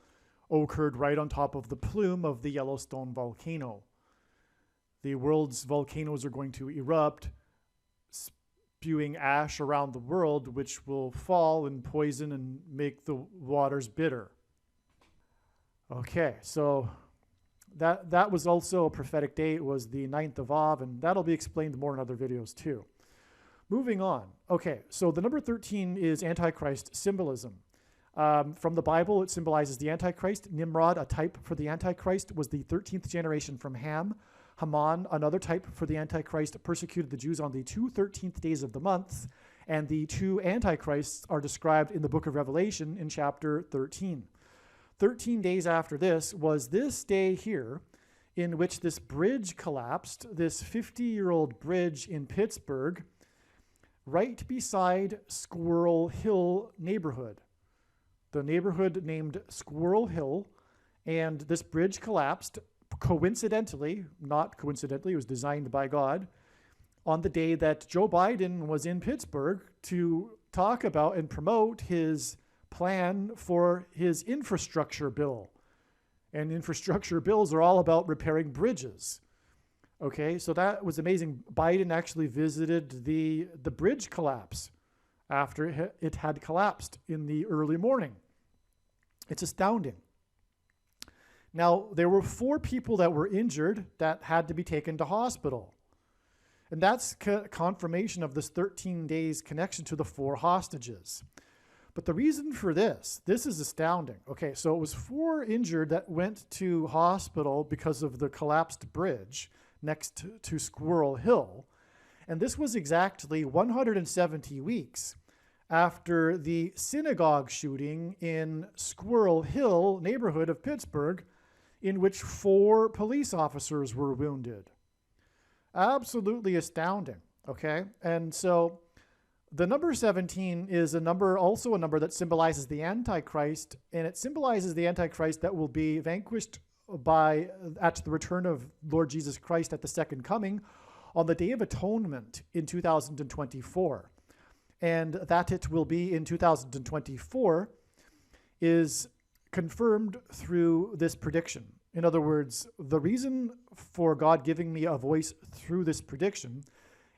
occurred right on top of the plume of the Yellowstone volcano. The world's volcanoes are going to erupt, spewing ash around the world, which will fall and poison and make the waters bitter. Okay, so that was also a prophetic date. It was the 9th of Av, and that'll be explained more in other videos too. Moving on. Okay, so the number 13 is Antichrist symbolism. From the Bible, it symbolizes the Antichrist. Nimrod, a type for the Antichrist, was the 13th generation from Ham. Haman, another type for the Antichrist, persecuted the Jews on the 2 13th days of the month, and the two Antichrists are described in the book of Revelation in chapter 13. 13 days after this was this day here in which this bridge collapsed, this 50-year-old bridge in Pittsburgh, right beside Squirrel Hill neighborhood. The neighborhood named Squirrel Hill, and this bridge collapsed coincidentally, not coincidentally, it was designed by God, on the day that Joe Biden was in Pittsburgh to talk about and promote his plan for his infrastructure bill. And infrastructure bills are all about repairing bridges. Okay, so that was amazing. Biden actually visited the bridge collapse after it had collapsed in the early morning. It's astounding. Now, there were 4 people that were injured that had to be taken to hospital. And that's confirmation of this 13 days connection to the 4 hostages. But the reason for this is astounding. Okay, so it was 4 injured that went to hospital because of the collapsed bridge next to Squirrel Hill. And this was exactly 170 weeks after the synagogue shooting in Squirrel Hill neighborhood of Pittsburgh, in which 4 police officers were wounded. Absolutely astounding, okay? And so the number 17 is also a number that symbolizes the Antichrist, and it symbolizes the Antichrist that will be vanquished at the return of Lord Jesus Christ at the second coming on the Day of Atonement in 2024. And that it will be in 2024 is confirmed through this prediction. In other words, the reason for God giving me a voice through this prediction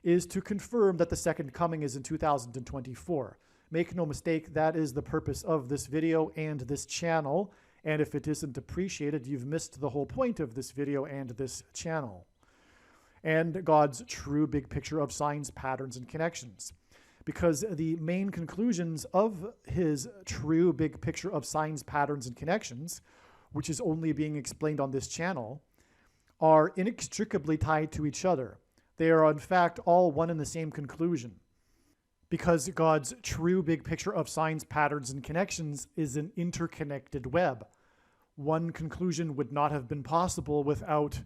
is to confirm that the second coming is in 2024. Make no mistake, that is the purpose of this video and this channel. And if it isn't appreciated, you've missed the whole point of this video and this channel. And God's true big picture of signs, patterns, and connections. Because the main conclusions of his true big picture of signs, patterns, and connections, which is only being explained on this channel, are inextricably tied to each other. They are, in fact, all one and the same conclusion. Because God's true big picture of signs, patterns, and connections is an interconnected web. One conclusion would not have been possible without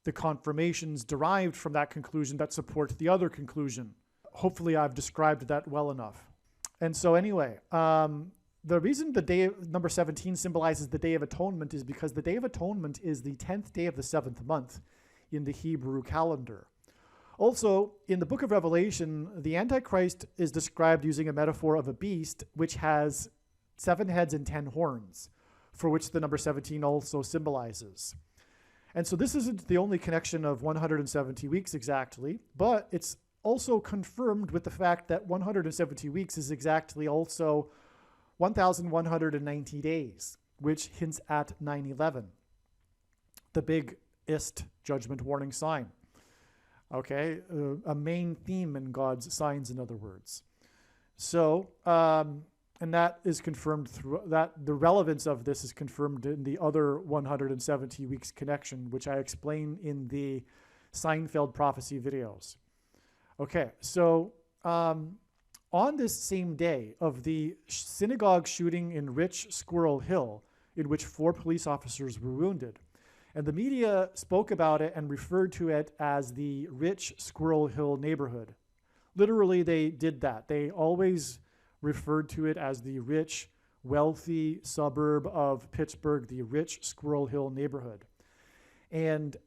the confirmations derived from that conclusion that support the other conclusion. Hopefully I've described that well enough. And so anyway, the reason the day number 17 symbolizes the Day of Atonement is because the Day of Atonement is the 10th day of the 7th month in the Hebrew calendar. Also, in the book of Revelation, the Antichrist is described using a metaphor of a beast which has 7 heads and 10 horns, for which the number 17 also symbolizes. And so this isn't the only connection of 170 weeks exactly, but it's also confirmed with the fact that 170 weeks is exactly also 1,190 days, which hints at 9/11, the biggest judgment warning sign. Okay, a main theme in God's signs, in other words. So, and that is confirmed through that. The relevance of this is confirmed in the other 170 weeks connection, which I explain in the Seinfeld prophecy videos. Okay, so on this same day of the synagogue shooting in Rich Squirrel Hill, in which 4 police officers were wounded, and the media spoke about it and referred to it as the Rich Squirrel Hill neighborhood. Literally, they did that. They always referred to it as the rich, wealthy suburb of Pittsburgh, the Rich Squirrel Hill neighborhood. And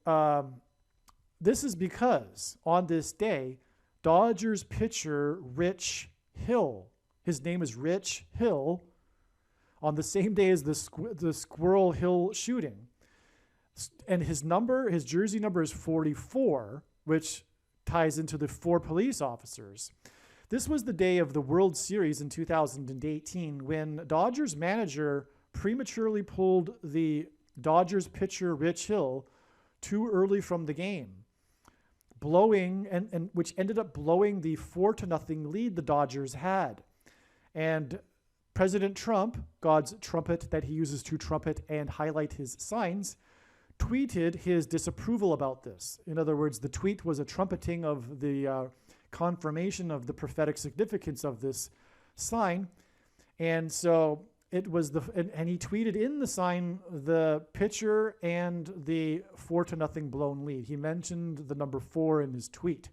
this is because on this day, Dodgers pitcher Rich Hill, his name is Rich Hill, on the same day as the Squirrel Hill shooting. And his jersey number is 44, which ties into the 4 police officers. This was the day of the World Series in 2018 when Dodgers manager prematurely pulled the Dodgers pitcher Rich Hill too early from the game, blowing and which ended up blowing the 4-0 lead the Dodgers had. And President Trump, God's trumpet that he uses to trumpet and highlight his signs, tweeted his disapproval about this. In other words, the tweet was a trumpeting of the confirmation of the prophetic significance of this sign. And so it was and he tweeted in the sign the pitcher and the 4-0 blown lead. He mentioned the number 4 in his tweet.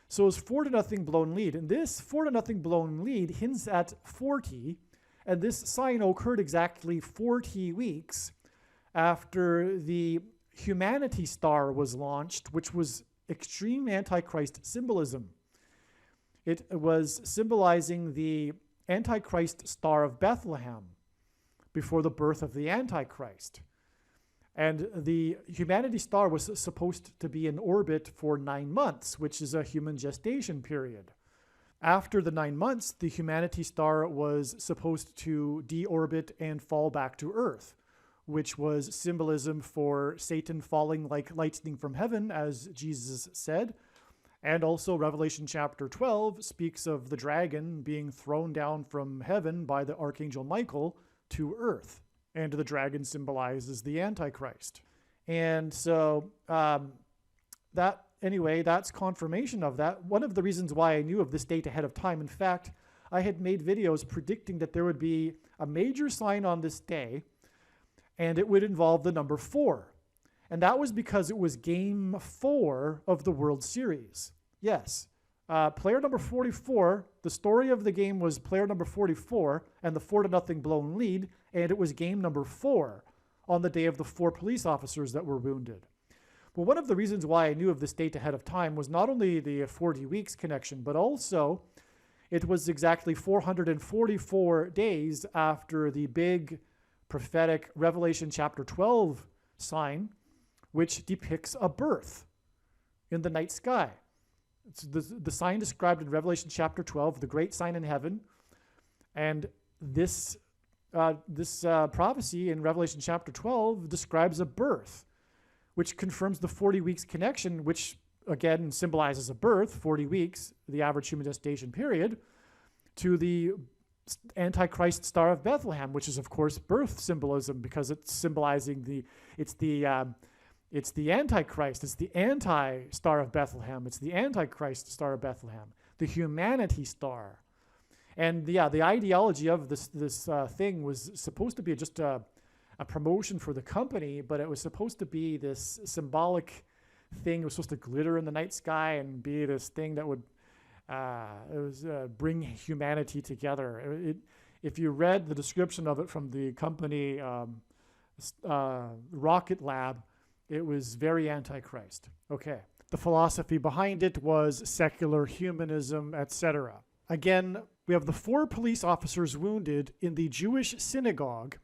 So it was 4-0 blown lead. And this 4-0 blown lead hints at 40. And this sign occurred exactly 40 weeks after the Humanity Star was launched, which was extreme Antichrist symbolism. It was symbolizing the Antichrist Star of Bethlehem before the birth of the Antichrist. And the Humanity Star was supposed to be in orbit for 9 months, which is a human gestation period. After the 9 months, the Humanity Star was supposed to deorbit and fall back to Earth, which was symbolism for Satan falling like lightning from heaven, as Jesus said. And also Revelation chapter 12 speaks of the dragon being thrown down from heaven by the Archangel Michael to earth. And the dragon symbolizes the Antichrist. And so that's confirmation of that. One of the reasons why I knew of this date ahead of time, in fact, I had made videos predicting that there would be a major sign on this day, and it would involve the number 4. And that was because it was game 4 of the World Series. Yes, player number 44, the story of the game was player number 44 and the 4-0 blown lead, and it was game number 4 on the day of the 4 police officers that were wounded. Well, one of the reasons why I knew of this date ahead of time was not only the 40 weeks connection, but also it was exactly 444 days after the big prophetic Revelation chapter 12 sign, which depicts a birth in the night sky. It's the sign described in Revelation chapter 12, the great sign in heaven. And this prophecy in Revelation chapter 12 describes a birth, which confirms the 40 weeks connection, which again symbolizes a birth, 40 weeks, the average human gestation period, to the Antichrist Star of Bethlehem, which is of course birth symbolism, because it's symbolizing it's the Antichrist, it's the anti-Star of Bethlehem, it's the Antichrist Star of Bethlehem, the humanity star. And the ideology of this thing was supposed to be just a promotion for the company, but it was supposed to be this symbolic thing. It was supposed to glitter in the night sky and be this thing that would bring humanity together. If you read the description of it from the company Rocket Lab, it was very Antichrist. Okay. The philosophy behind it was secular humanism, etc. Again, we have the 4 police officers wounded in the Jewish synagogue,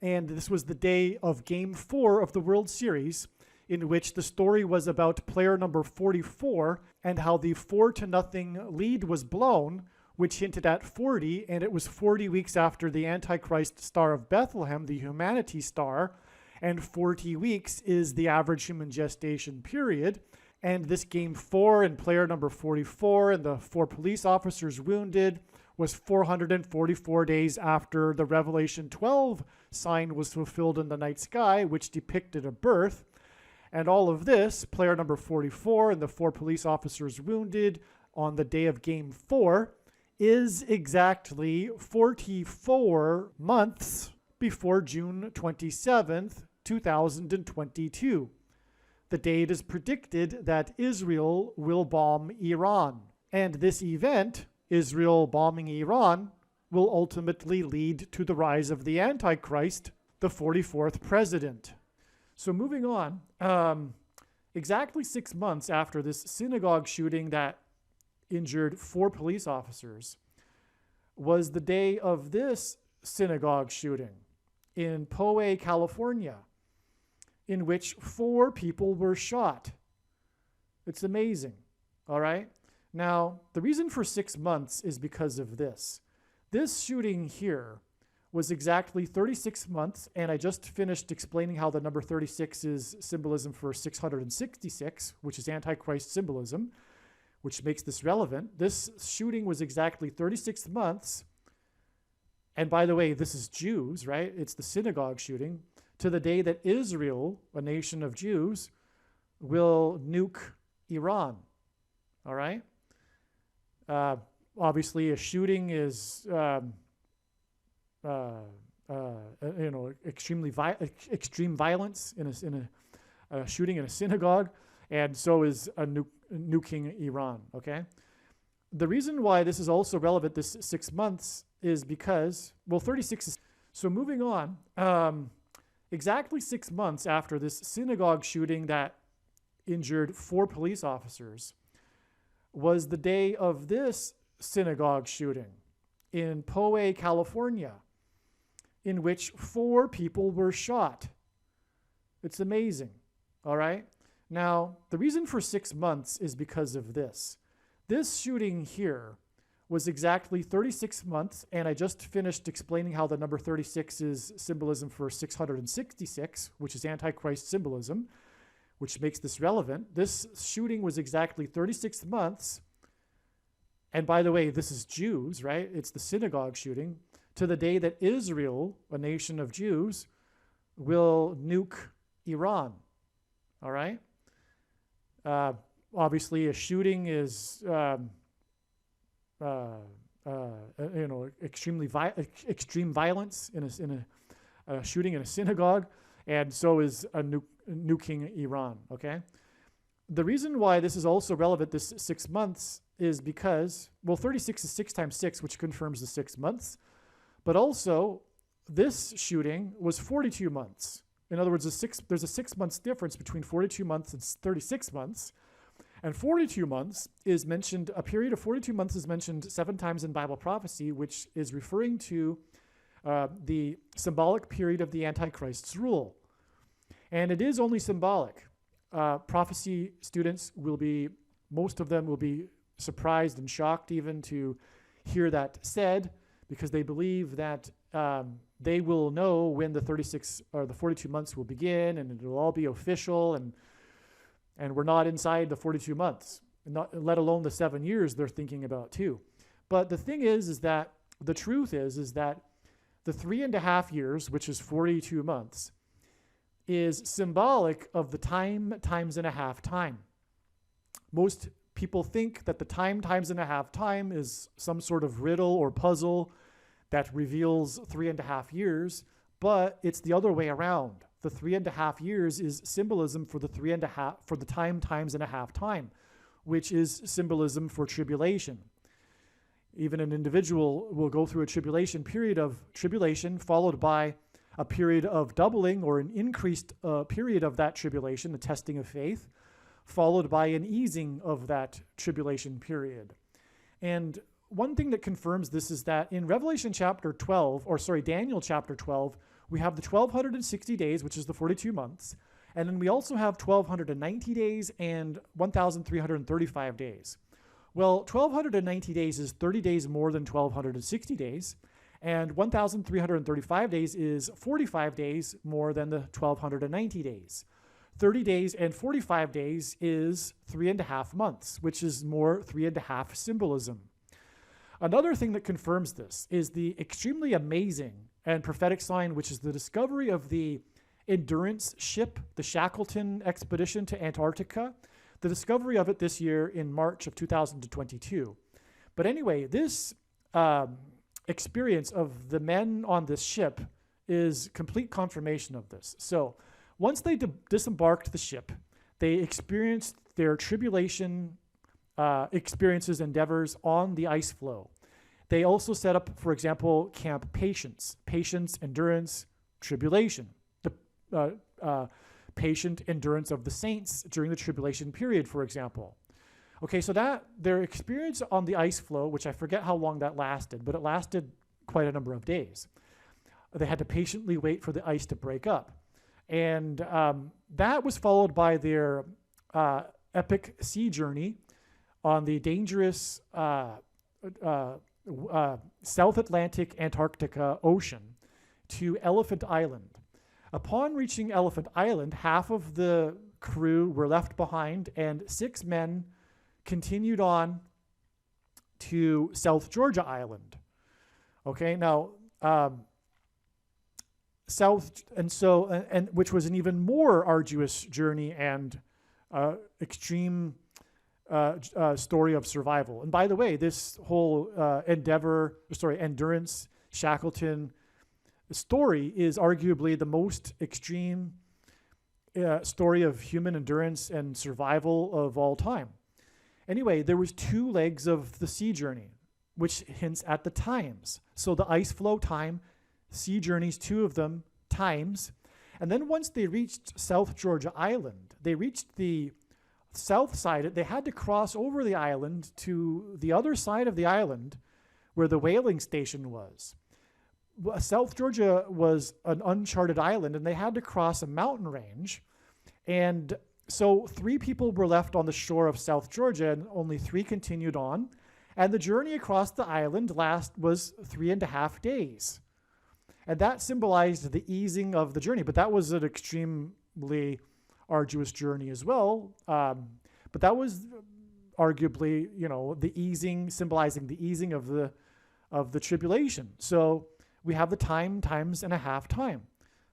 and this was the day of Game 4 of the World Series, in which the story was about player number 44 and how the 4-0 lead was blown, which hinted at 40, and it was 40 weeks after the Antichrist Star of Bethlehem, the humanity star, and 40 weeks is the average human gestation period. And this Game 4 and player number 44 and the 4 police officers wounded was 444 days after the Revelation 12 sign was fulfilled in the night sky, which depicted a birth. And all of this, player number 44 and the 4 police officers wounded on the day of Game 4, is exactly 44 months before June 27th, 2022. The date is predicted that Israel will bomb Iran. And this event, Israel bombing Iran, will ultimately lead to the rise of the Antichrist, the 44th president. So moving on, exactly 6 months after this synagogue shooting that injured 4 police officers was the day of this synagogue shooting in Poway, California, in which 4 people were shot. It's amazing, all right? Now, the reason for 6 months is because of this. This shooting here was exactly 36 months, and I just finished explaining how the number 36 is symbolism for 666, which is Antichrist symbolism, which makes this relevant. This shooting was exactly 36 months, and by the way, this is Jews, right? It's the synagogue shooting, to the day that Israel, a nation of Jews, will nuke Iran, all right? Obviously, a shooting is, extreme violence in a shooting in a synagogue, and so is a nuking Iran, okay? The reason why this is also relevant, this 6 months, is because, well, 36 is, so moving on, exactly 6 months after this synagogue shooting that injured 4 police officers was the day of this synagogue shooting in Poway, California, in which 4 people were shot. It's amazing, all right? Now, the reason for 6 months is because of this. This shooting here was exactly 36 months, and I just finished explaining how the number 36 is symbolism for 666, which is Antichrist symbolism, which makes this relevant. This shooting was exactly 36 months, and by the way, this is Jews, right? It's the synagogue shooting, to the day that Israel, a nation of Jews, will nuke Iran, all right? Obviously, a shooting is extreme violence in a shooting in a synagogue, and so is a nuking Iran, okay? The reason why this is also relevant, this 6 months, is because, well, 36 is 6 times 6, which confirms the 6 months, but also this shooting was 42 months. In other words, there's a 6 months difference between 42 months and 36 months. And 42 months is mentioned, a period of 42 months is mentioned 7 times in Bible prophecy, which is referring to the symbolic period of the Antichrist's rule. And it is only symbolic. Prophecy students most of them will be surprised and shocked even to hear that said, because they believe that they will know when the 36 or the 42 months will begin, and it'll all be official, and we're not inside the 42 months, let alone the 7 years they're thinking about too. But the thing is that the truth is that the 3.5 years, which is 42 months, is symbolic of the time times and a half time. Most people think that the time times and a half time is some sort of riddle or puzzle that reveals 3.5 years, but it's the other way around. The 3.5 years is symbolism for the time times and a half time, which is symbolism for tribulation. Even an individual will go through a period of tribulation, followed by a period of doubling or an increased period of that tribulation, the testing of faith, followed by an easing of that tribulation period. And one thing that confirms this is that in Daniel chapter 12, we have the 1260 days, which is the 42 months. And then we also have 1290 days and 1335 days. Well, 1290 days is 30 days more than 1260 days. And 1335 days is 45 days more than the 1290 days. 30 days and 45 days is 3.5 months, which is more 3.5 symbolism. Another thing that confirms this is the extremely amazing and prophetic sign, which is the discovery of the endurance ship, the Shackleton expedition to Antarctica, the discovery of it this year in March of 2022. But anyway, this experience of the men on this ship is complete confirmation of this. So once they disembarked the ship, they experienced their tribulation experiences, endeavors on the ice floe. They also set up, for example, Camp Patience, endurance, tribulation, the patient endurance of the saints during the tribulation period, for example. Okay, so that their experience on the ice floe, which I forget how long that lasted, but it lasted quite a number of days. They had to patiently wait for the ice to break up. And that was followed by their epic sea journey on the dangerous South Atlantic Antarctica Ocean to Elephant Island. Upon reaching Elephant Island, half of the crew were left behind, and 6 men continued on to South Georgia Island. Okay, now which was an even more arduous journey and extreme story of survival. And by the way, this whole endurance Shackleton story is arguably the most extreme story of human endurance and survival of all time. Anyway, there was 2 legs of the sea journey, which hints at the times. So the ice floe time, sea journeys, 2 of them, times. And then once they reached South Georgia Island, they reached the south side. They had to cross over the island to the other side of the island where the whaling station was. South Georgia was an uncharted island, and they had to cross a mountain range. And so 3 people were left on the shore of South Georgia, and only 3 continued on. And the journey across the island was 3.5 days. And that symbolized the easing of the journey. But that was an extremely arduous journey as well. But that was arguably, the easing, symbolizing the easing of the tribulation. So we have the time times and a half time.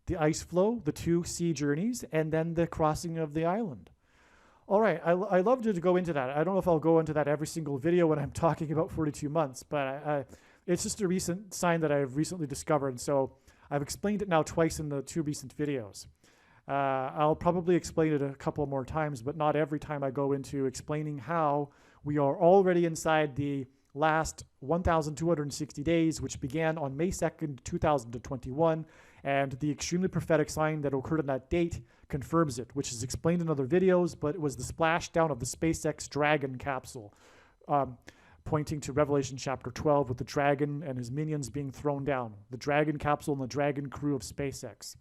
The ice floe, the 2 sea journeys, and then the crossing of the island. All right, I love to go into that. I don't know if I'll go into that every single video when I'm talking about 42 months, but it's just a recent sign that I've recently discovered. So I've explained it now twice in the 2 recent videos. I'll probably explain it a couple more times, but not every time I go into explaining how we are already inside the last 1,260 days, which began on May 2nd, 2021, and the extremely prophetic sign that occurred on that date confirms it, which is explained in other videos, but it was the splashdown of the SpaceX Dragon capsule. pointing to Revelation chapter 12 with the dragon and his minions being thrown down, the dragon capsule and the dragon crew of SpaceX.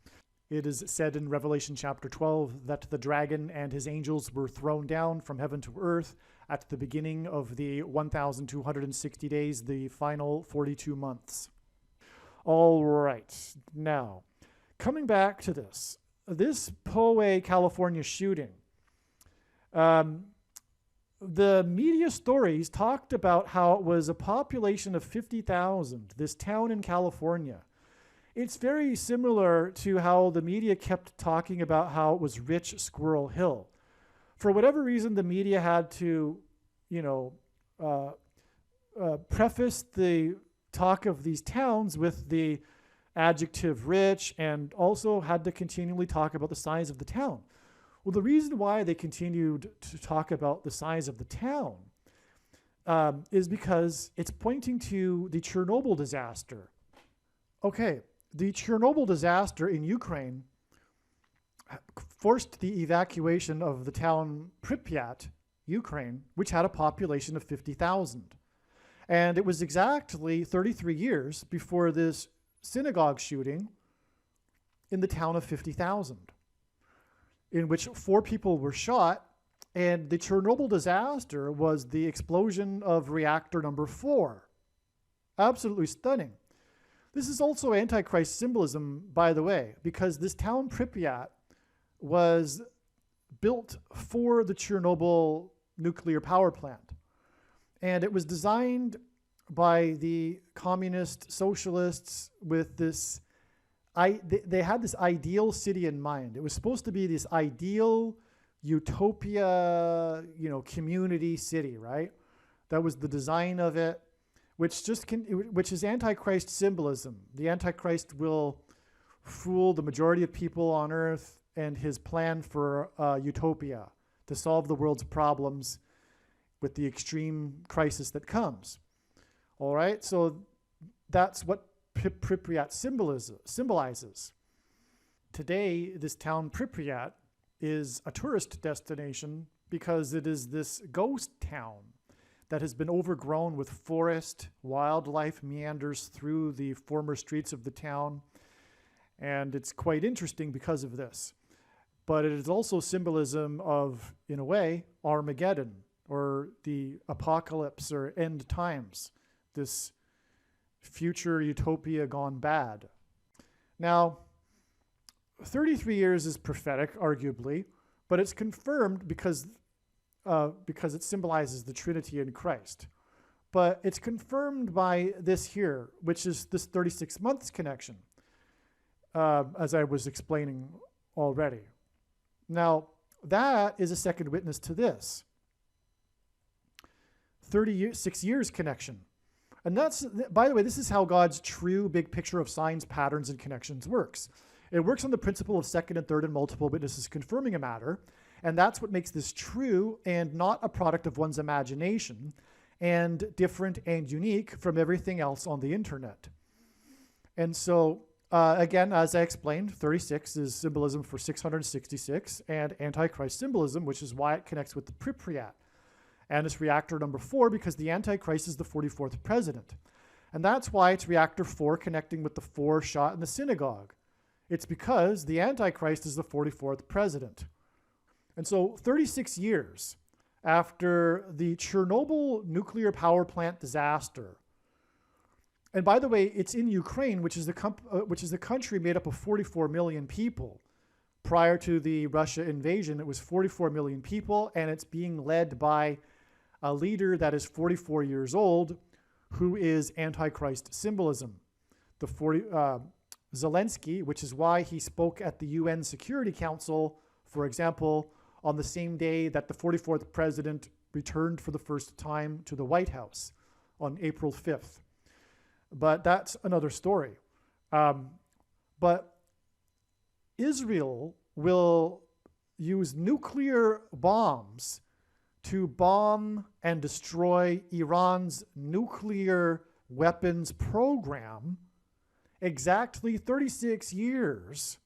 It is said in Revelation chapter 12 that the dragon and his angels were thrown down from heaven to earth at the beginning of the 1,260 days, the final 42 months. All right, now, coming back to this Poway, California shooting, the media stories talked about how it was a population of 50,000, this town in California. It's very similar to how the media kept talking about how it was rich Squirrel Hill. For whatever reason, the media had to, preface the talk of these towns with the adjective rich, and also had to continually talk about the size of the town. Well, the reason why they continued to talk about the size of the town is because it's pointing to the Chernobyl disaster. Okay, the Chernobyl disaster in Ukraine forced the evacuation of the town Pripyat, Ukraine, which had a population of 50,000. And it was exactly 33 years before this synagogue shooting in the town of 50,000, in which 4 people were shot. And the Chernobyl disaster was the explosion of reactor number 4. Absolutely stunning. This is also Antichrist symbolism, by the way, because this town Pripyat was built for the Chernobyl nuclear power plant. And it was designed by the communist socialists with this, they had this ideal city in mind. It was supposed to be this ideal utopia, community city, right? That was the design of it, which is Antichrist symbolism. The Antichrist will fool the majority of people on earth and his plan for utopia to solve the world's problems with the extreme crisis that comes. All right, so that's what Pripyat symbolizes. Today, this town Pripyat is a tourist destination because it is this ghost town that has been overgrown with forest, wildlife meanders through the former streets of the town, and it's quite interesting because of this. But it is also symbolism of, in a way, Armageddon, or the apocalypse or end times, this future utopia gone bad. Now, 33 years is prophetic, arguably, but it's confirmed because it symbolizes the Trinity in Christ. But it's confirmed by this here, which is this 36 months connection, as I was explaining already. Now, that is a second witness to this 36 years connection. And that's, by the way, this is how God's true big picture of signs, patterns, and connections works. It works on the principle of second and third and multiple witnesses confirming a matter. And that's what makes this true and not a product of one's imagination, and different and unique from everything else on the internet. And so, again, as I explained, 36 is symbolism for 666 and Antichrist symbolism, which is why it connects with the Pripyat. And it's reactor number 4 because the Antichrist is the 44th president. And that's why it's reactor 4 connecting with the 4 shot in the synagogue. It's because the Antichrist is the 44th president. And so 36 years after the Chernobyl nuclear power plant disaster, and by the way, it's in Ukraine, which is the country made up of 44 million people. Prior to the Russia invasion, it was 44 million people, and it's being led by a leader that is 44 years old, who is Antichrist symbolism. Zelensky, which is why he spoke at the UN Security Council, for example, on the same day that the 44th president returned for the first time to the White House on April 5th. But that's another story. But Israel will use nuclear bombs to bomb and destroy Iran's nuclear weapons program exactly 36 years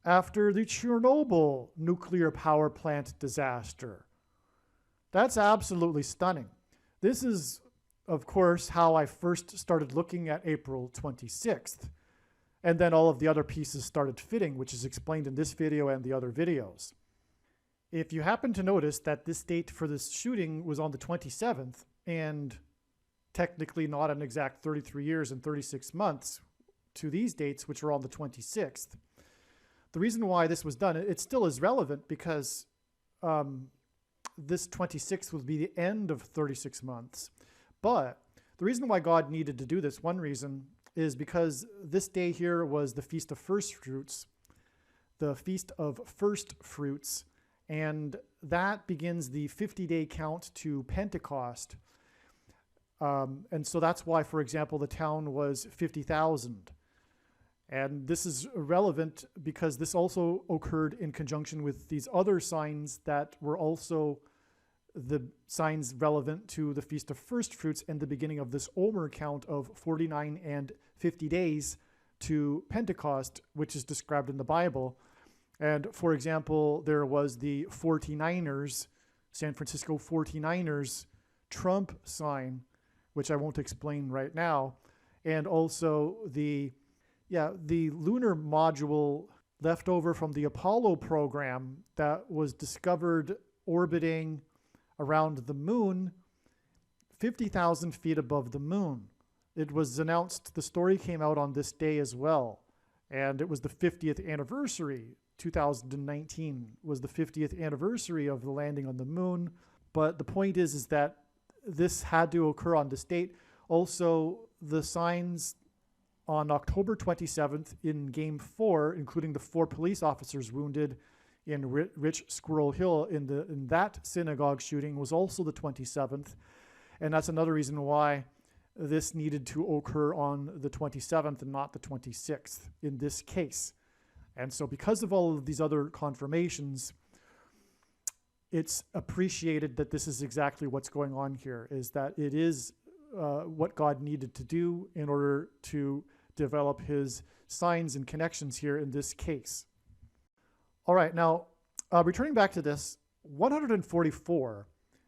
after the Chernobyl nuclear power plant disaster. That's absolutely stunning. This is of course, how I first started looking at April 26th. And then all of the other pieces started fitting, which is explained in this video and the other videos. If you happen to notice that this date for this shooting was on the 27th, and technically not an exact 33 years and 36 months to these dates, which are on the 26th, the reason why this was done, it still is relevant because this 26th would be the end of 36 months. But the reason why God needed to do this, one reason, is because this day here was the Feast of First Fruits, the Feast of First Fruits, and that begins the 50-day count to Pentecost. And so that's why, for example, the town was 50,000. And this is relevant because this also occurred in conjunction with these other signs that were also the signs relevant to the Feast of First Fruits and the beginning of this Omer count of 49 and 50 days to Pentecost, which is described in the Bible. And for example, there was the 49ers, San Francisco 49ers Trump sign, which I won't explain right now. And also the lunar module left over from the Apollo program that was discovered orbiting around the moon, 50,000 feet above the moon. It was announced, the story came out on this day as well. And it was the 50th anniversary. 2019 was the 50th anniversary of the landing on the moon. But the point is that this had to occur on this date. Also, the signs on October 27th in Game 4, including the 4 police officers wounded in Rich Squirrel Hill in that synagogue shooting, was also the 27th. And that's another reason why this needed to occur on the 27th and not the 26th in this case. And so because of all of these other confirmations, it's appreciated that this is exactly what's going on here, is that it is what God needed to do in order to develop his signs and connections here in this case. All right, now returning back to this, 144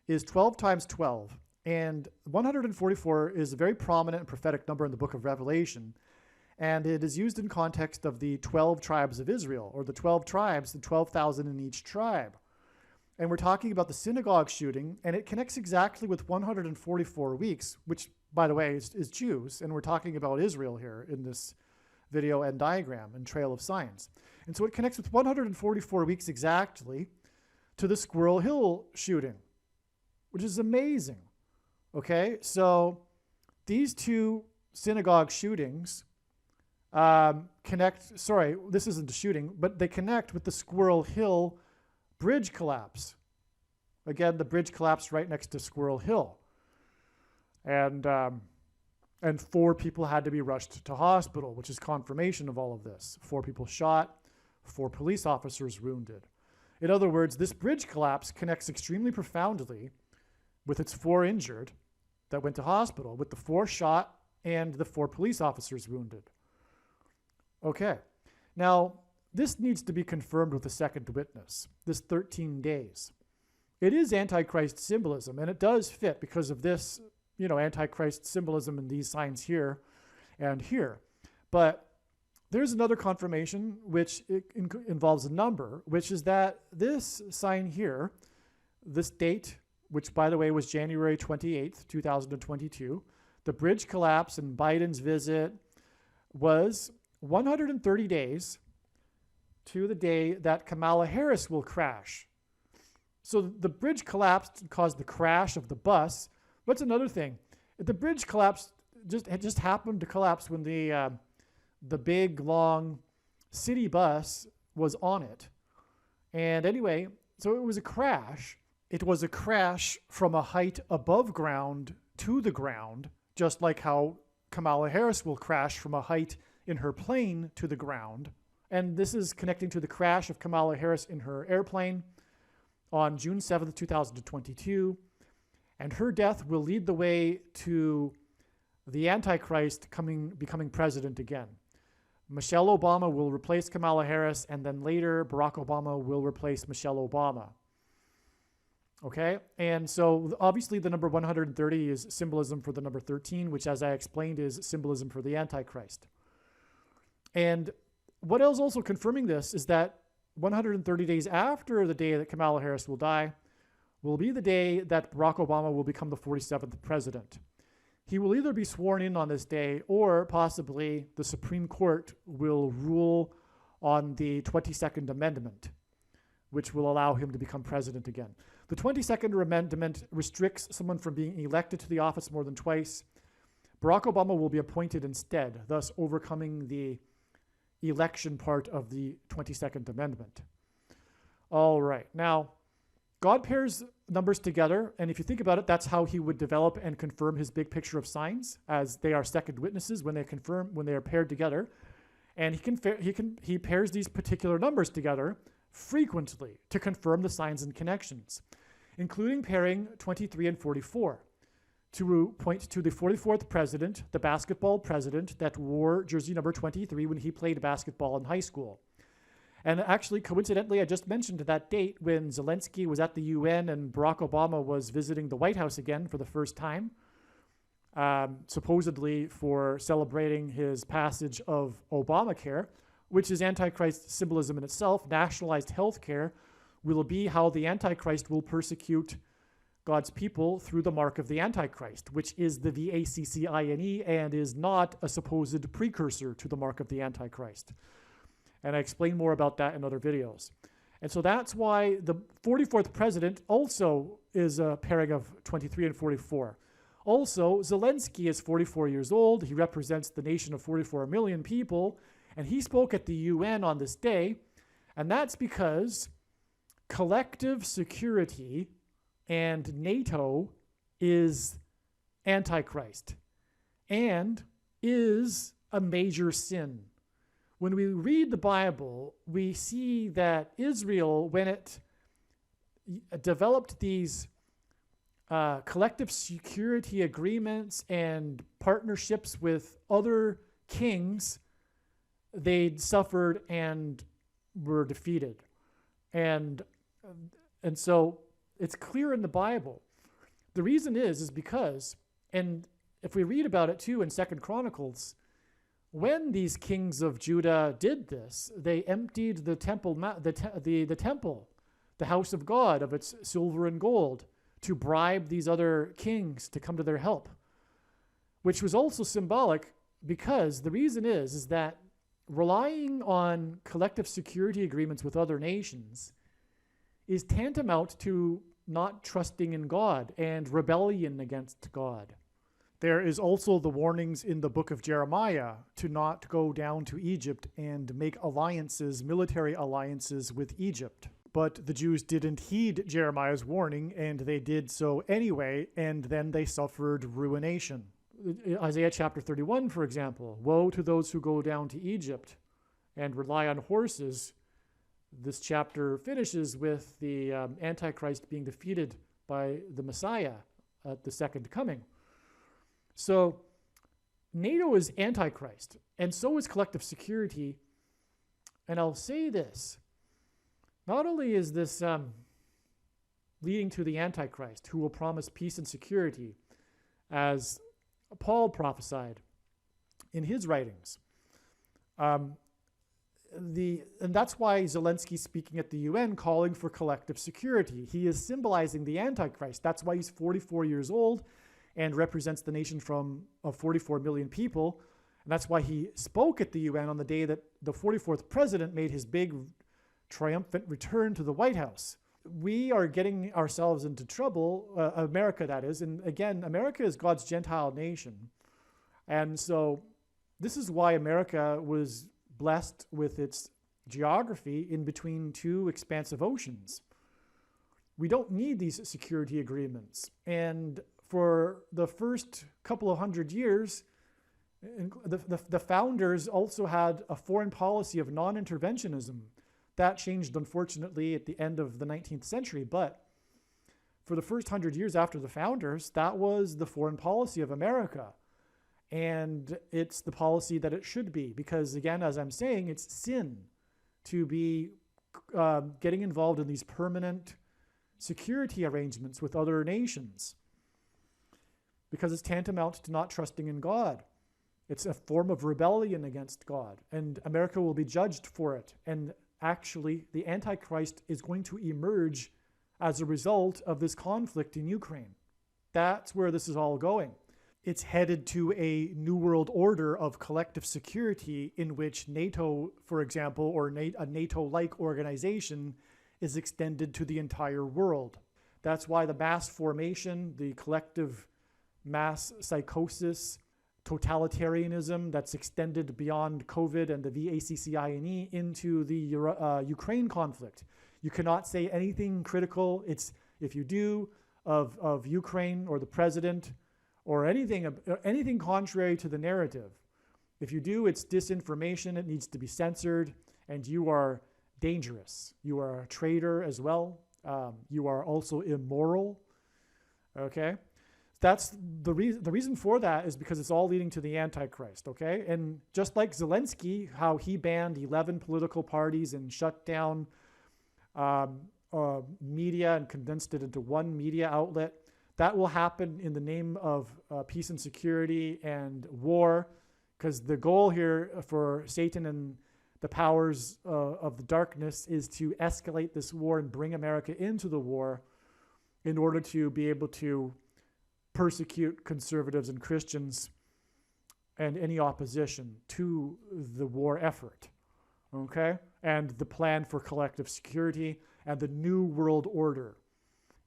is 12 times 12, and 144 is a very prominent and prophetic number in the book of Revelation, and it is used in context of the 12 tribes of Israel, or the 12 tribes, the 12,000 in each tribe. And we're talking about the synagogue shooting, and it connects exactly with 144 weeks, which, by the way, is Jews, and we're talking about Israel here in this video and diagram and trail of signs. And so it connects with 144 weeks exactly to the Squirrel Hill shooting, which is amazing. Okay, so these two synagogue shootings connect, sorry, this isn't a shooting, but they connect with the Squirrel Hill bridge collapse. Again, the bridge collapsed right next to Squirrel Hill. And 4 people had to be rushed to hospital, which is confirmation of all of this. 4 people shot, 4 police officers wounded. In other words, this bridge collapse connects extremely profoundly with its 4 injured that went to hospital, with the 4 shot and the 4 police officers wounded. Okay, now this needs to be confirmed with a second witness, this 13 days. It is Antichrist symbolism, and it does fit because of this, Antichrist symbolism in these signs here and here. But there's another confirmation which involves a number, which is that this sign here, this date, which by the way was January 28th, 2022, the bridge collapse and Biden's visit was 130 days to the day that Kamala Harris will crash. So the bridge collapsed and caused the crash of the bus. What's another thing? The bridge collapsed, it just happened to collapse when the big, long city bus was on it. And anyway, so it was a crash. It was a crash from a height above ground to the ground, just like how Kamala Harris will crash from a height in her plane to the ground. And this is connecting to the crash of Kamala Harris in her airplane on June 7th, 2022. And her death will lead the way to the Antichrist becoming president again. Michelle Obama will replace Kamala Harris, and then later Barack Obama will replace Michelle Obama. Okay, and so obviously the number 130 is symbolism for the number 13, which, as I explained, is symbolism for the Antichrist. And what else also confirming this is that 130 days after the day that Kamala Harris will die will be the day that Barack Obama will become the 47th president. He will either be sworn in on this day, or possibly the Supreme Court will rule on the 22nd Amendment, which will allow him to become president again. The 22nd Amendment restricts someone from being elected to the office more than twice. Barack Obama will be appointed instead, thus overcoming the election part of the 22nd Amendment. All right, now, God pairs numbers together, and if you think about it, that's how he would develop and confirm his big picture of signs, as they are second witnesses when they are paired together. And he pairs these particular numbers together frequently to confirm the signs and connections, including pairing 23 and 44 to point to the 44th president, the basketball president that wore jersey number 23 when he played basketball in high school. And actually, coincidentally, I just mentioned that date when Zelensky was at the UN and Barack Obama was visiting the White House again for the first time, supposedly for celebrating his passage of Obamacare, which is Antichrist symbolism in itself. Nationalized health care will be how the Antichrist will persecute God's people through the mark of the Antichrist, which is the VACCINE and is not a supposed precursor to the mark of the Antichrist. And I explain more about that in other videos. And so that's why the 44th president also is a pairing of 23 and 44. Also, Zelensky is 44 years old. He represents the nation of 44 million people. And he spoke at the UN on this day. And that's because collective security and NATO is Antichrist and is a major sin. When we read the Bible, we see that Israel, when it developed these collective security agreements and partnerships with other kings, they suffered and were defeated. And so it's clear in the Bible. The reason is because, and if we read about it too in 2nd Chronicles, when these kings of Judah did this, they emptied the temple, the temple, the house of God, of its silver and gold to bribe these other kings to come to their help, which was also symbolic because the reason is that relying on collective security agreements with other nations is tantamount to not trusting in God and rebellion against God. There is also the warnings in the book of Jeremiah to not go down to Egypt and make alliances, military alliances with Egypt. But the Jews didn't heed Jeremiah's warning, and they did so anyway, and then they suffered ruination. Isaiah chapter 31, for example, woe to those who go down to Egypt and rely on horses. This chapter finishes with the Antichrist being defeated by the Messiah at the second coming. So NATO is Antichrist, and so is collective security. And I'll say this, not only is this leading to the Antichrist, who will promise peace and security, as Paul prophesied in his writings, and that's why Zelensky's speaking at the UN calling for collective security. He is symbolizing the Antichrist. That's why he's 44 years old and represents the nation of 44 million people. And that's why he spoke at the UN on the day that the 44th president made his big triumphant return to the White House. We are getting ourselves into trouble, America that is. And again, America is God's Gentile nation. And so this is why America was blessed with its geography in between two expansive oceans. We don't need these security agreements. And for the first couple of hundred years, the founders also had a foreign policy of non-interventionism. That changed, unfortunately, at the end of the 19th century. But for the first 100 years after the founders, that was the foreign policy of America. And it's the policy that it should be. Because, again, as I'm saying, it's sin to be getting involved in these permanent security arrangements with other nations, because it's tantamount to not trusting in God. It's a form of rebellion against God, and America will be judged for it. And actually, the Antichrist is going to emerge as a result of this conflict in Ukraine. That's where this is all going. It's headed to a new world order of collective security in which NATO, for example, or a NATO-like organization is extended to the entire world. That's why the mass formation, the collective mass psychosis, totalitarianism that's extended beyond COVID and the VACCINE into the Ukraine conflict. You cannot say anything critical. It's if you do of Ukraine or the president or anything contrary to the narrative. If you do, it's disinformation. It needs to be censored, and you are dangerous. You are a traitor as well. You are also immoral. Okay, that's the reason. The reason for that is because it's all leading to the Antichrist. Okay, and just like Zelensky, how he banned 11 political parties and shut down media and condensed it into one media outlet. That will happen in the name of peace and security and war, because the goal here for Satan and the powers of the darkness is to escalate this war and bring America into the war in order to be able to persecute conservatives and Christians and any opposition to the war effort. Okay? And the plan for collective security and the new world order.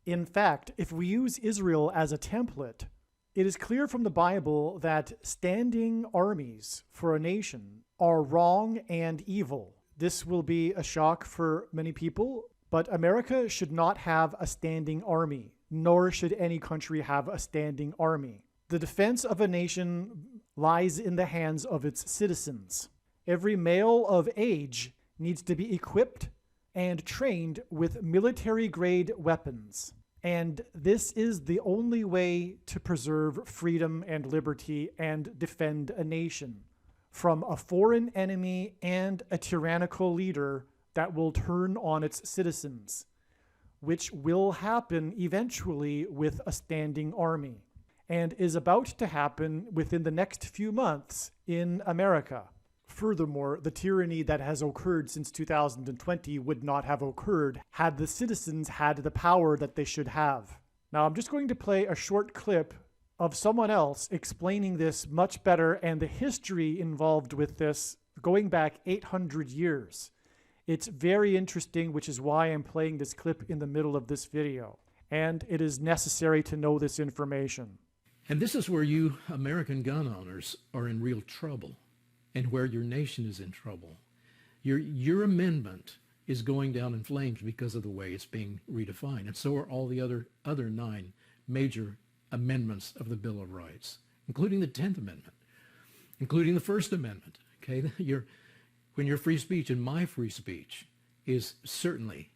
In fact, if we use Israel as a template, it is clear from the Bible that standing armies for a nation are wrong and evil. This will be a shock for many people, but America should not have a standing army, nor should any country have a standing army. The defense of a nation lies in the hands of its citizens. Every male of age needs to be equipped and trained with military-grade weapons. And this is the only way to preserve freedom and liberty and defend a nation from a foreign enemy and a tyrannical leader that will turn on its citizens, which will happen eventually with a standing army, and is about to happen within the next few months in America. Furthermore, the tyranny that has occurred since 2020 would not have occurred had the citizens had the power that they should have. Now, I'm just going to play a short clip of someone else explaining this much better and the history involved with this going back 800 years. It's very interesting, which is why I'm playing this clip in the middle of this video. And it is necessary to know this information. And this is where you American gun owners are in real trouble, and where your nation is in trouble. Your amendment is going down in flames because of the way it's being redefined. And so are all the other 9 major amendments of the Bill of Rights, including the 10th Amendment, including the First Amendment. Okay, when your free speech and my free speech is certainly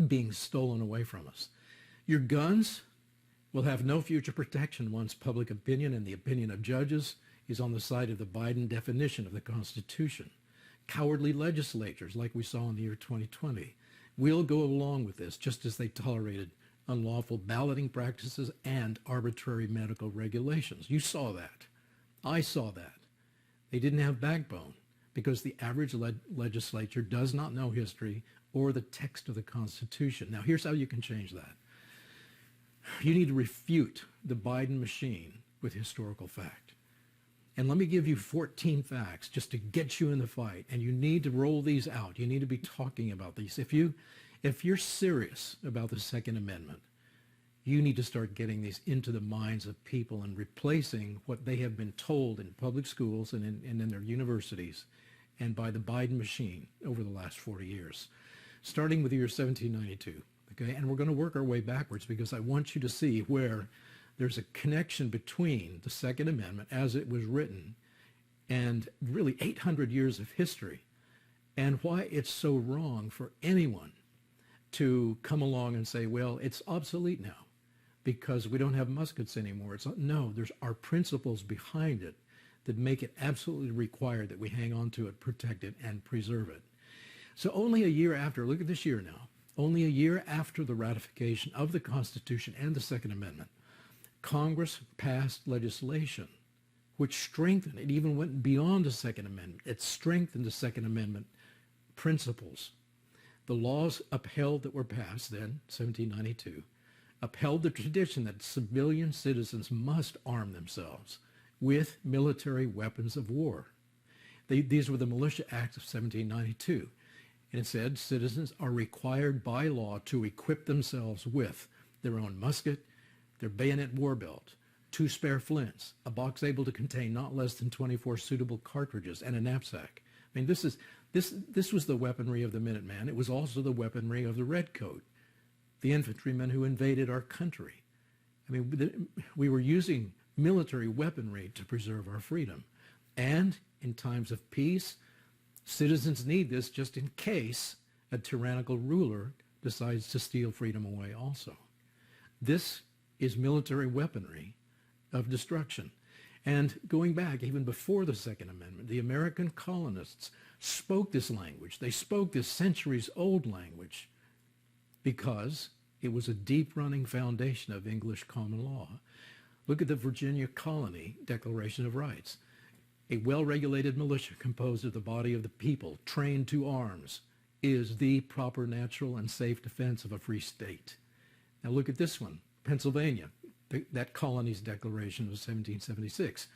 being stolen away from us. Your guns will have no future protection once public opinion and the opinion of judges is on the side of the Biden definition of the Constitution. Cowardly legislatures, like we saw in the year 2020, will go along with this, just as they tolerated unlawful balloting practices and arbitrary medical regulations. You saw that. I saw that. They didn't have backbone because the average legislature does not know history or the text of the Constitution. Now, here's how you can change that. You need to refute the Biden machine with historical fact. And let me give you 14 facts just to get you in the fight. And you need to roll these out. You need to be talking about these. If you're serious about the Second Amendment, you need to start getting these into the minds of people and replacing what they have been told in public schools and in their universities and by the Biden machine over the last 40 years, starting with the year 1792. Okay? And we're going to work our way backwards because I want you to see where there's a connection between the Second Amendment as it was written and really 800 years of history, and why it's so wrong for anyone to come along and say, well, it's obsolete now because we don't have muskets anymore. No, there's our principles behind it that make it absolutely required that we hang on to it, protect it, and preserve it. So only a year after, look at this year now, only a year after the ratification of the Constitution and the Second Amendment, Congress passed legislation which strengthened, it even went beyond the Second Amendment. It strengthened the Second Amendment principles. The laws upheld that were passed then, 1792, upheld the tradition that civilian citizens must arm themselves with military weapons of war. These were the Militia Acts of 1792. And it said citizens are required by law to equip themselves with their own musket, their bayonet war belt, 2 spare flints, a box able to contain not less than 24 suitable cartridges, and a knapsack. I mean, this was the weaponry of the Minuteman. It was also the weaponry of the Redcoat, the infantrymen who invaded our country. I mean, we were using military weaponry to preserve our freedom. And in times of peace, citizens need this just in case a tyrannical ruler decides to steal freedom away also. This is military weaponry of destruction. And going back even before the Second Amendment, the American colonists spoke this language. They spoke this centuries-old language because it was a deep-running foundation of English common law. Look at the Virginia Colony Declaration of Rights. A well-regulated militia composed of the body of the people, trained to arms, is the proper, natural, and safe defense of a free state. Now look at this one, Pennsylvania, that colony's declaration of 1776.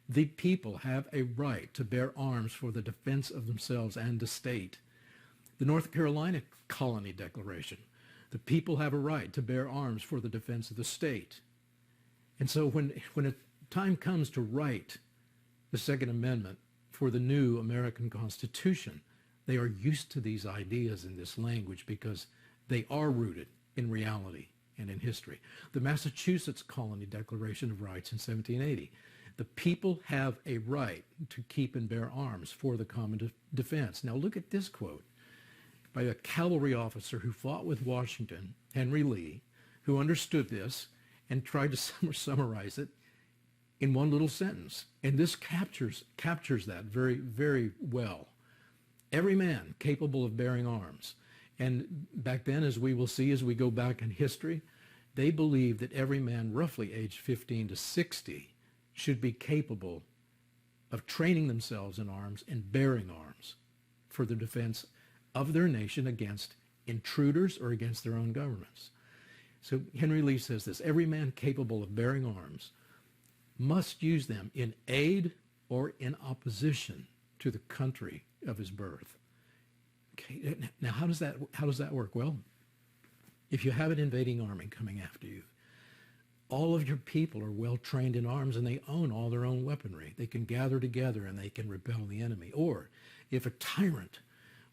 The people have a right to bear arms for the defense of themselves and the state. The North Carolina Colony Declaration. The people have a right to bear arms for the defense of the state. And so when a time comes to write the Second Amendment for the new American Constitution, they are used to these ideas in this language because they are rooted in reality and in history. The Massachusetts Colony Declaration of Rights in 1780. The people have a right to keep and bear arms for the common defense. Now look at this quote by a cavalry officer who fought with Washington, Henry Lee, who understood this and tried to summarize it in one little sentence. And this captures that very, very well. Every man capable of bearing arms. And back then, as we will see as we go back in history, they believed that every man roughly aged 15 to 60 should be capable of training themselves in arms and bearing arms for the defense of their nation against intruders or against their own governments. So Henry Lee says this: every man capable of bearing arms must use them in aid or in opposition to the country of his birth. Okay, now how does that work? Well, if you have an invading army coming after you, all of your people are well trained in arms and they own all their own weaponry. They can gather together and they can repel the enemy. Or if a tyrant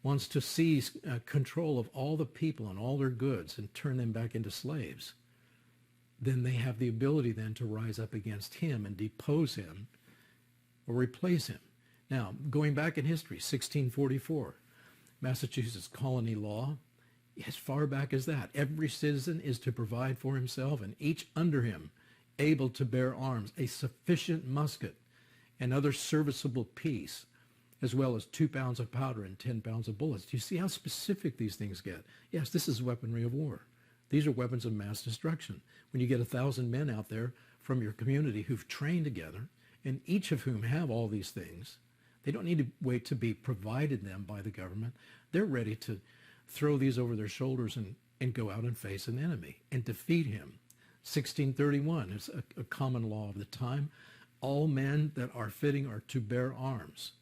wants to seize control of all the people and all their goods and turn them back into slaves, then they have the ability then to rise up against him and depose him or replace him. Now, going back in history, 1644, Massachusetts colony law, as far back as that, every citizen is to provide for himself and each under him able to bear arms, a sufficient musket and other serviceable piece, as well as 2 pounds of powder and 10 pounds of bullets. Do you see how specific these things get? Yes, this is weaponry of war. These are weapons of mass destruction. When you get 1,000 men out there from your community who've trained together, and each of whom have all these things, they don't need to wait to be provided them by the government. They're ready to throw these over their shoulders and go out and face an enemy and defeat him. 1631 is a common law of the time. All men that are fitting are to bear arms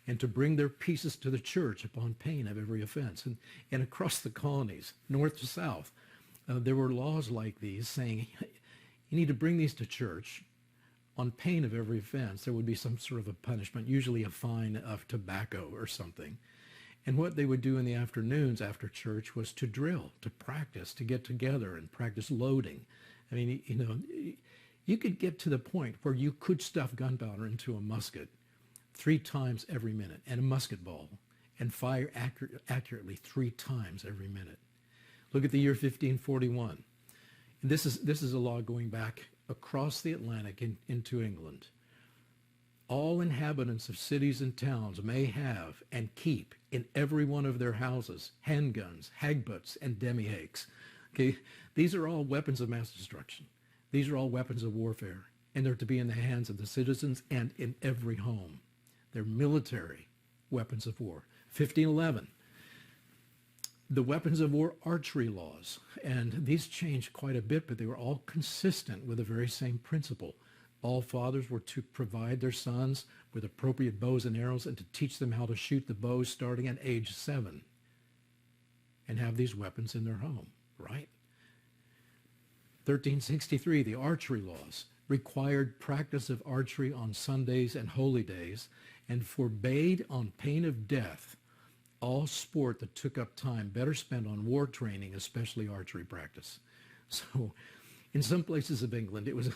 and to bring their pieces to the church upon pain of every offense. And across the colonies, north to south, there were laws like these saying, you need to bring these to church on pain of every offense. There would be some sort of a punishment, usually a fine of tobacco or something. And what they would do in the afternoons after church was to drill, to practice, to get together and practice loading. I mean, you know, you could get to the point where you could stuff gunpowder into a musket 3 times every minute and a musket ball and fire accurately 3 times every minute. Look at the year 1541. And this is a law going back across the Atlantic into England. All inhabitants of cities and towns may have and keep in every one of their houses handguns, hagbutts, and demi-hakes. Okay, these are all weapons of mass destruction. These are all weapons of warfare, and they're to be in the hands of the citizens and in every home. They're military weapons of war. 1511, the weapons of war archery laws, and these changed quite a bit, but they were all consistent with the very same principle. All fathers were to provide their sons with appropriate bows and arrows and to teach them how to shoot the bows starting at age 7 and have these weapons in their home, right? 1363, the archery laws required practice of archery on Sundays and holy days and forbade on pain of death all sport that took up time better spent on war training, especially archery practice. So in some places of England, it was,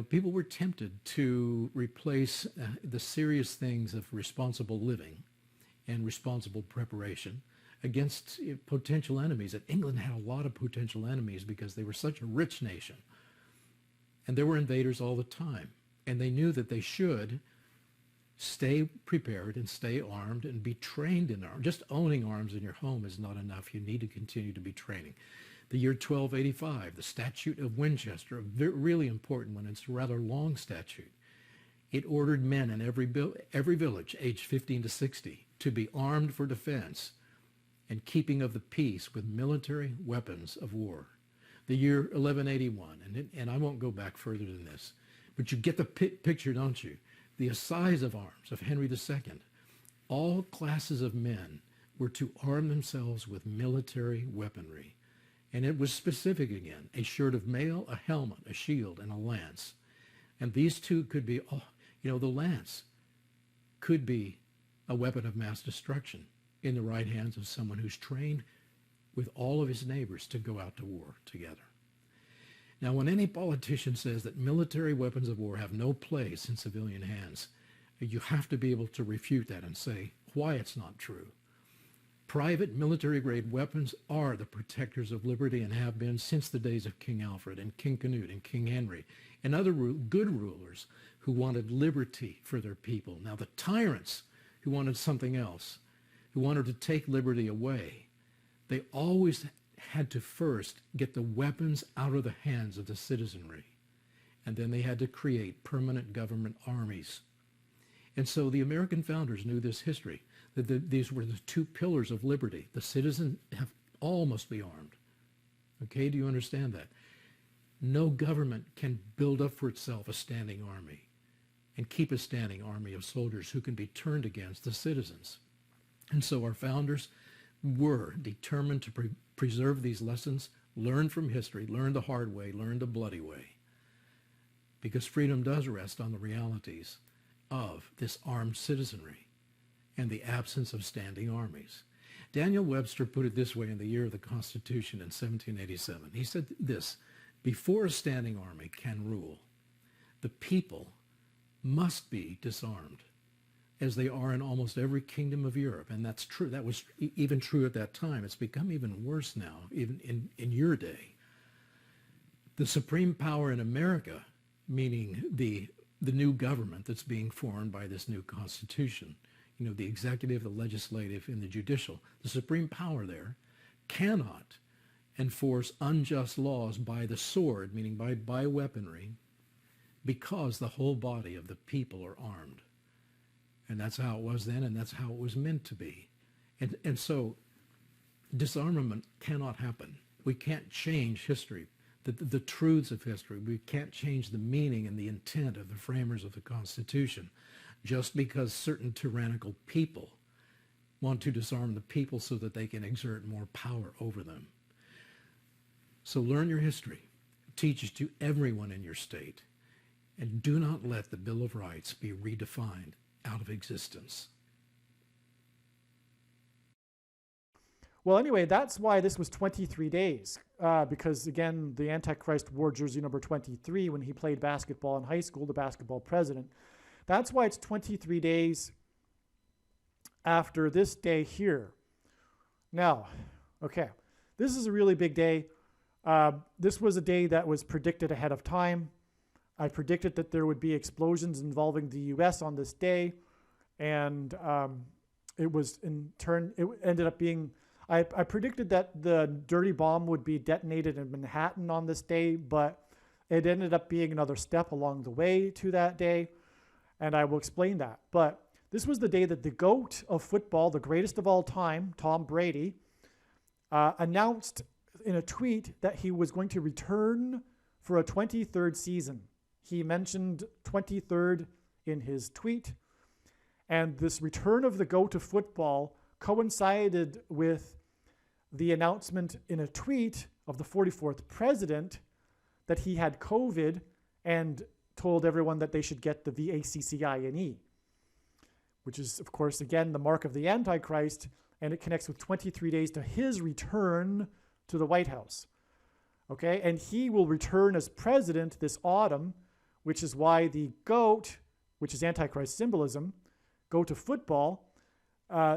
people were tempted to replace the serious things of responsible living and responsible preparation against potential enemies. And England had a lot of potential enemies because they were such a rich nation. And there were invaders all the time. And they knew that they should stay prepared and stay armed and be trained in arms. Just owning arms in your home is not enough. You need to continue to be training. The year 1285, the Statute of Winchester, a really important one. It's a rather long statute. It ordered men in every village, aged 15 to 60, to be armed for defense and keeping of the peace with military weapons of war. The year 1181, and I won't go back further than this, but you get the picture, don't you? The assize of arms of Henry II. All classes of men were to arm themselves with military weaponry. And it was specific again, a shirt of mail, a helmet, a shield, and a lance. And these two could be, the lance could be a weapon of mass destruction in the right hands of someone who's trained with all of his neighbors to go out to war together. Now, when any politician says that military weapons of war have no place in civilian hands, you have to be able to refute that and say why it's not true. Private military-grade weapons are the protectors of liberty and have been since the days of King Alfred and King Canute and King Henry and other good rulers who wanted liberty for their people. Now, the tyrants who wanted something else, who wanted to take liberty away, they always had to first get the weapons out of the hands of the citizenry, and then they had to create permanent government armies. And so the American founders knew this history, that these were the two pillars of liberty. The citizens all must be armed. Okay, do you understand that? No government can build up for itself a standing army and keep a standing army of soldiers who can be turned against the citizens. And so our founders were determined to preserve these lessons, learn from history, learn the hard way, learn the bloody way. Because freedom does rest on the realities of this armed citizenry and the absence of standing armies. Daniel Webster put it this way in the year of the Constitution in 1787. He said this: before a standing army can rule, the people must be disarmed, as they are in almost every kingdom of Europe. And that's true. That was even true at that time. It's become even worse now, even in your day. The supreme power in America, meaning the new government that's being formed by this new Constitution, the executive, the legislative, and the judicial, the supreme power there cannot enforce unjust laws by the sword, meaning by weaponry, because the whole body of the people are armed. And that's how it was then, and that's how it was meant to be. And so disarmament cannot happen. We can't change history, the truths of history. We can't change the meaning and the intent of the framers of the Constitution just because certain tyrannical people want to disarm the people so that they can exert more power over them. So learn your history. Teach it to everyone in your state. And do not let the Bill of Rights be redefined out of existence. Well, anyway, that's why this was 23 days. Because, again, the Antichrist wore jersey number 23 when he played basketball in high school, the basketball president. That's why it's 23 days after this day here. Now, okay, this is a really big day. This was a day that was predicted ahead of time. I predicted that there would be explosions involving the U.S. on this day, and it was in turn, it ended up being, I predicted that the dirty bomb would be detonated in Manhattan on this day, but it ended up being another step along the way to that day, and I will explain that. But this was the day that the GOAT of football, the greatest of all time, Tom Brady, announced in a tweet that he was going to return for a 23rd season. He mentioned 23rd in his tweet. And this return of the GOAT of football coincided with the announcement in a tweet of the 44th president that he had COVID and told everyone that they should get the vaccine, which is, of course, again, the mark of the Antichrist, and it connects with 23 days to his return to the White House. Okay, and he will return as president this autumn, which is why the GOAT, which is Antichrist symbolism, GOAT of football,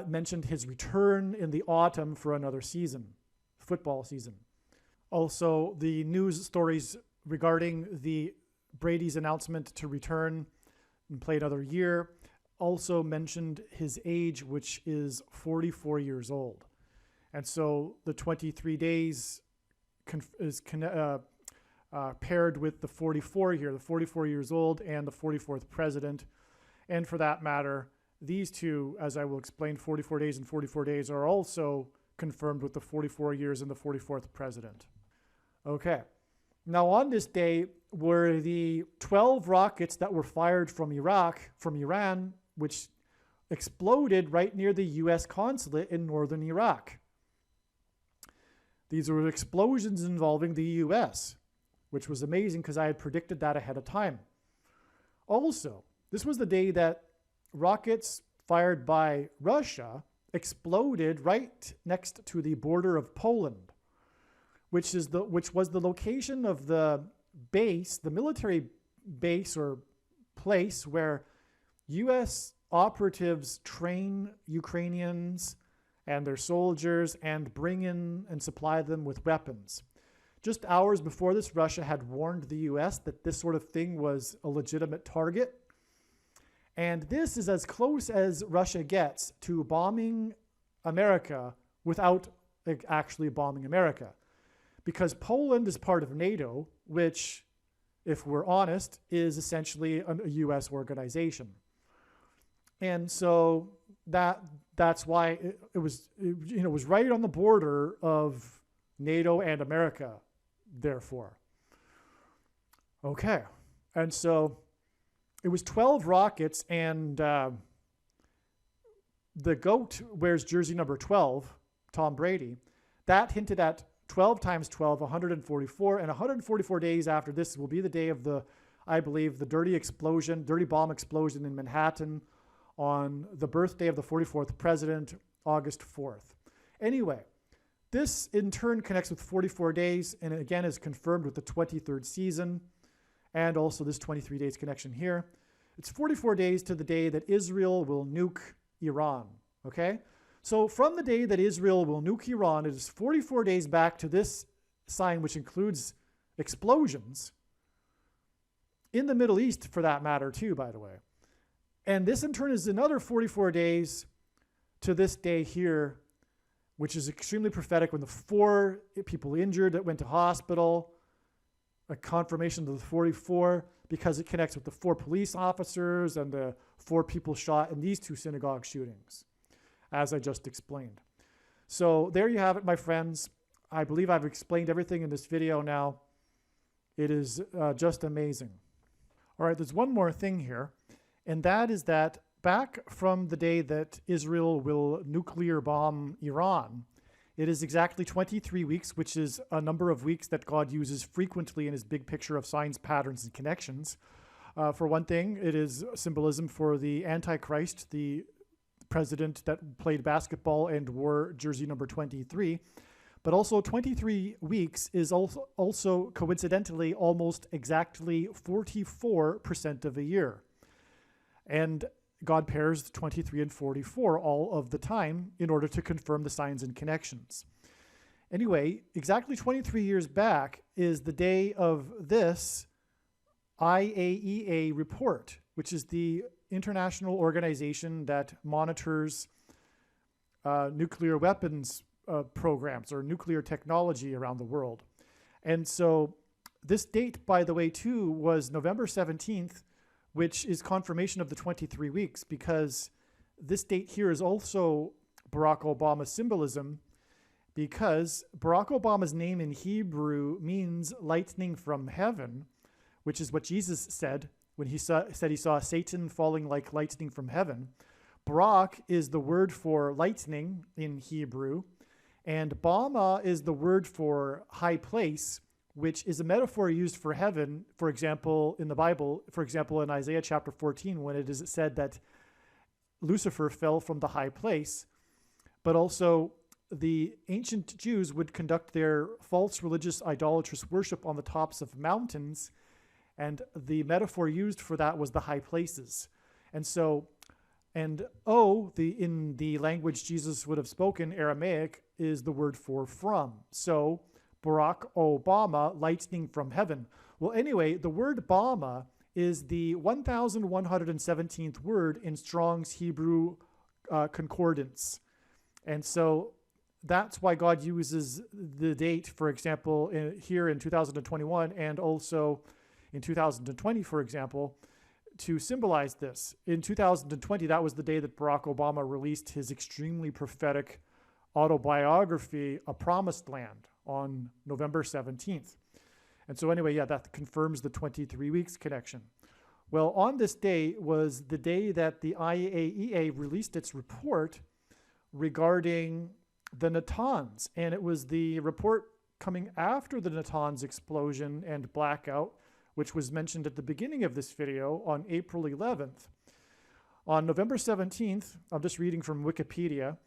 mentioned his return in the autumn for another season, football season. Also, the news stories regarding the Brady's announcement to return and play another year also mentioned his age, which is 44 years old. And so the 23 days is paired with the 44 here, the 44 years old and the 44th president. And for that matter, these two, as I will explain, 44 days and 44 days, are also confirmed with the 44 years and the 44th president. Okay. Now on this day were the 12 rockets that were fired from Iran, which exploded right near the U.S. consulate in northern Iraq. These were explosions involving the U.S., which was amazing because I had predicted that ahead of time. Also, this was the day that rockets fired by Russia exploded right next to the border of Poland, which was the location of the base, the military base or place where U.S. operatives train Ukrainians and their soldiers and bring in and supply them with weapons. Just hours before this, Russia had warned the U.S. that this sort of thing was a legitimate target. And this is as close as Russia gets to bombing America without actually bombing America. Because Poland is part of NATO, which, if we're honest, is essentially a U.S. organization. And so that's why it was right on the border of NATO and America, therefore. Okay. And so it was 12 rockets, and the GOAT wears jersey number 12, Tom Brady. That hinted at 12 times 12, 144, and 144 days after this will be the day of I believe, the dirty bomb explosion in Manhattan on the birthday of the 44th president, August 4th. Anyway, this in turn connects with 44 days, and again is confirmed with the 23rd season, and also this 23 days connection here. It's 44 days to the day that Israel will nuke Iran, okay? So from the day that Israel will nuke Iran, it is 44 days back to this sign, which includes explosions in the Middle East, for that matter, too, by the way. And this, in turn, is another 44 days to this day here, which is extremely prophetic, when the 4 people injured that went to hospital, a confirmation of the 44, because it connects with the 4 police officers and the 4 people shot in these 2 synagogue shootings, as I just explained. So there you have it, my friends. I believe I've explained everything in this video now. It is just amazing. All right, there's one more thing here, and that is that back from the day that Israel will nuclear bomb Iran, it is exactly 23 weeks, which is a number of weeks that God uses frequently in his big picture of signs, patterns, and connections. For one thing, it is symbolism for the Antichrist, the president that played basketball and wore jersey number 23. But also 23 weeks is also coincidentally almost exactly 44% of a year. And God pairs 23 and 44 all of the time in order to confirm the signs and connections. Anyway, exactly 23 years back is the day of this IAEA report, which is the international organization that monitors nuclear weapons programs or nuclear technology around the world. And so this date, by the way, too, was November 17th, which is confirmation of the 23 weeks, because this date here is also Barack Obama's symbolism, because Barack Obama's name in Hebrew means lightning from heaven, which is what Jesus said when he said he saw Satan falling like lightning from heaven. Barak is the word for lightning in Hebrew, and Bama is the word for high place, which is a metaphor used for heaven, for example, in the Bible, for example, in Isaiah chapter 14, when it is said that Lucifer fell from the high place, but also the ancient Jews would conduct their false religious idolatrous worship on the tops of mountains, and the metaphor used for that was the high places. And so, in the language Jesus would have spoken, Aramaic, is the word for from. So, Barack Obama, lightning from heaven. Well, anyway, the word Bama is the 1,117th word in Strong's Hebrew concordance. And so that's why God uses the date, for example, here in 2021 and also in 2020, for example, to symbolize this. In 2020, that was the day that Barack Obama released his extremely prophetic autobiography, A Promised Land, on November 17th. And so anyway, yeah, that confirms the 23 weeks connection. Well, on this day was the day that the IAEA released its report regarding the Natanz. And it was the report coming after the Natanz explosion and blackout, which was mentioned at the beginning of this video on April 11th. On November 17th, I'm just reading from Wikipedia,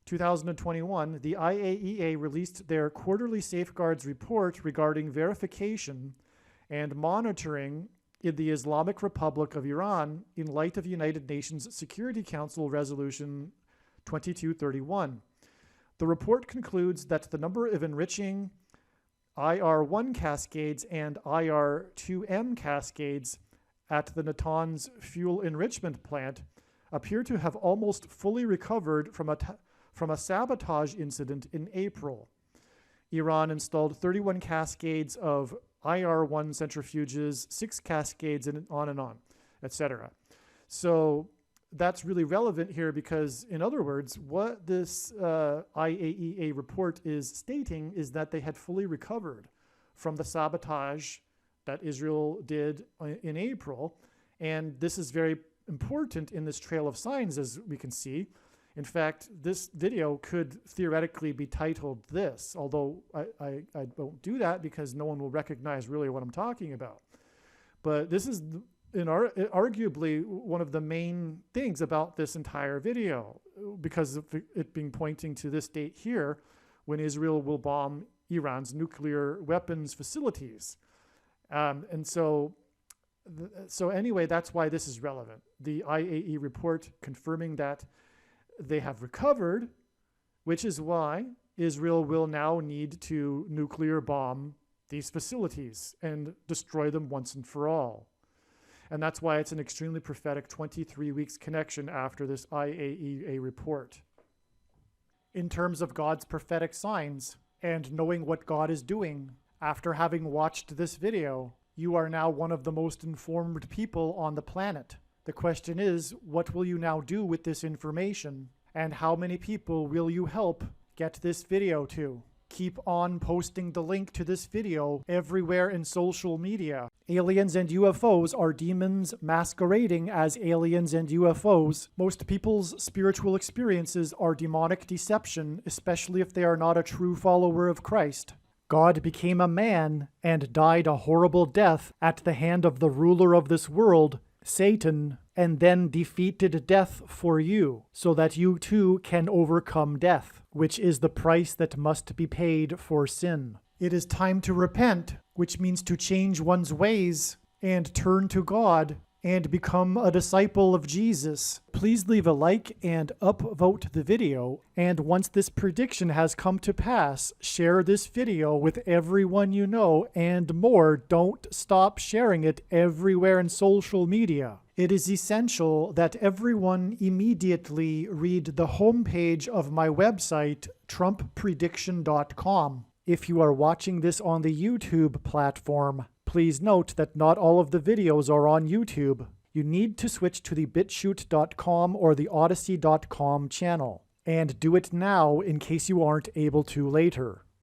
2021, the IAEA released their quarterly safeguards report regarding verification and monitoring in the Islamic Republic of Iran in light of United Nations Security Council Resolution 2231. The report concludes that the number of enriching IR-1 cascades and IR-2M cascades at the Natanz fuel enrichment plant appear to have almost fully recovered from a sabotage incident in April. Iran installed 31 cascades of IR-1 centrifuges, 6 cascades, and on, etc. So that's really relevant here because, in other words, what this IAEA report is stating is that they had fully recovered from the sabotage that Israel did in April. And this is very important in this trail of signs, as we can see. In fact, this video could theoretically be titled this, although I won't do that because no one will recognize really what I'm talking about. But this is arguably one of the main things about this entire video, because of it being pointing to this date here when Israel will bomb Iran's nuclear weapons facilities. And so anyway, that's why this is relevant. The IAEA report confirming that they have recovered, which is why Israel will now need to nuclear bomb these facilities and destroy them once and for all. And that's why it's an extremely prophetic 23 weeks connection after this IAEA report. In terms of God's prophetic signs and knowing what God is doing, after having watched this video, you are now one of the most informed people on the planet. The question is, what will you now do with this information? And how many people will you help get this video to? Keep on posting the link to this video everywhere in social media. Aliens and UFOs are demons masquerading as aliens and UFOs. Most people's spiritual experiences are demonic deception, especially if they are not a true follower of Christ. God became a man and died a horrible death at the hand of the ruler of this world, Satan, and then defeated death for you, so that you too can overcome death, which is the price that must be paid for sin. It is time to repent, which means to change one's ways and turn to God and become a disciple of Jesus, please leave a like and upvote the video. And once this prediction has come to pass, share this video with everyone you know, and more, don't stop sharing it everywhere in social media. It is essential that everyone immediately read the homepage of my website, TrumpPrediction.com. If you are watching this on the YouTube platform, please note that not all of the videos are on YouTube. You need to switch to the BitChute.com or the Odyssey.com channel. And do it now in case you aren't able to later.